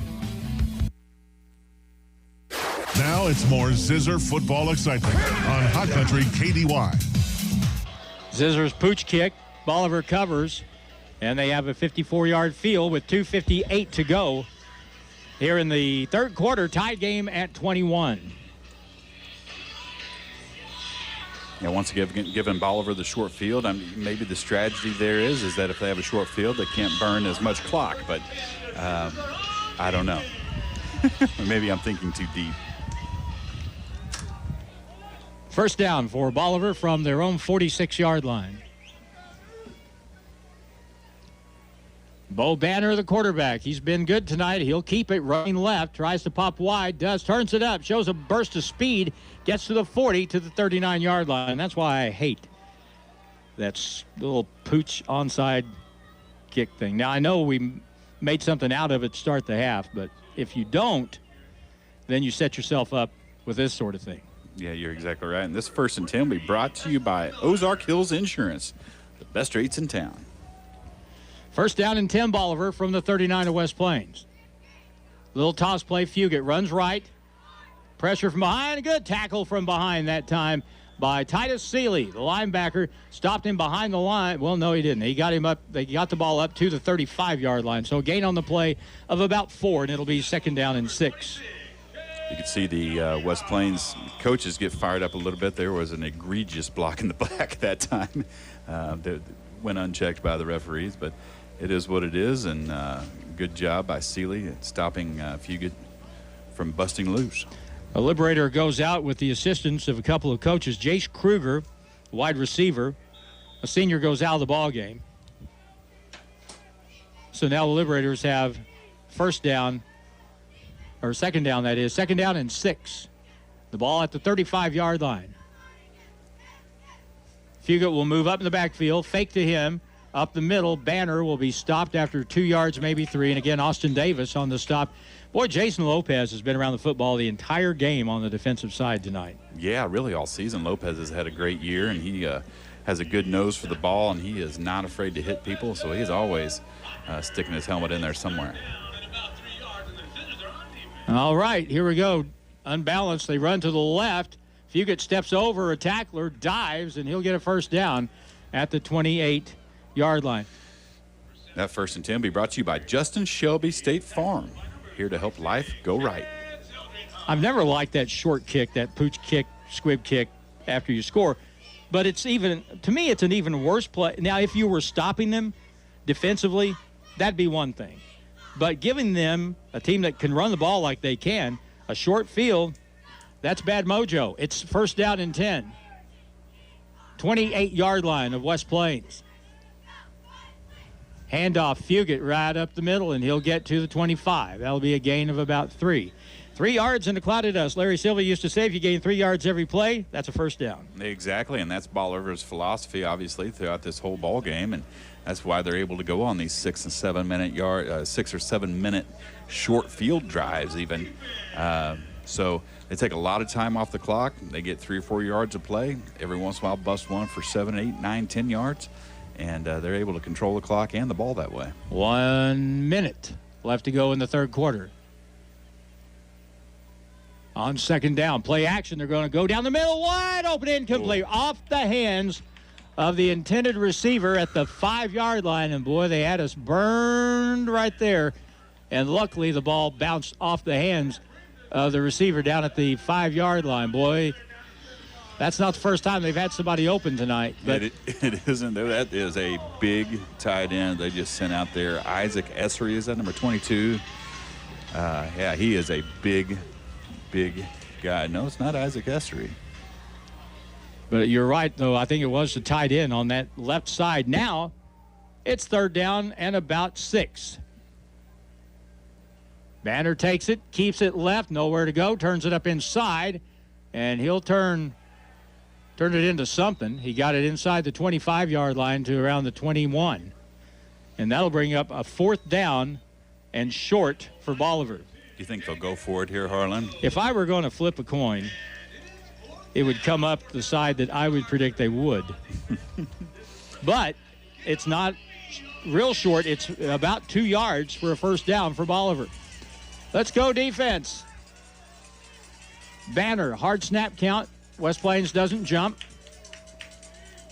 Now it's more Zizzer football excitement on Hot Country KDY. Zizzer's pooch kick. Bolivar covers, and they have a 54-yard field with 2:58 to go. Here in the third quarter, tied game at 21. Yeah, once again, given Bolivar the short field, maybe the strategy there is that if they have a short field, they can't burn as much clock. But I don't know. Maybe I'm thinking too deep. First down for Bolivar from their own 46-yard line. Bo Banner, the quarterback. He's been good tonight. He'll keep it running left. Tries to pop wide. Turns it up. Shows a burst of speed. Gets to the 40 to the 39-yard line. That's why I hate that little pooch onside kick thing. Now, I know we made something out of it to start the half, but if you don't, then you set yourself up with this sort of thing. Yeah, you're exactly right. And this 1st and 10 will be brought to you by Ozark Hills Insurance, the best rates in town. First down and 10, Bolivar from the 39 of West Plains. Little toss play. Fugit runs right. Pressure from behind. A good tackle from behind that time by Titus Seeley. The linebacker stopped him behind the line. Well, no, he didn't. He got him up. They got the ball up to the 35-yard line. So a gain on the play of about 4, and it'll be 2nd down and 6. You can see the West Plains coaches get fired up a little bit. There was an egregious block in the back that time that went unchecked by the referees, but it is what it is, and good job by Seeley at stopping Fugit from busting loose. A Liberator goes out with the assistance of a couple of coaches. Jace Kruger, wide receiver, a senior, goes out of the ball game. So now the Liberators have second down, that is, 2nd down and 6. The ball at the 35-yard line. Fugit will move up in the backfield, fake to him. Up the middle, Banner will be stopped after 2 yards, maybe 3. And again, Austin Davis on the stop. Boy, Jason Lopez has been around the football the entire game on the defensive side tonight. Yeah, really all season. Lopez has had a great year, and he has a good nose for the ball, and he is not afraid to hit people. So he's always sticking his helmet in there somewhere. All right, here we go. Unbalanced, they run to the left. Fugit steps over a tackler, dives, and he'll get a 1st down at the 28-yard line. That 1st and 10 will be brought to you by Justin Shelby State Farm, here to help life go right. I've never liked that short kick, that pooch kick, squib kick after you score, but it's even, to me, it's an even worse play. Now, if you were stopping them defensively, that'd be one thing. But giving them, a team that can run the ball like they can, a short field, that's bad mojo. It's 1st down and 10. 28-yard line of West Plains. Handoff, Fugit right up the middle, and he'll get to the 25. That'll be a gain of about 3. 3 yards in the cloud of dust. Larry Silva used to say if you gain 3 yards every play, that's a 1st down. Exactly, and that's Bolivar's philosophy, obviously, throughout this whole ball game, and that's why they're able to go on these 6 or 7 minute short field drives even. So they take a lot of time off the clock. They get 3 or 4 yards of play. Every once in a while, bust one for 7, 8, 9, 10 yards. And they're able to control the clock and the ball that way. 1 minute left to go in the third quarter. On 2nd down, play action. They're going to go down the middle, wide open, incomplete, off the hands of the intended receiver at the 5-yard line. And boy, they had us burned right there. And luckily, the ball bounced off the hands of the receiver down at the 5-yard line. Boy, that's not the first time they've had somebody open tonight. But it isn't. That is a big tight end they just sent out there. Isaac Essery, is that number 22? Yeah, he is a big guy. No, it's not Isaac Essery. But you're right, though. I think it was the tight end on that left side. Now it's 3rd down and about 6. Banner takes it, keeps it left, nowhere to go, turns it up inside, and he'll turn it into something. He got it inside the 25-yard line to around the 21. And that'll bring up a 4th down and short for Bolivar. You think they'll go for it here, Harlan? If I were going to flip a coin, it would come up the side that I would predict they would. But it's not real short. It's about 2 yards for a first down for Bolivar. Let's go defense. Banner, hard snap count. West Plains doesn't jump.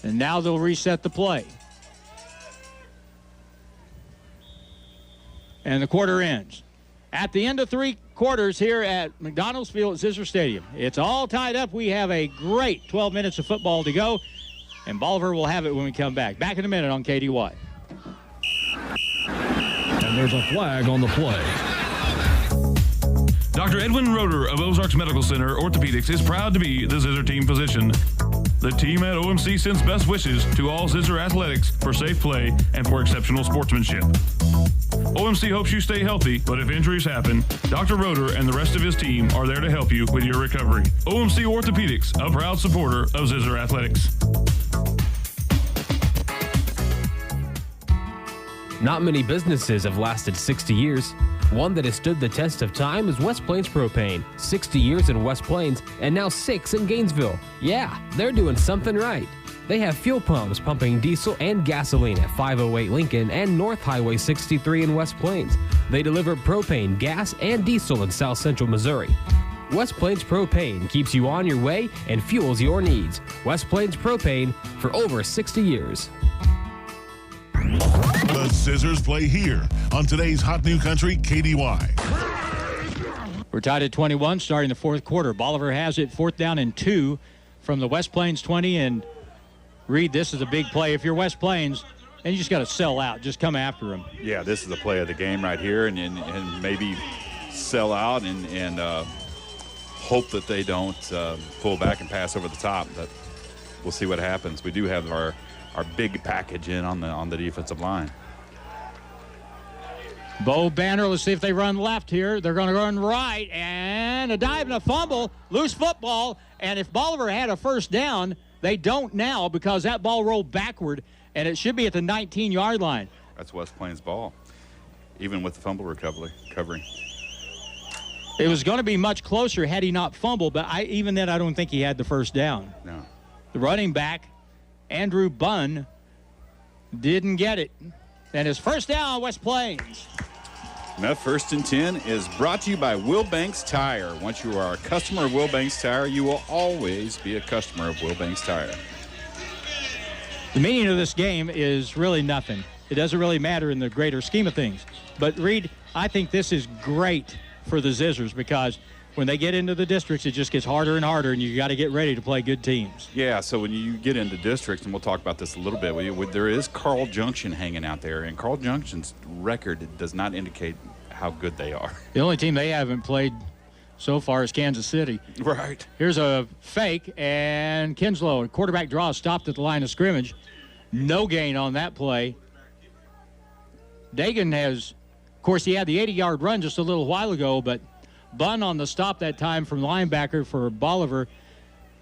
And now they'll reset the play. And the quarter ends. At the end of 3 quarters here at McDonald's Field at Zizzer Stadium. It's all tied up. We have a great 12 minutes of football to go. And Bolivar will have it when we come back. Back in a minute on KDY. And there's a flag on the play. Dr. Edwin Roeder of Ozarks Medical Center Orthopedics is proud to be the Zizzer team physician. The team at OMC sends best wishes to all Zizzer athletics for safe play and for exceptional sportsmanship. OMC hopes you stay healthy, but if injuries happen, Dr. Roeder and the rest of his team are there to help you with your recovery. OMC Orthopedics, a proud supporter of Zizzer athletics. Not many businesses have lasted 60 years. One that has stood the test of time is West Plains Propane. 60 years in West Plains and now 6 in Gainesville. Yeah, they're doing something right. They have fuel pumps pumping diesel and gasoline at 508 Lincoln and North Highway 63 in West Plains. They deliver propane, gas, and diesel in South Central Missouri. West Plains Propane keeps you on your way and fuels your needs. West Plains Propane for over 60 years. The Zizzers play here on today's Hot New Country KDY. We're tied at 21 starting the fourth quarter. Bolivar has it 4th down and 2 from the West Plains 20. And Reed, this is a big play. If you're West Plains, and you just got to sell out. Just come after them. Yeah, this is the play of the game right here, and maybe sell out and hope that they don't pull back and pass over the top. But we'll see what happens. We do have our big package in on the defensive line. Bo Banner, let's see if they run left here. They're going to run right, and a dive and a fumble, loose football. And if Bolivar had a first down, they don't now because that ball rolled backward, and it should be at the 19-yard line. That's West Plains ball, even with the fumble recovery. It was going to be much closer had he not fumbled, but even then I don't think he had the first down. No. The running back, Andrew Bunn, didn't get it. And his first down, West Plains. And that 1st and 10 is brought to you by Will Banks Tire. Once you are a customer of Will Banks Tire, you will always be a customer of Will Banks Tire. The meaning of this game is really nothing. It doesn't really matter in the greater scheme of things. But, Reed, I think this is great for the Zizzers because when they get into the districts, it just gets harder and harder, and you got to get ready to play good teams. Yeah, so when you get into districts, and we'll talk about this a little bit, there is Carl Junction hanging out there, and Carl Junction's record does not indicate how good they are. The only team they haven't played so far is Kansas City. Right. Here's a fake, and Kinslow, quarterback draw, stopped at the line of scrimmage. No gain on that play. Dagan has, of course, he had the 80-yard run just a little while ago, but Bunn on the stop that time from linebacker for Bolivar.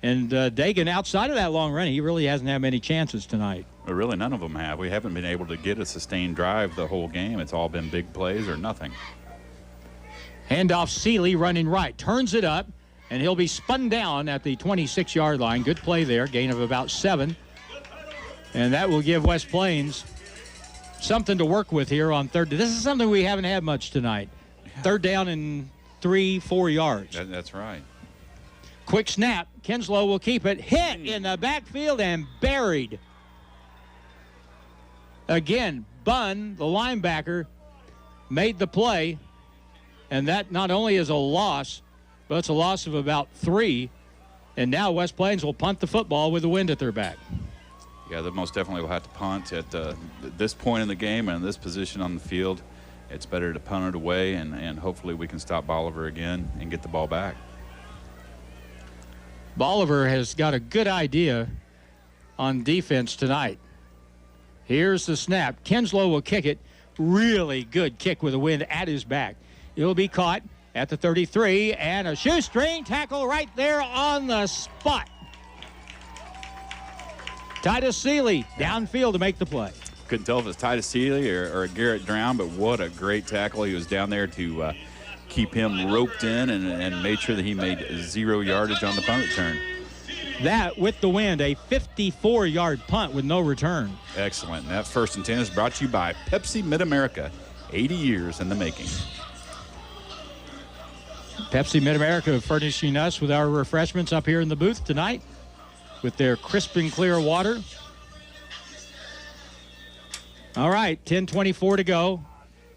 And Dagan, outside of that long run, he really hasn't had many chances tonight. But really, none of them have. We haven't been able to get a sustained drive the whole game. It's all been big plays or nothing. Handoff, Seeley running right. Turns it up, and he'll be spun down at the 26-yard line. Good play there. Gain of about 7. And that will give West Plains something to work with here on third. This is something we haven't had much tonight. Yeah. 3rd down and 3-4 yards. That's right. Quick snap. Kinslow will keep it. Hit in the backfield and buried. Again, Bunn, the linebacker, made the play. And that not only is a loss, but it's a loss of about 3. And now West Plains will punt the football with the wind at their back. Yeah, they most definitely will have to punt at this point in the game and this position on the field. It's better to punt it away, and hopefully we can stop Bolivar again and get the ball back. Bolivar has got a good idea on defense tonight. Here's the snap. Kinslow will kick it. Really good kick with the wind at his back. It'll be caught at the 33, and a shoestring tackle right there on the spot. Titus Seeley downfield to make the play. Couldn't tell if it's Titus Seeley or Garrett Drown, but what a great tackle. He was down there to keep him roped in and made sure that he made 0 yardage on the punt return. That, with the wind, a 54-yard punt with no return. Excellent. And that 1st and 10 is brought to you by Pepsi Mid-America, 80 years in the making. Pepsi Mid-America furnishing us with our refreshments up here in the booth tonight with their crisp and clear water. All right, 10:24 to go.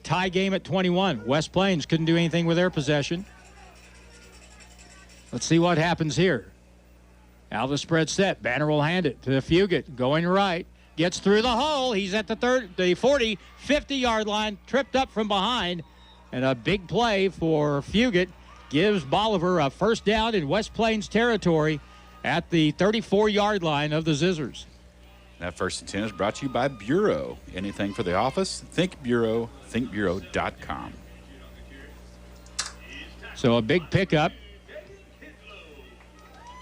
Tie game at 21. West Plains couldn't do anything with their possession. Let's see what happens here. Out of the spread set. Banner will hand it to Fugit. Going right. Gets through the hole. He's at the 40, 50-yard line. Tripped up from behind. And a big play for Fugit gives Bolivar a 1st down in West Plains territory at the 34-yard line of the Zizzers. That 1st and 10 is brought to you by Bureau. Anything for the office? Think Bureau. ThinkBureau.com. So a big pickup.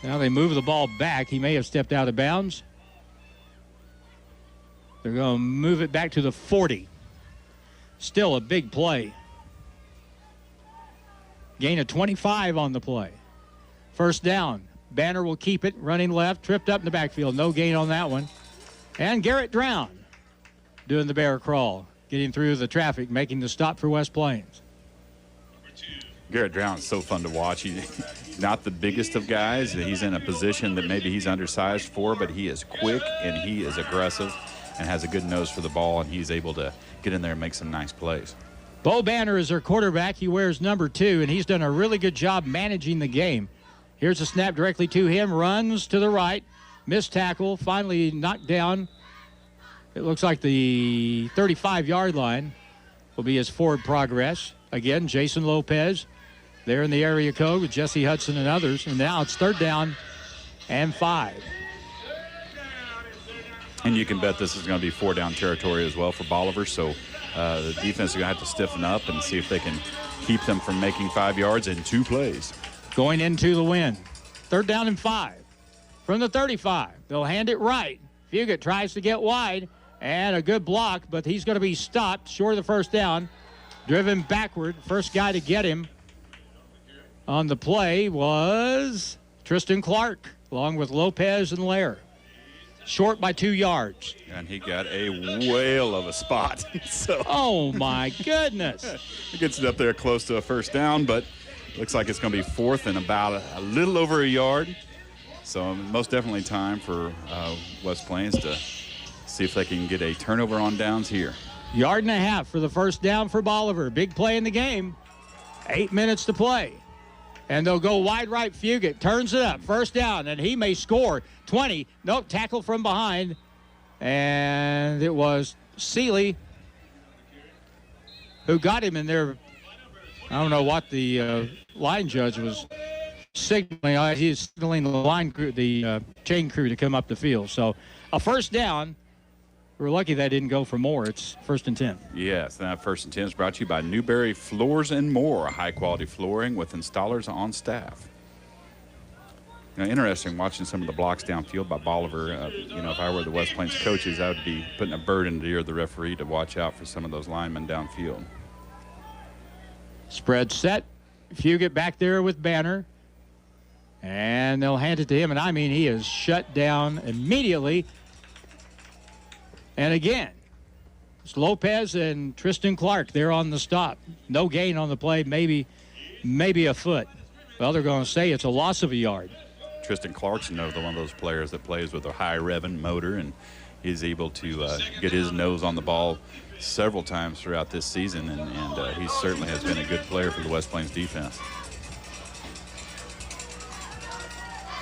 Now they move the ball back. He may have stepped out of bounds. They're going to move it back to the 40. Still a big play. Gain of 25 on the play. 1st down. Banner will keep it. Running left. Tripped up in the backfield. No gain on that one. And Garrett Drown doing the bear crawl. Getting through the traffic. Making the stop for West Plains. Garrett Drown is so fun to watch. He's not the biggest of guys. He's in a position that maybe he's undersized for, but he is quick and he is aggressive and has a good nose for the ball, and he's able to get in there and make some nice plays. Bo Banner is their quarterback. He wears number 2, and he's done a really good job managing the game. Here's a snap directly to him. Runs to the right. Missed tackle. Finally knocked down. It looks like the 35-yard line will be his forward progress. Again, Jason Lopez there in the area code with Jesse Hudson and others. And now it's 3rd down and 5. And you can bet this is going to be 4-down territory as well for Bolivar. So the defense is going to have to stiffen up and see if they can keep them from making 5 yards in 2 plays. Going into the win. 3rd down and 5. From the 35, they'll hand it right. Fugit tries to get wide, and a good block, but he's going to be stopped short of the 1st down. Driven backward. First guy to get him on the play was Tristan Clark, along with Lopez and Lair. Short by 2 yards. And he got a whale of a spot. So oh, my goodness. He gets it up there close to a 1st down, but looks like it's going to be 4th and about a little over a yard. So most definitely time for West Plains to see if they can get a turnover on downs here. 1.5 yards for the 1st down for Bolivar. Big play in the game. 8 minutes to play. And they'll go wide right. Fugit turns it up. 1st down, and he may score. 20. Nope, tackle from behind. And it was Seeley who got him in there. I don't know what the line judge was signaling. He's signaling the line crew, the chain crew to come up the field. So a 1st down. We're lucky that didn't go for more. It's 1st and 10. Yes, that 1st and 10 is brought to you by Newberry Floors and More, high-quality flooring with installers on staff. You know, interesting watching some of the blocks downfield by Bolivar. You know, if I were the West Plains coaches, I would be putting a bird in the ear of the referee to watch out for some of those linemen downfield. Spread set. Fugit back there with Banner. And they'll hand it to him. And, I mean, he is shut down immediately. And again, it's Lopez and Tristan Clark there on the stop. No gain on the play, maybe a foot. Well, they're going to say it's a loss of a yard. Tristan Clark's one of those players that plays with a high revving motor, and he's able to get his nose on the ball several times throughout this season, and he certainly has been a good player for the West Plains defense.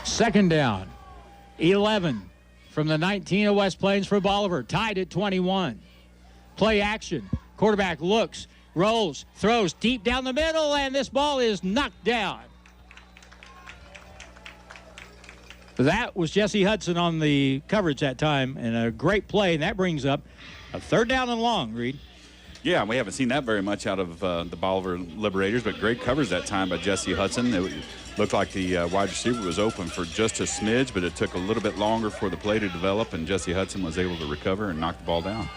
2nd down, 11. From the 19 of West Plains for Bolivar, tied at 21. Play action. Quarterback looks, rolls, throws deep down the middle, and this ball is knocked down. That was Jesse Hudson on the coverage that time, and a great play, and that brings up a 3rd down and long, Reed. Yeah, we haven't seen that very much out of the Bolivar Liberators, but great coverage that time by Jesse Hudson. It looked like the wide receiver was open for just a smidge, but it took a little bit longer for the play to develop, and Jesse Hudson was able to recover and knock the ball down.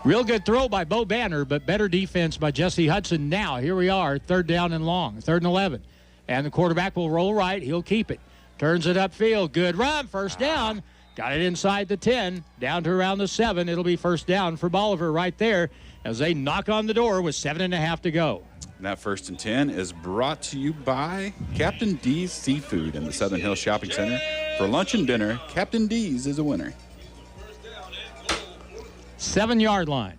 Real good throw by Bo Banner, but better defense by Jesse Hudson. Now, here we are, 3rd down and long, 3rd and 11. And the quarterback will roll right. He'll keep it. Turns it upfield. Good run. First down. Got it inside the 10, down to around the 7. It'll be first down for Bolivar right there as they knock on the door with 7.5 to go. And that 1st and 10 is brought to you by Captain D's Seafood in the Southern Hills Shopping Center. For lunch and dinner, Captain D's is a winner. 7-yard line.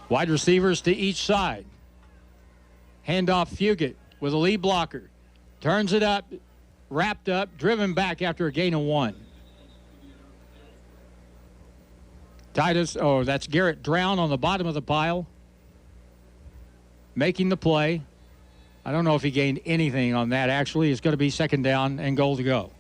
Wide receivers to each side. Handoff Fugit with a lead blocker. Turns it up, wrapped up, driven back after a gain of 1. That's Garrett Drown on the bottom of the pile. Making the play. I don't know if he gained anything on that, actually. It's going to be 2nd down and goal to go.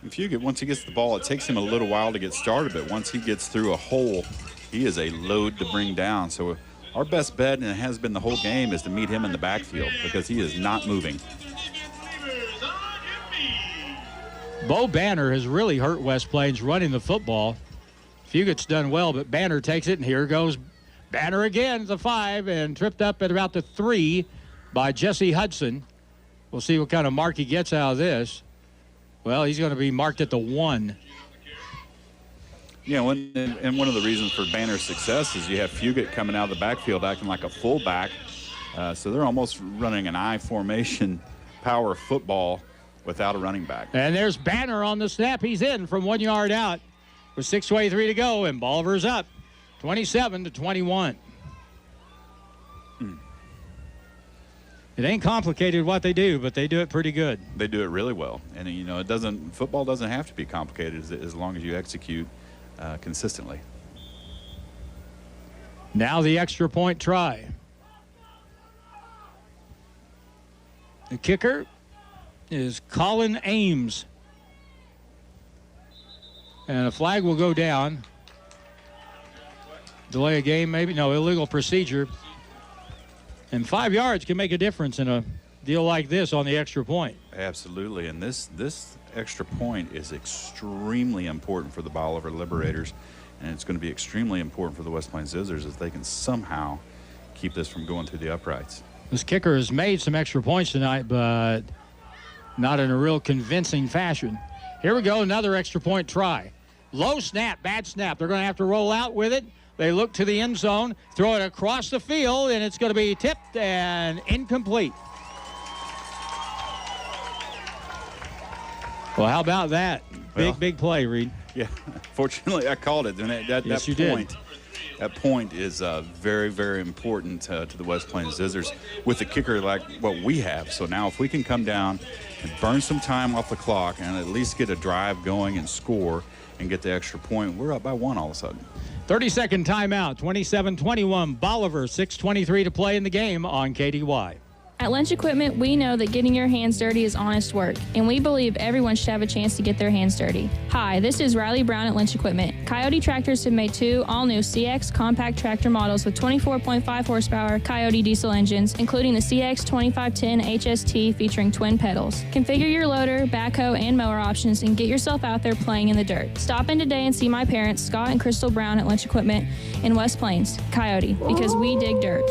Fugit, once he gets the ball, it takes him a little while to get started, but once he gets through a hole, he is a load to bring down. So our best bet, and it has been the whole game, is to meet him in the backfield because he is not moving. Bo Banner has really hurt West Plains running the football. Fugit's done well, but Banner takes it, and here goes Banner again, the 5, and tripped up at about the 3 by Jesse Hudson. We'll see what kind of mark he gets out of this. Well, he's going to be marked at the 1. Yeah, and one of the reasons for Banner's success is you have Fugit coming out of the backfield acting like a fullback. So they're almost running an I formation power football without a running back. And there's Banner on the snap. He's in from 1 yard out with 6:23 to go, and Bolivar's up 27-21. It ain't complicated what they do, but they do it pretty good. They do it really well. And, you know, football doesn't have to be complicated as long as you execute consistently. Now the extra point try. The kicker is Colin Ames. And a flag will go down. Delay a game, maybe? No, illegal procedure. And 5 yards can make a difference in a deal like this on the extra point. Absolutely. And this extra point is extremely important for the Bolivar Liberators. And it's going to be extremely important for the West Plains Zizzers if they can somehow keep this from going through the uprights. This kicker has made some extra points tonight, but not in a real convincing fashion. Here we go, another extra point try. Low snap, bad snap. They're going to have to roll out with it. They look to the end zone, throw it across the field, and it's going to be tipped and incomplete. Well, how about that? Big play, Reed. Yeah, fortunately, I called it. And Yes, you did. That point is very, very important to the West Plains Zizzers with a kicker like what we have. So now if we can come down and burn some time off the clock and at least get a drive going and score and get the extra point, we're up by 1 all of a sudden. 30-second timeout, 27-21. Bolivar, 6:23 to play in the game on KDY. At Lynch Equipment, we know that getting your hands dirty is honest work, and we believe everyone should have a chance to get their hands dirty. Hi, this is Riley Brown at Lynch Equipment. Coyote Tractors have made 2 all-new CX compact tractor models with 24.5 horsepower Coyote diesel engines, including the CX 2510 HST featuring twin pedals. Configure your loader, backhoe, and mower options and get yourself out there playing in the dirt. Stop in today and see my parents, Scott and Crystal Brown at Lynch Equipment in West Plains. Coyote, because we dig dirt.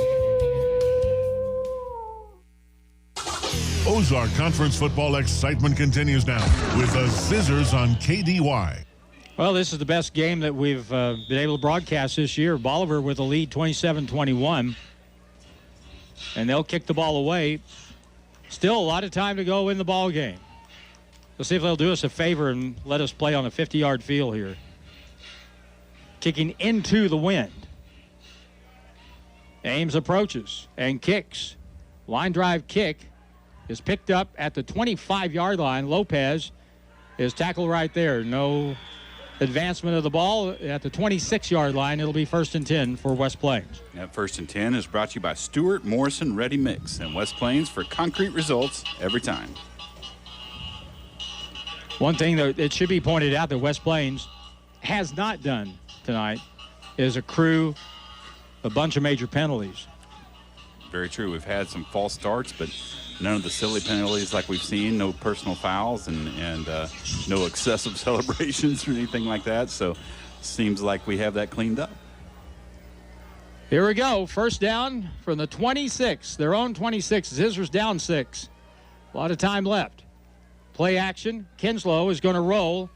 Ozark Conference football excitement continues now with the Zizzers on KDY. Well, this is the best game that we've been able to broadcast this year. Bolivar with a lead 27-21. And they'll kick the ball away. Still a lot of time to go in the ball game. Let's see if they'll do us a favor and let us play on a 50-yard field here. Kicking into the wind. Ames approaches and kicks. Line drive kick is picked up at the 25-yard line. Lopez is tackled right there. No advancement of the ball at the 26-yard line. It'll be 1st and 10 for West Plains. That 1st and 10 is brought to you by Stewart Morrison Ready Mix and West Plains for concrete results every time. One thing that it should be pointed out that West Plains has not done tonight is accrue a bunch of major penalties. very true. We've had some false starts, but none of the silly penalties like we've seen, no personal fouls, and no excessive celebrations or anything like that. So seems like we have that cleaned up. Here we go. First down from the 26, their own 26. Zizzer's down 6. A lot of time left. Play action. Kinslow is going to roll.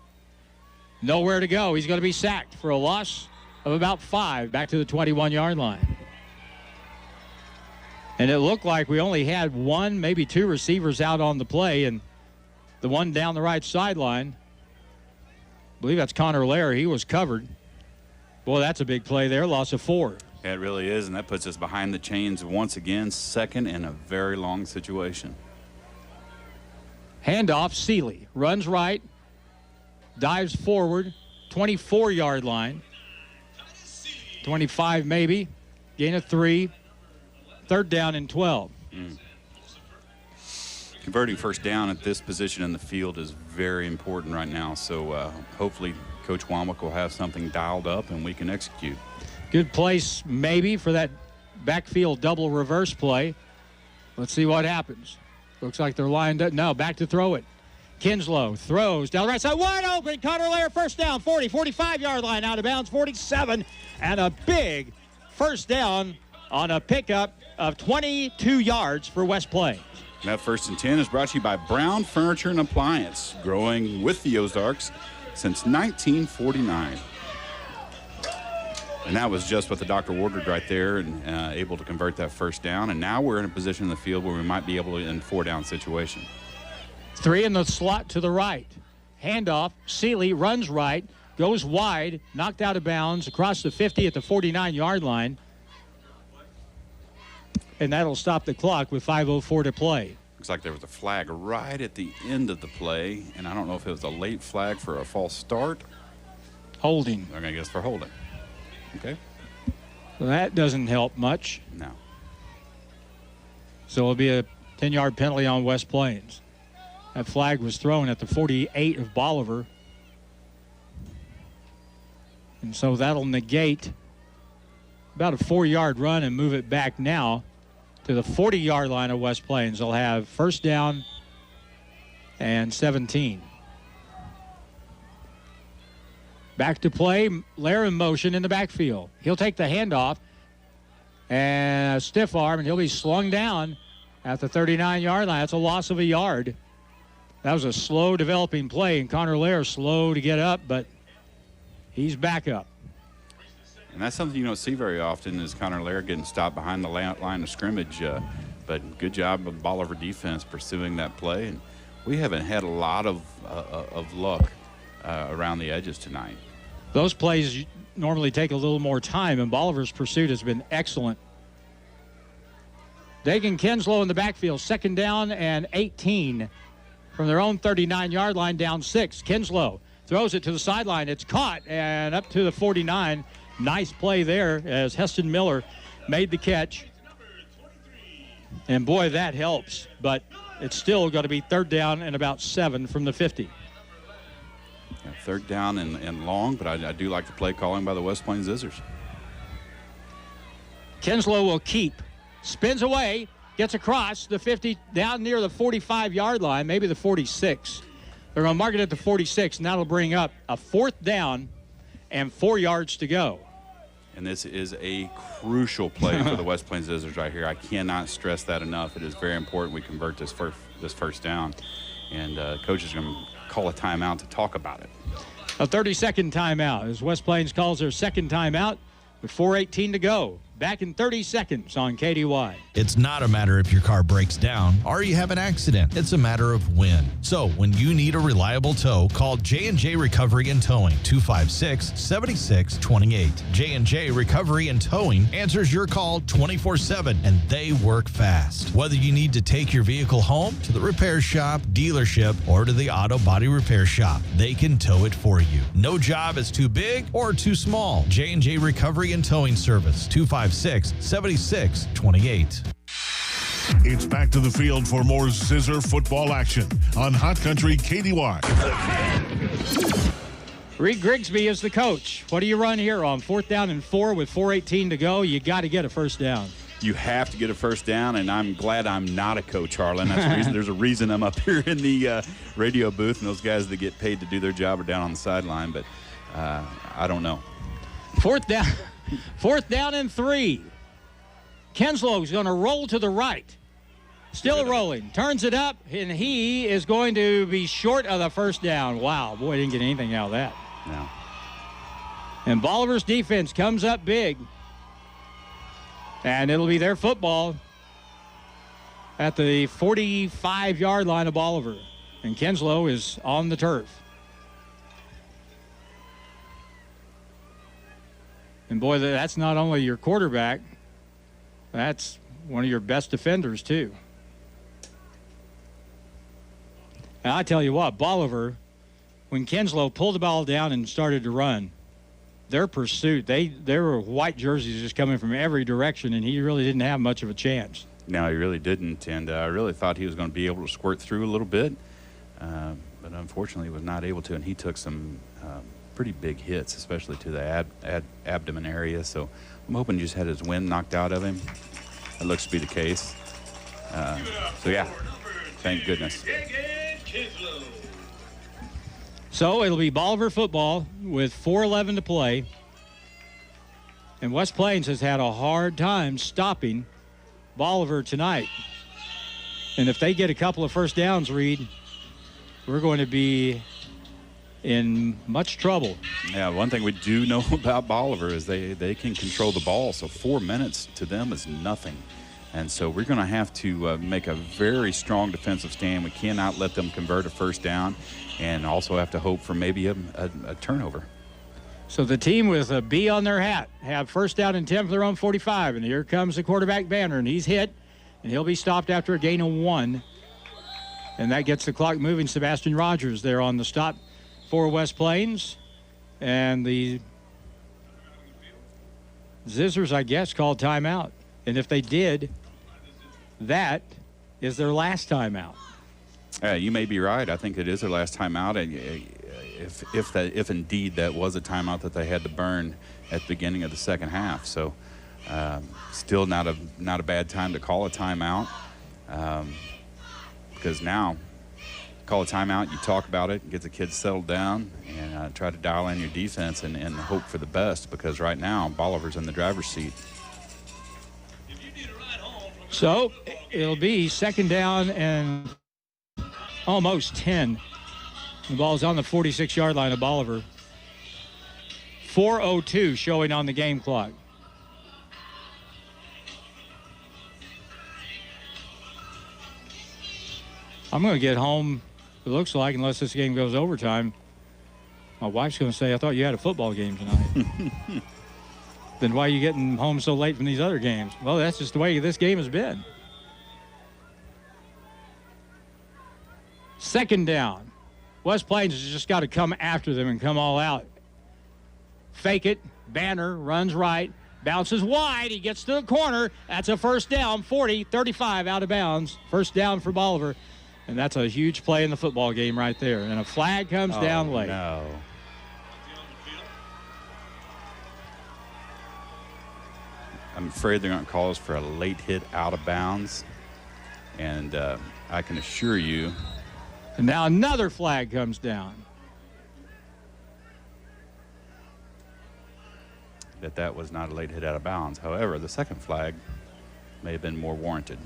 Nowhere to go. He's going to be sacked for a loss of about 5 back to the 21-yard line. And it looked like we only had 1, maybe 2 receivers out on the play, and the one down the right sideline, I believe that's Connor Lair. He was covered. Boy, that's a big play there. Loss of 4. Yeah, it really is, and that puts us behind the chains once again, second in a very long situation. Handoff, Seeley runs right, dives forward, 24-yard line, 25 maybe, gain of 3, third down and 12. Converting first down at this position in the field is very important right now, so hopefully Coach Wanwick will have something dialed up and we can execute. Good place maybe for that backfield double reverse play. Let's see what happens. Looks like they're lined up. No, back to throw it. Kinslow throws down the right side, wide open. Connor Lair, first down, 40, 45-yard line, out of bounds, 47. And a big first down on a pickup of 22 yards for West Plains. And that 1st and 10 is brought to you by Brown Furniture and Appliance, growing with the Ozarks since 1949. And that was just what the doctor ordered right there, and able to convert that first down. And now we're in a position in the field where we might be able to in 4-down situation. 3 in the slot to the right. Handoff. Seeley runs right, goes wide, knocked out of bounds across the 50 at the 49-yard line. And that'll stop the clock with 5:04 to play. Looks like there was a flag right at the end of the play, and I don't know if it was a late flag for a false start. Holding. I'm going to guess for holding. Okay. Well, that doesn't help much. No. So it'll be a 10-yard penalty on West Plains. That flag was thrown at the 48 of Bolivar. And so that'll negate about a 4-yard run and move it back now to the 40-yard line of West Plains. They'll have first down and 17. Back to play, Lair in motion in the backfield. He'll take the handoff and a stiff arm, and he'll be slung down at the 39-yard line. That's a loss of a yard. That was a slow developing play, and Connor Lair slow to get up, but he's back up. And that's something you don't see very often is Connor Lair getting stopped behind the line of scrimmage. But good job of Bolivar defense pursuing that play. And we haven't had a lot of luck around the edges tonight. Those plays normally take a little more time, and Bolivar's pursuit has been excellent. Dagan Kinslow in the backfield, 2nd down and 18 from their own 39-yard line, down 6. Kinslow throws it to the sideline. It's caught and up to the 49. Nice play there as Heston Miller made the catch. And boy, that helps, but it's still going to be 3rd down and about 7 from the 50. Yeah, 3rd down and long, but I do like the play calling by the West Plains Zizzers. Kinslow will keep, spins away, gets across the 50, down near the 45-yard line, maybe the 46. They're going to mark it at the 46, and that'll bring up a 4th down and 4 yards to go. And this is a crucial play for the West Plains Zizzers right here. I cannot stress that enough. It is very important we convert this first down. And coach is going to call a timeout to talk about it. A 30-second timeout as West Plains calls their 2nd timeout with 4:18 to go. Back in 30 seconds on KDY. It's not a matter if your car breaks down or you have an accident. It's a matter of when. So when you need a reliable tow, call J&J Recovery and Towing, 256-7628. J&J Recovery and Towing answers your call 24/7, and they work fast. Whether you need to take your vehicle home, to the repair shop, dealership, or to the auto body repair shop, they can tow it for you. No job is too big or too small. J&J Recovery and Towing Service, 256-7628. It's back to the field for more Zizzer football action on Hot Country KDY. Reed Grigsby is the coach. What do you run here on 4th down and 4 with 4:18 to go? You got to get a first down. you have to get a first down, and I'm glad I'm not a coach, Harlan. That's the reason. There's a reason I'm up here in the radio booth, and those guys that get paid to do their job are down on the sideline, but I don't know. Fourth down and 3. Kinslow's going to roll to the right. Still rolling. Turns it up, and he is going to be short of the first down. Wow, boy, didn't get anything out of that. No. And Bolivar's defense comes up big. And it'll be their football at the 45-yard line of Bolivar. And Kinslow is on the turf. And boy, that's not only your quarterback, that's one of your best defenders too. And I tell you what, Bolivar, when Kinslow pulled the ball down and started to run, their pursuit, there were white jerseys just coming from every direction, and he really didn't have much of a chance. No, he really didn't, and I really thought he was going to be able to squirt through a little bit, but unfortunately was not able to, and he took some pretty big hits, especially to the abdomen area, so I'm hoping he just had his wind knocked out of him. That looks to be the case. So, yeah, thank goodness. So it'll be Bolivar football with 4:11 to play. And West Plains has had a hard time stopping Bolivar tonight. And if they get a couple of first downs, Reed, we're going to be in much trouble. Yeah, one thing we do know about Bolivar is they can control the ball, so 4 minutes to them is nothing. And so we're going to have to make a very strong defensive stand. We cannot let them convert a first down, and also have to hope for maybe a turnover. So the team with a B on their hat have first down and 10 for their own 45. And here comes the quarterback, Banner, and he's hit, and he'll be stopped after a gain of 1. And that gets the clock moving. Sebastian Rogers there on the stop for West Plains. And the Zizzers, I guess, called timeout. And if they did, that is their last timeout. You may be right. I think it is their last timeout. And if indeed that was a timeout that they had to burn at the beginning of the second half. So still not a bad time to call a timeout, because now call a timeout, you talk about it, get the kids settled down, and try to dial in your defense and hope for the best, because right now Bolivar's in the driver's seat. So it'll be second down and almost 10. The ball's on the 46-yard line of Bolivar. 4:02 showing on the game clock. I'm going to get home, it looks like, unless this game goes overtime. My wife's going to say, I thought you had a football game tonight. Then why are you getting home so late from these other games? Well, that's just the way this game has been. Second down. West Plains has just got to come after them and come all out. Fake it. Banner runs right. Bounces wide. He gets to the corner. That's a first down. 40, 35 out of bounds. First down for Bolivar. And that's a huge play in the football game right there. And a flag comes down late. No. I'm afraid they're going to call us for a late hit out of bounds. And I can assure you. And now another flag comes down. That was not a late hit out of bounds. However, the second flag may have been more warranted.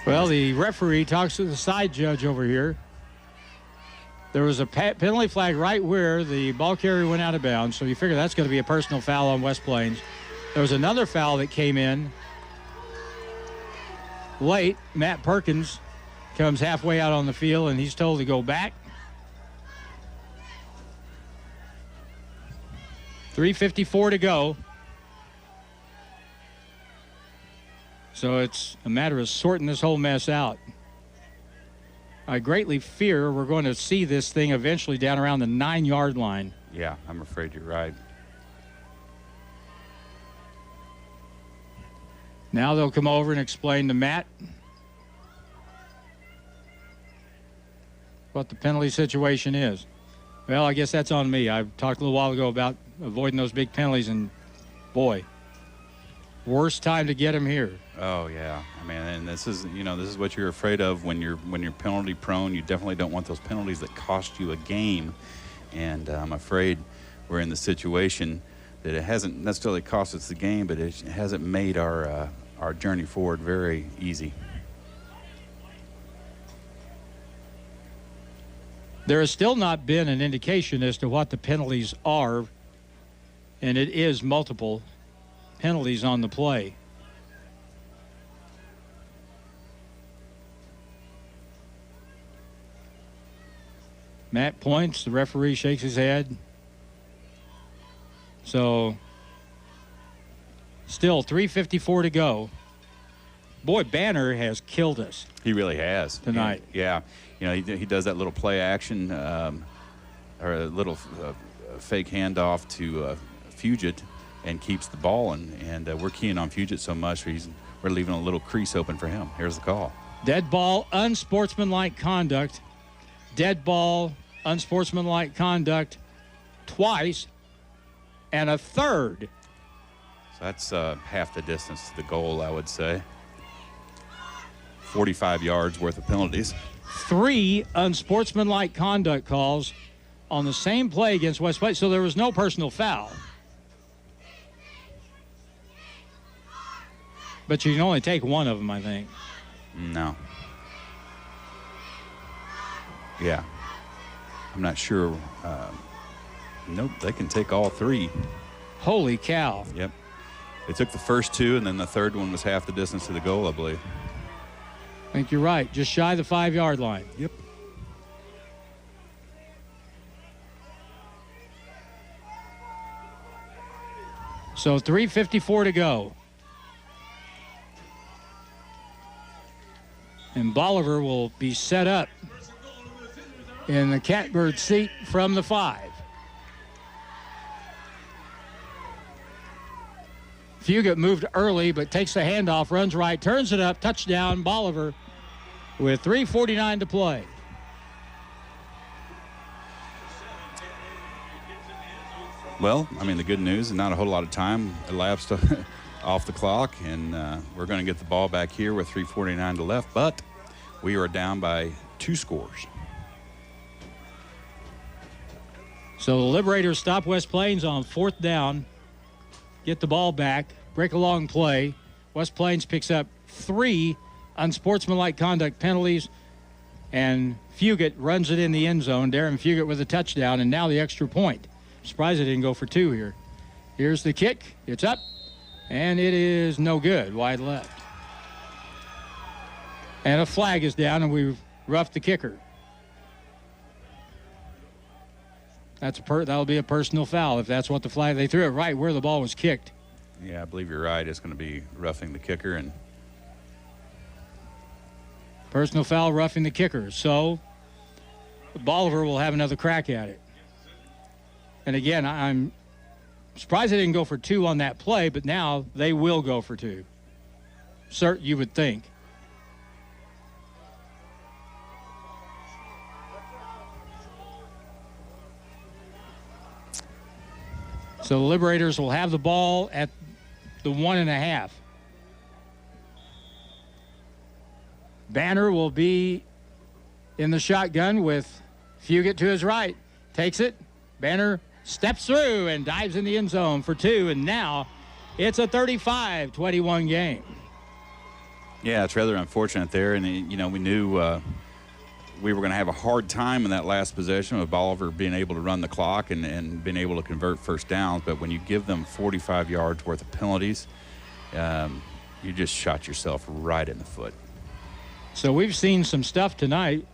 Well, the referee talks to the side judge over here. There was a penalty flag right where the ball carrier went out of bounds, so you figure that's going to be a personal foul on West Plains. There was another foul that came in late. Matt Perkins comes halfway out on the field, and he's told to go back. 3:54 to go. So it's a matter of sorting this whole mess out. I greatly fear we're going to see this thing eventually down around the 9-yard line. Yeah, I'm afraid you're right. Now they'll come over and explain to Matt. what the penalty situation is. Well, I guess that's on me. I talked a little while ago about avoiding those big penalties, and boy, worst time to get them here. Oh yeah, I mean, and this is what you're afraid of when you're penalty prone. You definitely don't want those penalties that cost you a game, and I'm afraid we're in the situation that it hasn't necessarily cost us the game, but it hasn't made our journey forward very easy. There has still not been an indication as to what the penalties are, and it is multiple penalties on the play. Matt points, the referee shakes his head. So, still 3:54 to go. Boy, Banner has killed us. He really has tonight. Yeah, he does that little play action or a little fake handoff to Fugit and keeps the ball, and we're keying on Fugit so much we're leaving a little crease open for him. Here's the call. Dead ball, unsportsmanlike conduct. Dead ball, unsportsmanlike conduct twice, and a third. So that's half the distance to the goal, I would say. 45 yards worth of penalties. 3 unsportsmanlike conduct calls on the same play against West Plains, so there was no personal foul. But you can only take one of them, I think. No. Yeah. I'm not sure. Nope, they can take all 3. Holy cow. Yep. They took the first 2, and then the third one was half the distance to the goal, I believe. I think you're right. Just shy of the 5-yard line. Yep. So 3:54 to go. And Bolivar will be set up in the catbird seat from the 5. Fugit moved early, but takes the handoff, runs right, turns it up, touchdown, Bolivar, with 3:49 to play. Well, I mean, the good news is not a whole lot of time elapsed off the clock, and we're going to get the ball back here with 3:49 to left, but we are down by 2 scores. So the Liberators stop West Plains on 4th down, get the ball back, break a long play. West Plains picks up 3 unsportsmanlike conduct penalties, and Fugit runs it in the end zone. Darren Fugit with a touchdown, and now the extra point. Surprised it didn't go for 2 here. Here's the kick. It's up, and it is no good. Wide left. And a flag is down, and we've roughed the kicker. That'll be a personal foul if that's what the flag. They threw it right where the ball was kicked. Yeah, I believe you're right. It's going to be roughing the kicker, and personal foul, roughing the kicker. So Bolivar will have another crack at it. And again, I'm surprised they didn't go for 2 on that play, but now they will go for 2. You would think. So the Liberators will have the ball at the 1.5. Banner will be in the shotgun with Fugit to his right. Takes it. Banner steps through and dives in the end zone for 2, and now it's a 35-21 game. Yeah, it's rather unfortunate there, and we knew we were going to have a hard time in that last possession with Bolivar being able to run the clock and being able to convert first downs, but when you give them 45 yards worth of penalties, you just shot yourself right in the foot. So we've seen some stuff tonight.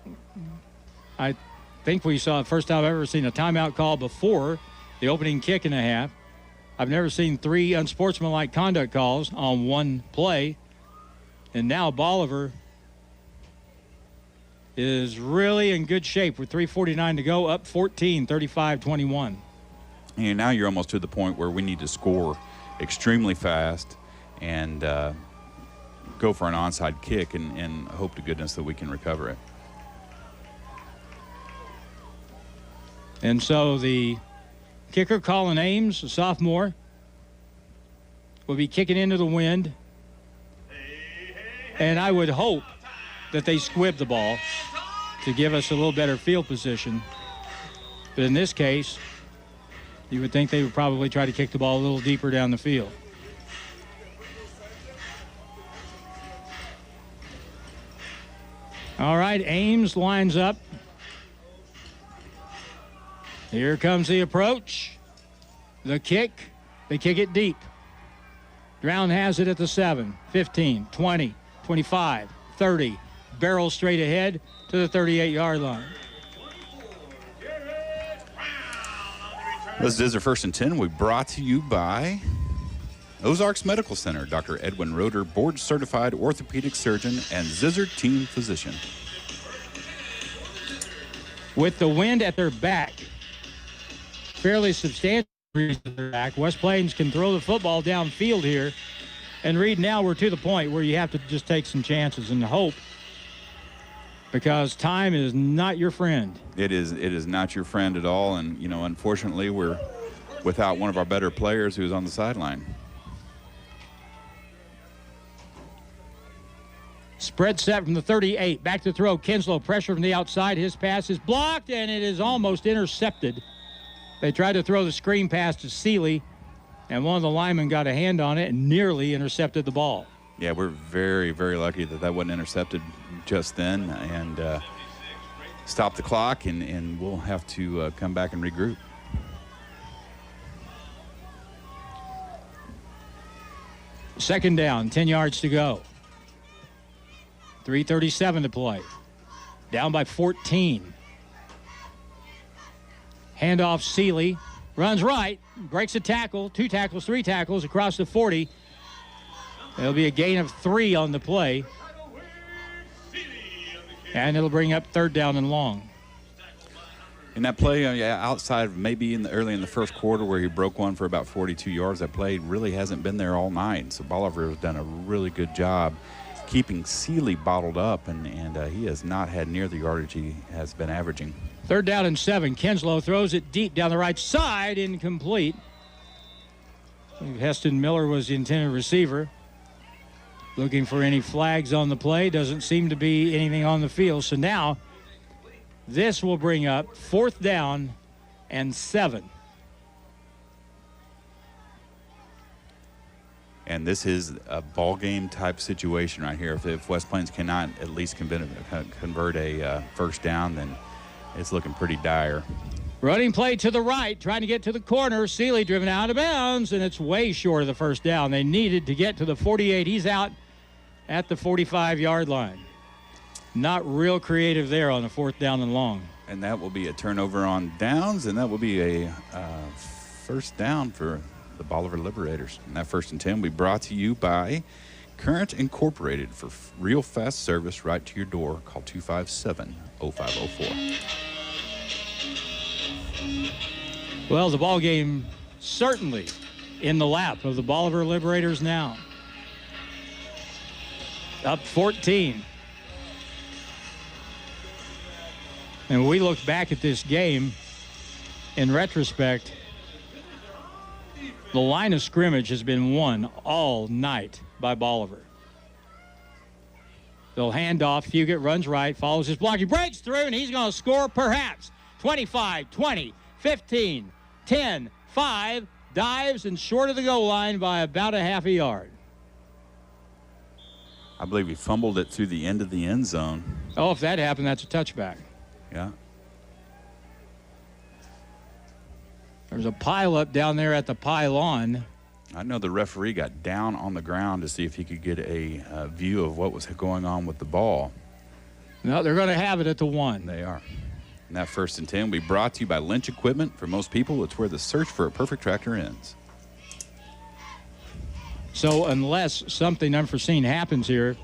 I think we saw the first time I've ever seen a timeout call before the opening kick and a half. I've never seen 3 unsportsmanlike conduct calls on one play. And now Bolivar is really in good shape with 3:49 to go, up 14, 35-21. And now you're almost to the point where we need to score extremely fast and go for an onside kick and hope to goodness that we can recover it. And so the kicker, Colin Ames, a sophomore, will be kicking into the wind. And I would hope that they squib the ball to give us a little better field position. But in this case, you would think they would probably try to kick the ball a little deeper down the field. All right, Ames lines up. Here comes the approach. The kick. They kick it deep. Brown has it at the 7, 15, 20, 25, 30. Barrel straight ahead to the 38-yard line. This is our 1st and 10. We brought to you by Ozarks Medical Center, Dr. Edwin Roeder, board-certified orthopedic surgeon and Zizzer team physician. With the wind at their back, fairly substantial breeze at their back, West Plains can throw the football downfield here. And Reed, now we're to the point where you have to just take some chances and hope, because time is not your friend. It is not your friend at all, and unfortunately we're without one of our better players who's on the sideline. Spread set from the 38, back to throw. Kinslow, pressure from the outside. His pass is blocked, and it is almost intercepted. They tried to throw the screen pass to Seeley, and one of the linemen got a hand on it and nearly intercepted the ball. Yeah, we're very, very lucky that wasn't intercepted just then, and stop the clock, and we'll have to come back and regroup. Second down, 10 yards to go. 3:37 to play. Down by 14. Handoff Seeley. Runs right. Breaks a tackle. 2 tackles, 3 tackles across the 40. There'll be a gain of 3 on the play. And it'll bring up 3rd down and long. In that play, outside of maybe early in the first quarter where he broke one for about 42 yards, that play really hasn't been there all night. So Bolivar has done a really good job keeping Seeley bottled up, and he has not had near the yardage he has been averaging. 3rd down and 7. Kinslow throws it deep down the right side, incomplete. Heston Miller was the intended receiver. Looking for any flags on the play. Doesn't seem to be anything on the field. So now this will bring up 4th down and 7. And this is a ball game type situation right here. If West Plains cannot at least convert a 1st down, then it's looking pretty dire. Running play to the right, trying to get to the corner. Seeley driven out of bounds, and it's way short of the 1st down. They needed to get to the 48. He's out at the 45-yard line. Not real creative there on the 4th down and long. And that will be a turnover on downs, and that will be a 1st down for the Bolivar Liberators. And that 1st and 10 will be brought to you by Current Incorporated for real fast service right to your door. Call 257-0504. Well, the ball game certainly in the lap of the Bolivar Liberators now. Up 14. And we look back at this game in retrospect. The line of scrimmage has been won all night by Bolivar. They'll hand off. Fugit runs right, follows his block. He breaks through, and he's going to score perhaps. 25, 20, 15, 10, 5, dives, and short of the goal line by about a half a yard. I believe he fumbled it through the end of the end zone. Oh, if that happened, that's a touchback. Yeah. There's a pile up down there at the pylon. I know the referee got down on the ground to see if he could get a view of what was going on with the ball. No, they're going to have it at the 1. They are. And that 1st and 10 will be brought to you by Lynch Equipment. For most people, it's where the search for a perfect tractor ends. So unless something unforeseen happens here,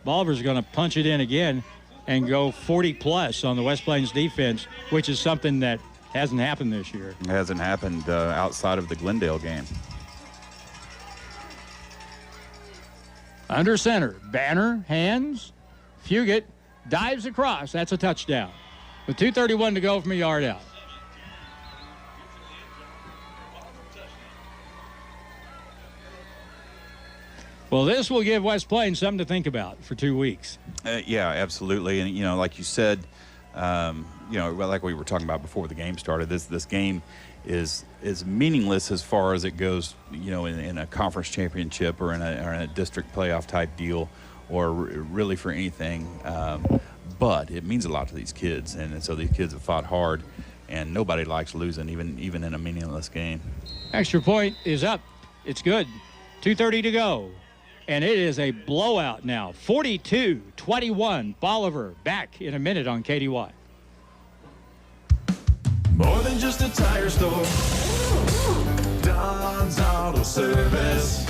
Bolivar's going to punch it in again and go 40-plus on the West Plains defense, which is something that hasn't happened this year. It hasn't happened outside of the Glendale game. Under center, Banner, hands, Fugit dives across. That's a touchdown. With 2:31 to go from a yard out. Well, this will give West Plains something to think about for 2 weeks. Yeah, absolutely. And, like you said, like we were talking about before the game started, this game is meaningless as far as it goes, in a conference championship or in a district playoff type deal, or really for anything. But it means a lot to these kids, and so these kids have fought hard, and nobody likes losing, even in a meaningless game. Extra point is up. It's good. 2:30 to go. And it is a blowout now. 42-21. Bolivar back in a minute on KDY. More than just a tire store. Don's Auto Service.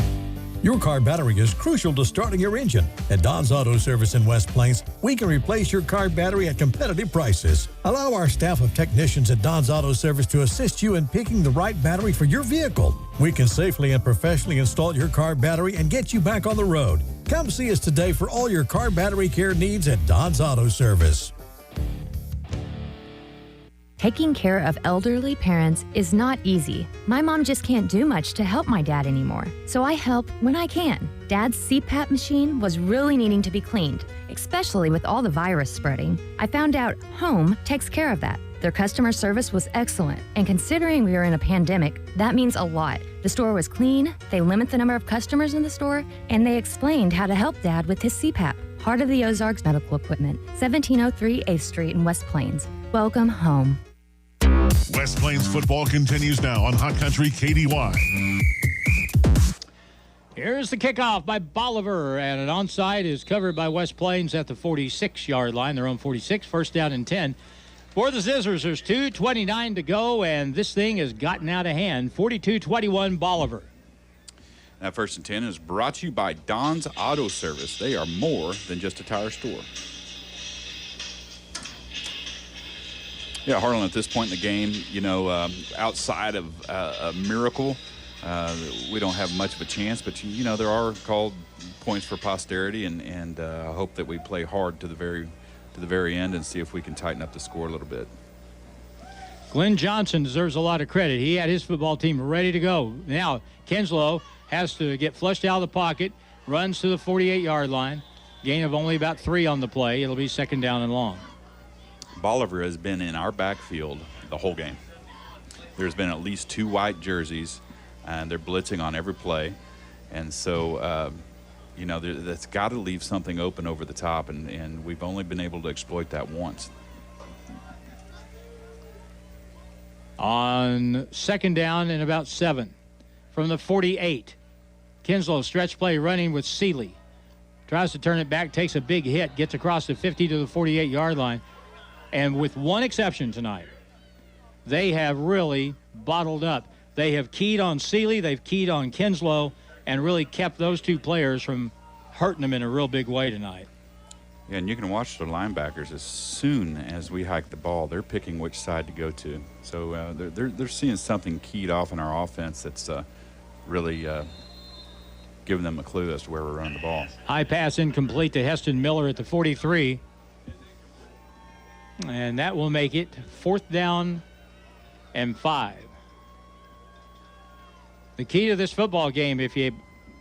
Your car battery is crucial to starting your engine. At Don's Auto Service in West Plains, we can replace your car battery at competitive prices. Allow our staff of technicians at Don's Auto Service to assist you in picking the right battery for your vehicle. We can safely and professionally install your car battery and get you back on the road. Come see us today for all your car battery care needs at Don's Auto Service. Taking care of elderly parents is not easy. My mom just can't do much to help my dad anymore, so I help when I can. Dad's CPAP machine was really needing to be cleaned, especially with all the virus spreading. I found out Home takes care of that. Their customer service was excellent, and considering we are in a pandemic, that means a lot. The store was clean, they limit the number of customers in the store, and they explained how to help Dad with his CPAP. Heart of the Ozarks Medical Equipment, 1703 8th Street in West Plains. Welcome home. West Plains football continues now on Hot Country KDY. Here's the kickoff by Bolivar, and an onside is covered by West Plains at the 46-yard line, their own 46, first down and 10. For the Zizzers, there's 2:29 to go, and this thing has gotten out of hand. 42-21 Bolivar. That first and 10 is brought to you by Don's Auto Service. They are more than just a tire store. Yeah, Harlan, at this point in the game, outside of a miracle, we don't have much of a chance. But, there are called points for posterity, and I hope that we play hard to the very end and see if we can tighten up the score a little bit. Glenn Johnson deserves a lot of credit. He had his football team ready to go. Now, Kinslow has to get flushed out of the pocket, runs to the 48-yard line. Gain of only about 3 on the play. It'll be second down and long. Bolivar has been in our backfield the whole game. There's been at least 2 white jerseys, and they're blitzing on every play. And so, that's got to leave something open over the top, and we've only been able to exploit that once. On second down and about 7 from the 48. Kinslow stretch play running with Seeley. Tries to turn it back, takes a big hit, gets across the 50 to the 48-yard line. And with one exception tonight, they have really bottled up. They have keyed on Seeley, they've keyed on Kinslow, and really kept those 2 players from hurting them in a real big way tonight. Yeah, and you can watch the linebackers as soon as we hike the ball, they're picking which side to go to. So they're seeing something keyed off in our offense that's really giving them a clue as to where we're running the ball. High pass incomplete to Heston Miller at the 43. And that will make it 4th down and 5. The key to this football game,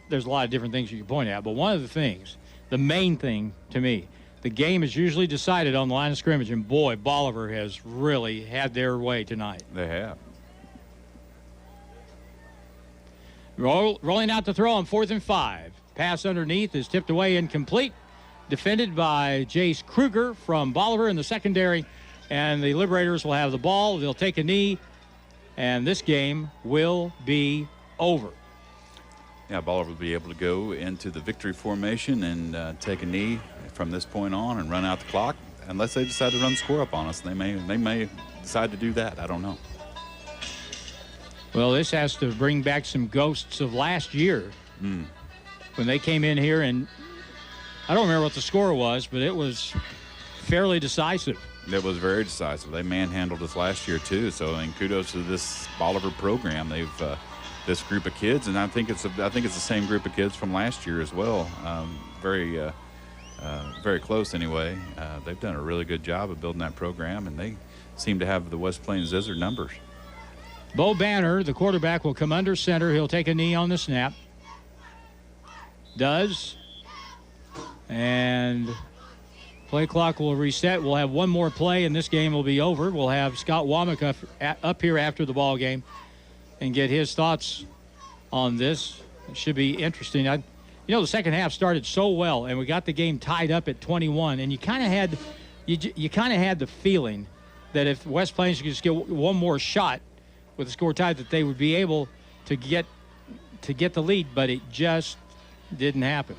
there's a lot of different things you can point out, but one of the things, the main thing to me, the game is usually decided on the line of scrimmage, and boy, Bolivar has really had their way tonight. They have. Rolling out the throw on 4th and 5. Pass underneath is tipped away, incomplete. Defended by Jace Kruger from Bolivar in the secondary, and the Liberators will have the ball. They'll take a knee, and this game will be over. Yeah, Bolivar will be able to go into the victory formation and take a knee from this point on and run out the clock, unless they decide to run the score up on us. They may decide to do that. I don't know. Well, this has to bring back some ghosts of last year when they came in here, and I don't remember what the score was, but it was fairly decisive. It was very decisive. They manhandled us last year too. So, kudos to this Bolivar program. They've this group of kids, and I think it's the same group of kids from last year as well. Very close anyway. They've done a really good job of building that program, and they seem to have the West Plains Zizzer numbers. Bo Banner, the quarterback, will come under center. He'll take a knee on the snap. Does. And play clock will reset. We'll have one more play, and this game will be over. We'll have Scott Womack up here after the ball game and get his thoughts on this. It should be interesting. The second half started so well, and we got the game tied up at 21, and you kind of had the feeling that if West Plains could just get one more shot with the score tied, that they would be able to get the lead, but it just didn't happen.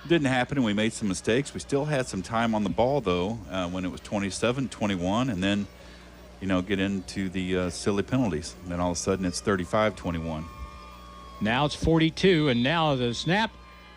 Didn't happen, and we made some mistakes. We still had some time on the ball, though, when it was 27-21, and then, get into the silly penalties. And then all of a sudden it's 35-21. Now it's 42, and now the snap,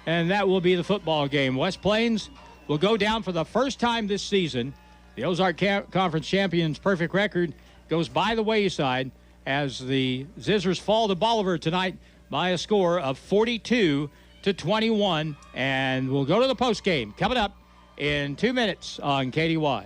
and that will be the football game. West Plains will go down for the first time this season. The Ozark Conference champions' perfect record goes by the wayside as the Zizzers fall to Bolivar tonight by a score of 42-21. And we'll go to the post game coming up in 2 minutes on KDY.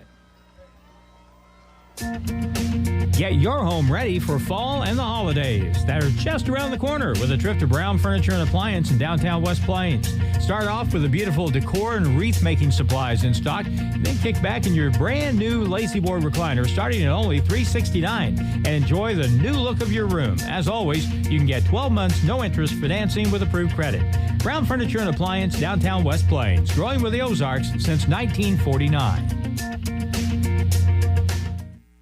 Get your home ready for fall and the holidays that are just around the corner with a trip to Brown Furniture and Appliance in downtown West Plains. Start off with the beautiful decor and wreath-making supplies in stock, and then kick back in your brand-new Lazy Boy recliner starting at only $369 and enjoy the new look of your room. As always, you can get 12 months no-interest financing with approved credit. Brown Furniture and Appliance, downtown West Plains, growing with the Ozarks since 1949.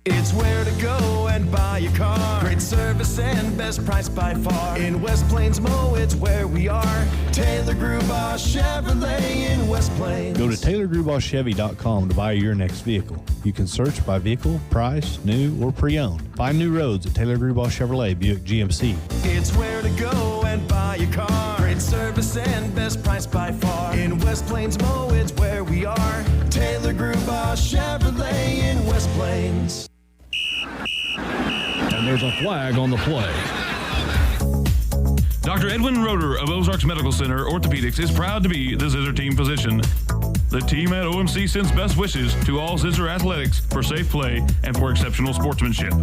It's where to go and buy your car. Great service and best price by far. In West Plains Mo, it's where we are. Taylor Grubaugh Chevrolet in West Plains. Go to TaylorGrubaughChevy.com to buy your next vehicle. You can search by vehicle, price, new, or pre-owned. Find new roads at Taylor Grubaugh Chevrolet Buick GMC. It's where to go and buy your car. Great service and best price by far. In West Plains Mo, it's where we are. Taylor Grubaugh Chevrolet in West Plains. And there's a flag on the play. Dr. Edwin Roeder of Ozarks Medical Center Orthopedics is proud to be the Zizzer team physician. The team at OMC sends best wishes to all Zizzer athletics for safe play and for exceptional sportsmanship.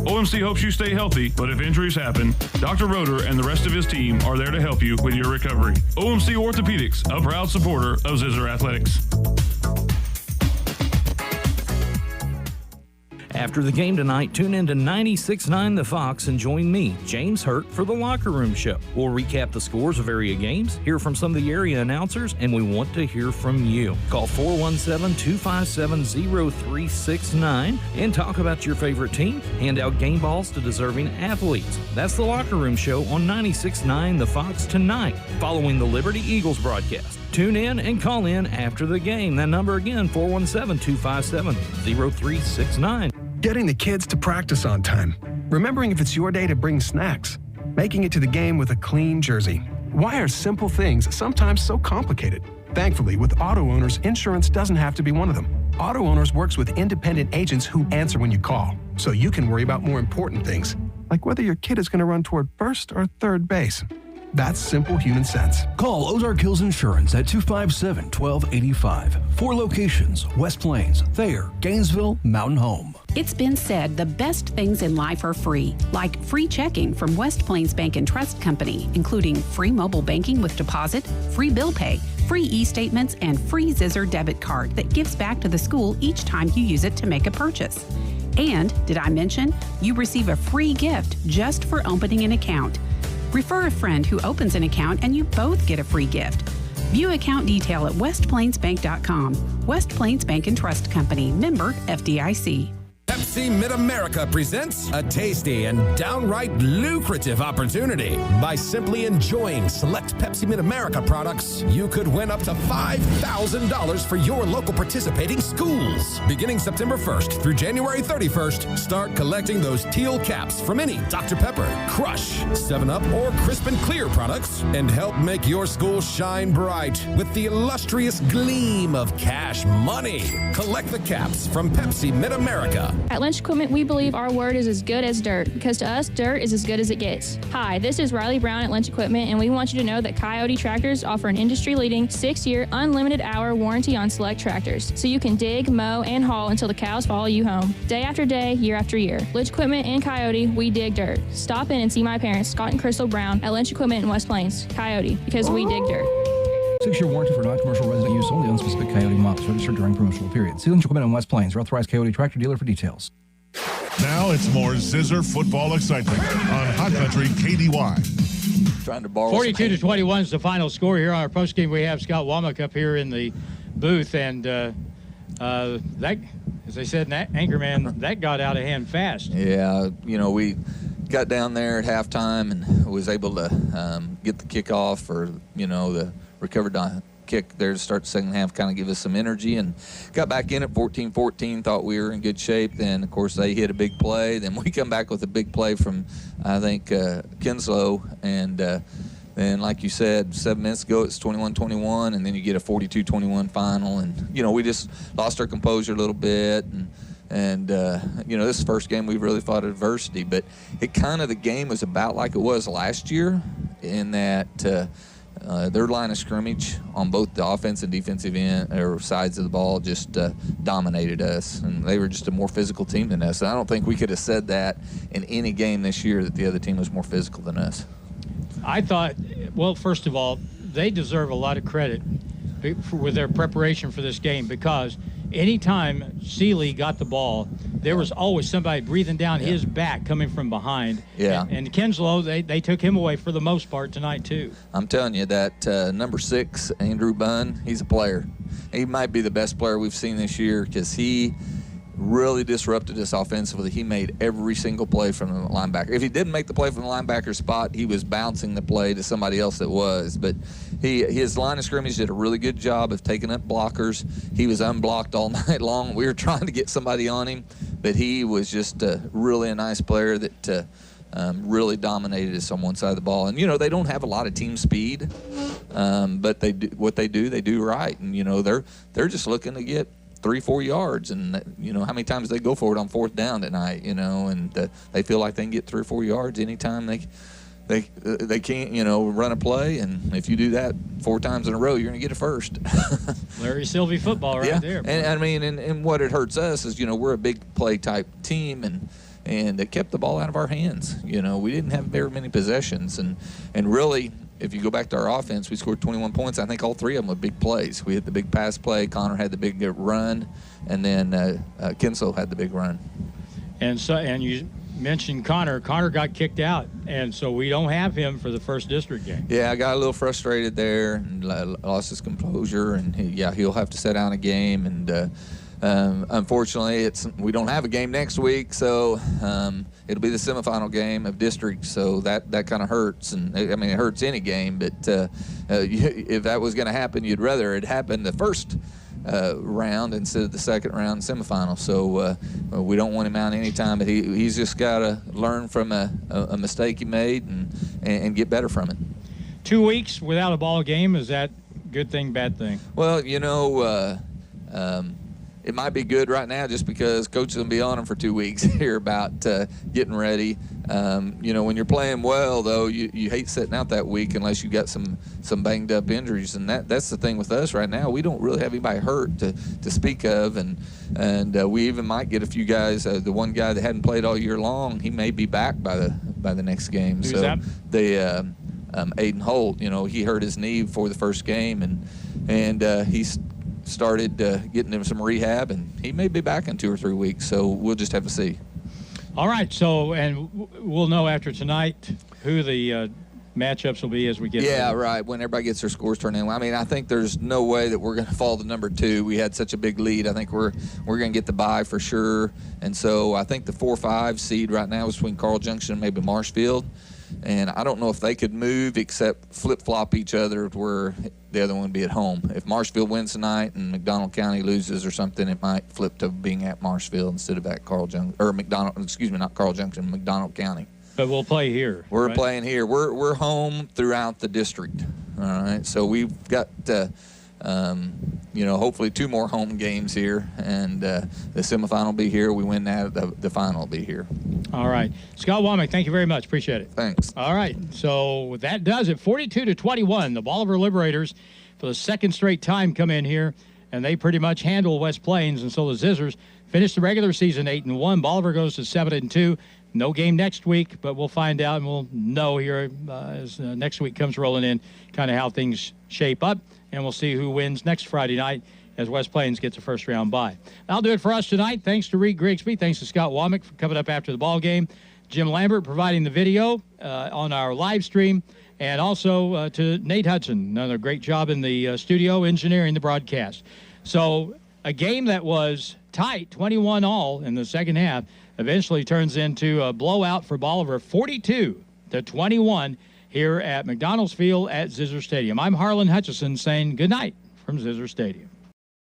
OMC hopes you stay healthy, but if injuries happen, Dr. Roeder and the rest of his team are there to help you with your recovery. OMC Orthopedics, a proud supporter of Zizzer athletics. After the game tonight, tune in to 96.9 The Fox and join me, James Hurt, for the Locker Room Show. We'll recap the scores of area games, hear from some of the area announcers, and we want to hear from you. Call 417-257-0369 and talk about your favorite team. Hand out game balls to deserving athletes. That's the Locker Room Show on 96.9 The Fox tonight, following the Liberty Eagles broadcast. Tune in and call in after the game. That number again, 417-257-0369. Getting the kids to practice on time. Remembering if it's your day to bring snacks. Making it to the game with a clean jersey. Why are simple things sometimes so complicated? Thankfully, with auto owners, insurance doesn't have to be one of them. Auto Owners works with independent agents who answer when you call, so you can worry about more important things, like whether your kid is going to run toward first or third base. That's simple human sense. Call Ozark Hills Insurance at 257-1285. 4 locations: West Plains, Thayer, Gainesville, Mountain Home. It's been said the best things in life are free, like free checking from West Plains Bank and Trust Company, including free mobile banking with deposit, free bill pay, free e-statements, and free Zizzer debit card that gives back to the school each time you use it to make a purchase. And, did I mention, you receive a free gift just for opening an account. Refer a friend who opens an account and you both get a free gift. View account detail at westplainsbank.com. West Plains Bank and Trust Company, member FDIC. Pepsi Mid-America presents a tasty and downright lucrative opportunity. By simply enjoying select Pepsi Mid-America products, you could win up to $5,000 for your local participating schools. Beginning September 1st through January 31st, start collecting those teal caps from any Dr. Pepper, Crush, 7-Up, or Crisp and Clear products and help make your school shine bright with the illustrious gleam of cash money. Collect the caps from Pepsi Mid-America. At Lynch Equipment, we believe our word is as good as dirt, because to us, dirt is as good as it gets. Hi, this is Riley Brown at Lynch Equipment, and we want you to know that Coyote Tractors offer an industry-leading 6-year unlimited hour warranty on select tractors, so you can dig, mow, and haul until the cows follow you home. Day after day, year after year. Lynch Equipment and Coyote, we dig dirt. Stop in and see my parents, Scott and Crystal Brown, at Lynch Equipment in West Plains. Coyote, because we dig dirt. 6-year warranty for non-commercial resident use only on specific Coyote models registered during promotional period. See Lynch Equipment in West Plains, your authorized Coyote tractor dealer for details. Now it's more Zizzer football excitement on Hot Country KDY. Trying to borrow 42-21 is the final score here on our postgame. We have Scott Womack up here in the booth, and that, as they said, Anchorman, that got out of hand fast. Yeah, we got down there at halftime and was able to get the kickoff, or the recovered kick there to start the second half, kind of give us some energy, and got back in at 14-14, thought we were in good shape. Then, of course, they hit a big play. Then we come back with a big play from, I think, Kinslow, and then, like you said, 7 minutes ago, it's 21-21, and then you get a 42-21 final, and, we just lost our composure a little bit, and this is the first game we've really fought adversity, but the game was about like it was last year, in that their line of scrimmage on both the offense and defensive end or sides of the ball just dominated us, and they were just a more physical team than us. And I don't think we could have said that in any game this year, that the other team was more physical than us. I thought, well, first of all, they deserve a lot of credit with their preparation for this game, because anytime Seeley got the ball, there was always somebody breathing down his back coming from behind. Yeah. And Kinslow, they took him away for the most part tonight, too. I'm telling you that number 6, Andrew Bunn, he's a player. He might be the best player we've seen this year, because he really disrupted us offensively. He made every single play from the linebacker. If he didn't make the play from the linebacker spot, he was bouncing the play to somebody else that was. But his line of scrimmage did a really good job of taking up blockers. He was unblocked all night long. We were trying to get somebody on him, but he was just really a nice player that really dominated us on one side of the ball. And, they don't have a lot of team speed, but what they do right. And, they're just looking to get 3-4 yards, and how many times they go for it on 4th down tonight, and they feel like they can get 3 or 4 yards anytime they can't run a play, and if you do that 4 times in a row, you're going to get it first. Larry Sylvie football right there. And what it hurts us is we're a big play type team, and it kept the ball out of our hands. We didn't have very many possessions, and really, if you go back to our offense, we scored 21 points. I think all 3 of them were big plays. We had the big pass play, Connor had the big run, and then Kinslow had the big run. And you mentioned Connor. Connor got kicked out, and so we don't have him for the first district game. Yeah, I got a little frustrated there and lost his composure, and he'll have to sit down a game. And unfortunately, we don't have a game next week, so it'll be the semifinal game of district, so that kind of hurts. And it hurts any game, but if that was going to happen, you'd rather it happen the first round instead of the second round semifinal. So we don't want him out anytime, but he's just got to learn from a mistake he made and get better from it. 2 weeks without a ball game, is that good thing, bad thing? Well, it might be good right now just because Coach is going to be on them for 2 weeks here about getting ready. When you're playing well, though, you hate sitting out that week unless you got some banged up injuries. And that's the thing with us right now. We don't really have anybody hurt to speak of. And we even might get a few guys. The one guy that hadn't played all year long, he may be back by the next game. Who's that? Aiden Holt, he hurt his knee before the first game, and he's started getting him some rehab, and he may be back in 2 or 3 weeks, so we'll just have to see. All right, so, and we'll know after tonight who the matchups will be as we get there. Right, when everybody gets their scores turned in. I think there's no way that we're going to fall to number 2. We had such a big lead. I think we're going to get the bye for sure, and so I think the 4-5 seed right now is between Carl Junction and maybe Marshfield. And I don't know if they could move except flip-flop each other to where the other one would be at home. If Marshfield wins tonight and McDonald County loses or something, it might flip to being at Marshfield instead of at Carl Junction, or not Carl Junction, McDonald County. But we'll play here. We're playing here. We're home throughout the district. All right. So we've got hopefully 2 more home games here, and the semifinal will be here. We win that, the final will be here. All right. Scott Womack, thank you very much. Appreciate it. Thanks. All right. So that does it. 42-21. The Bolivar Liberators, for the second straight time, come in here, and they pretty much handle West Plains. And so the Zizzers finish the regular season 8-1. Bolivar goes to 7-2. No game next week, but we'll find out, and we'll know here as next week comes rolling in kind of how things shape up, and we'll see who wins next Friday night as West Plains gets a first-round bye. That'll do it for us tonight. Thanks to Reed Grigsby. Thanks to Scott Womack for coming up after the ball game. Jim Lambert providing the video on our live stream, and also to Nate Hudson. Another great job in the studio engineering the broadcast. So a game that was tight, 21-all in the second half, eventually turns into a blowout for Bolivar, 42-21 here at McDonald's Field at Zizzer Stadium. I'm Harlan Hutchison saying good night from Zizzer Stadium.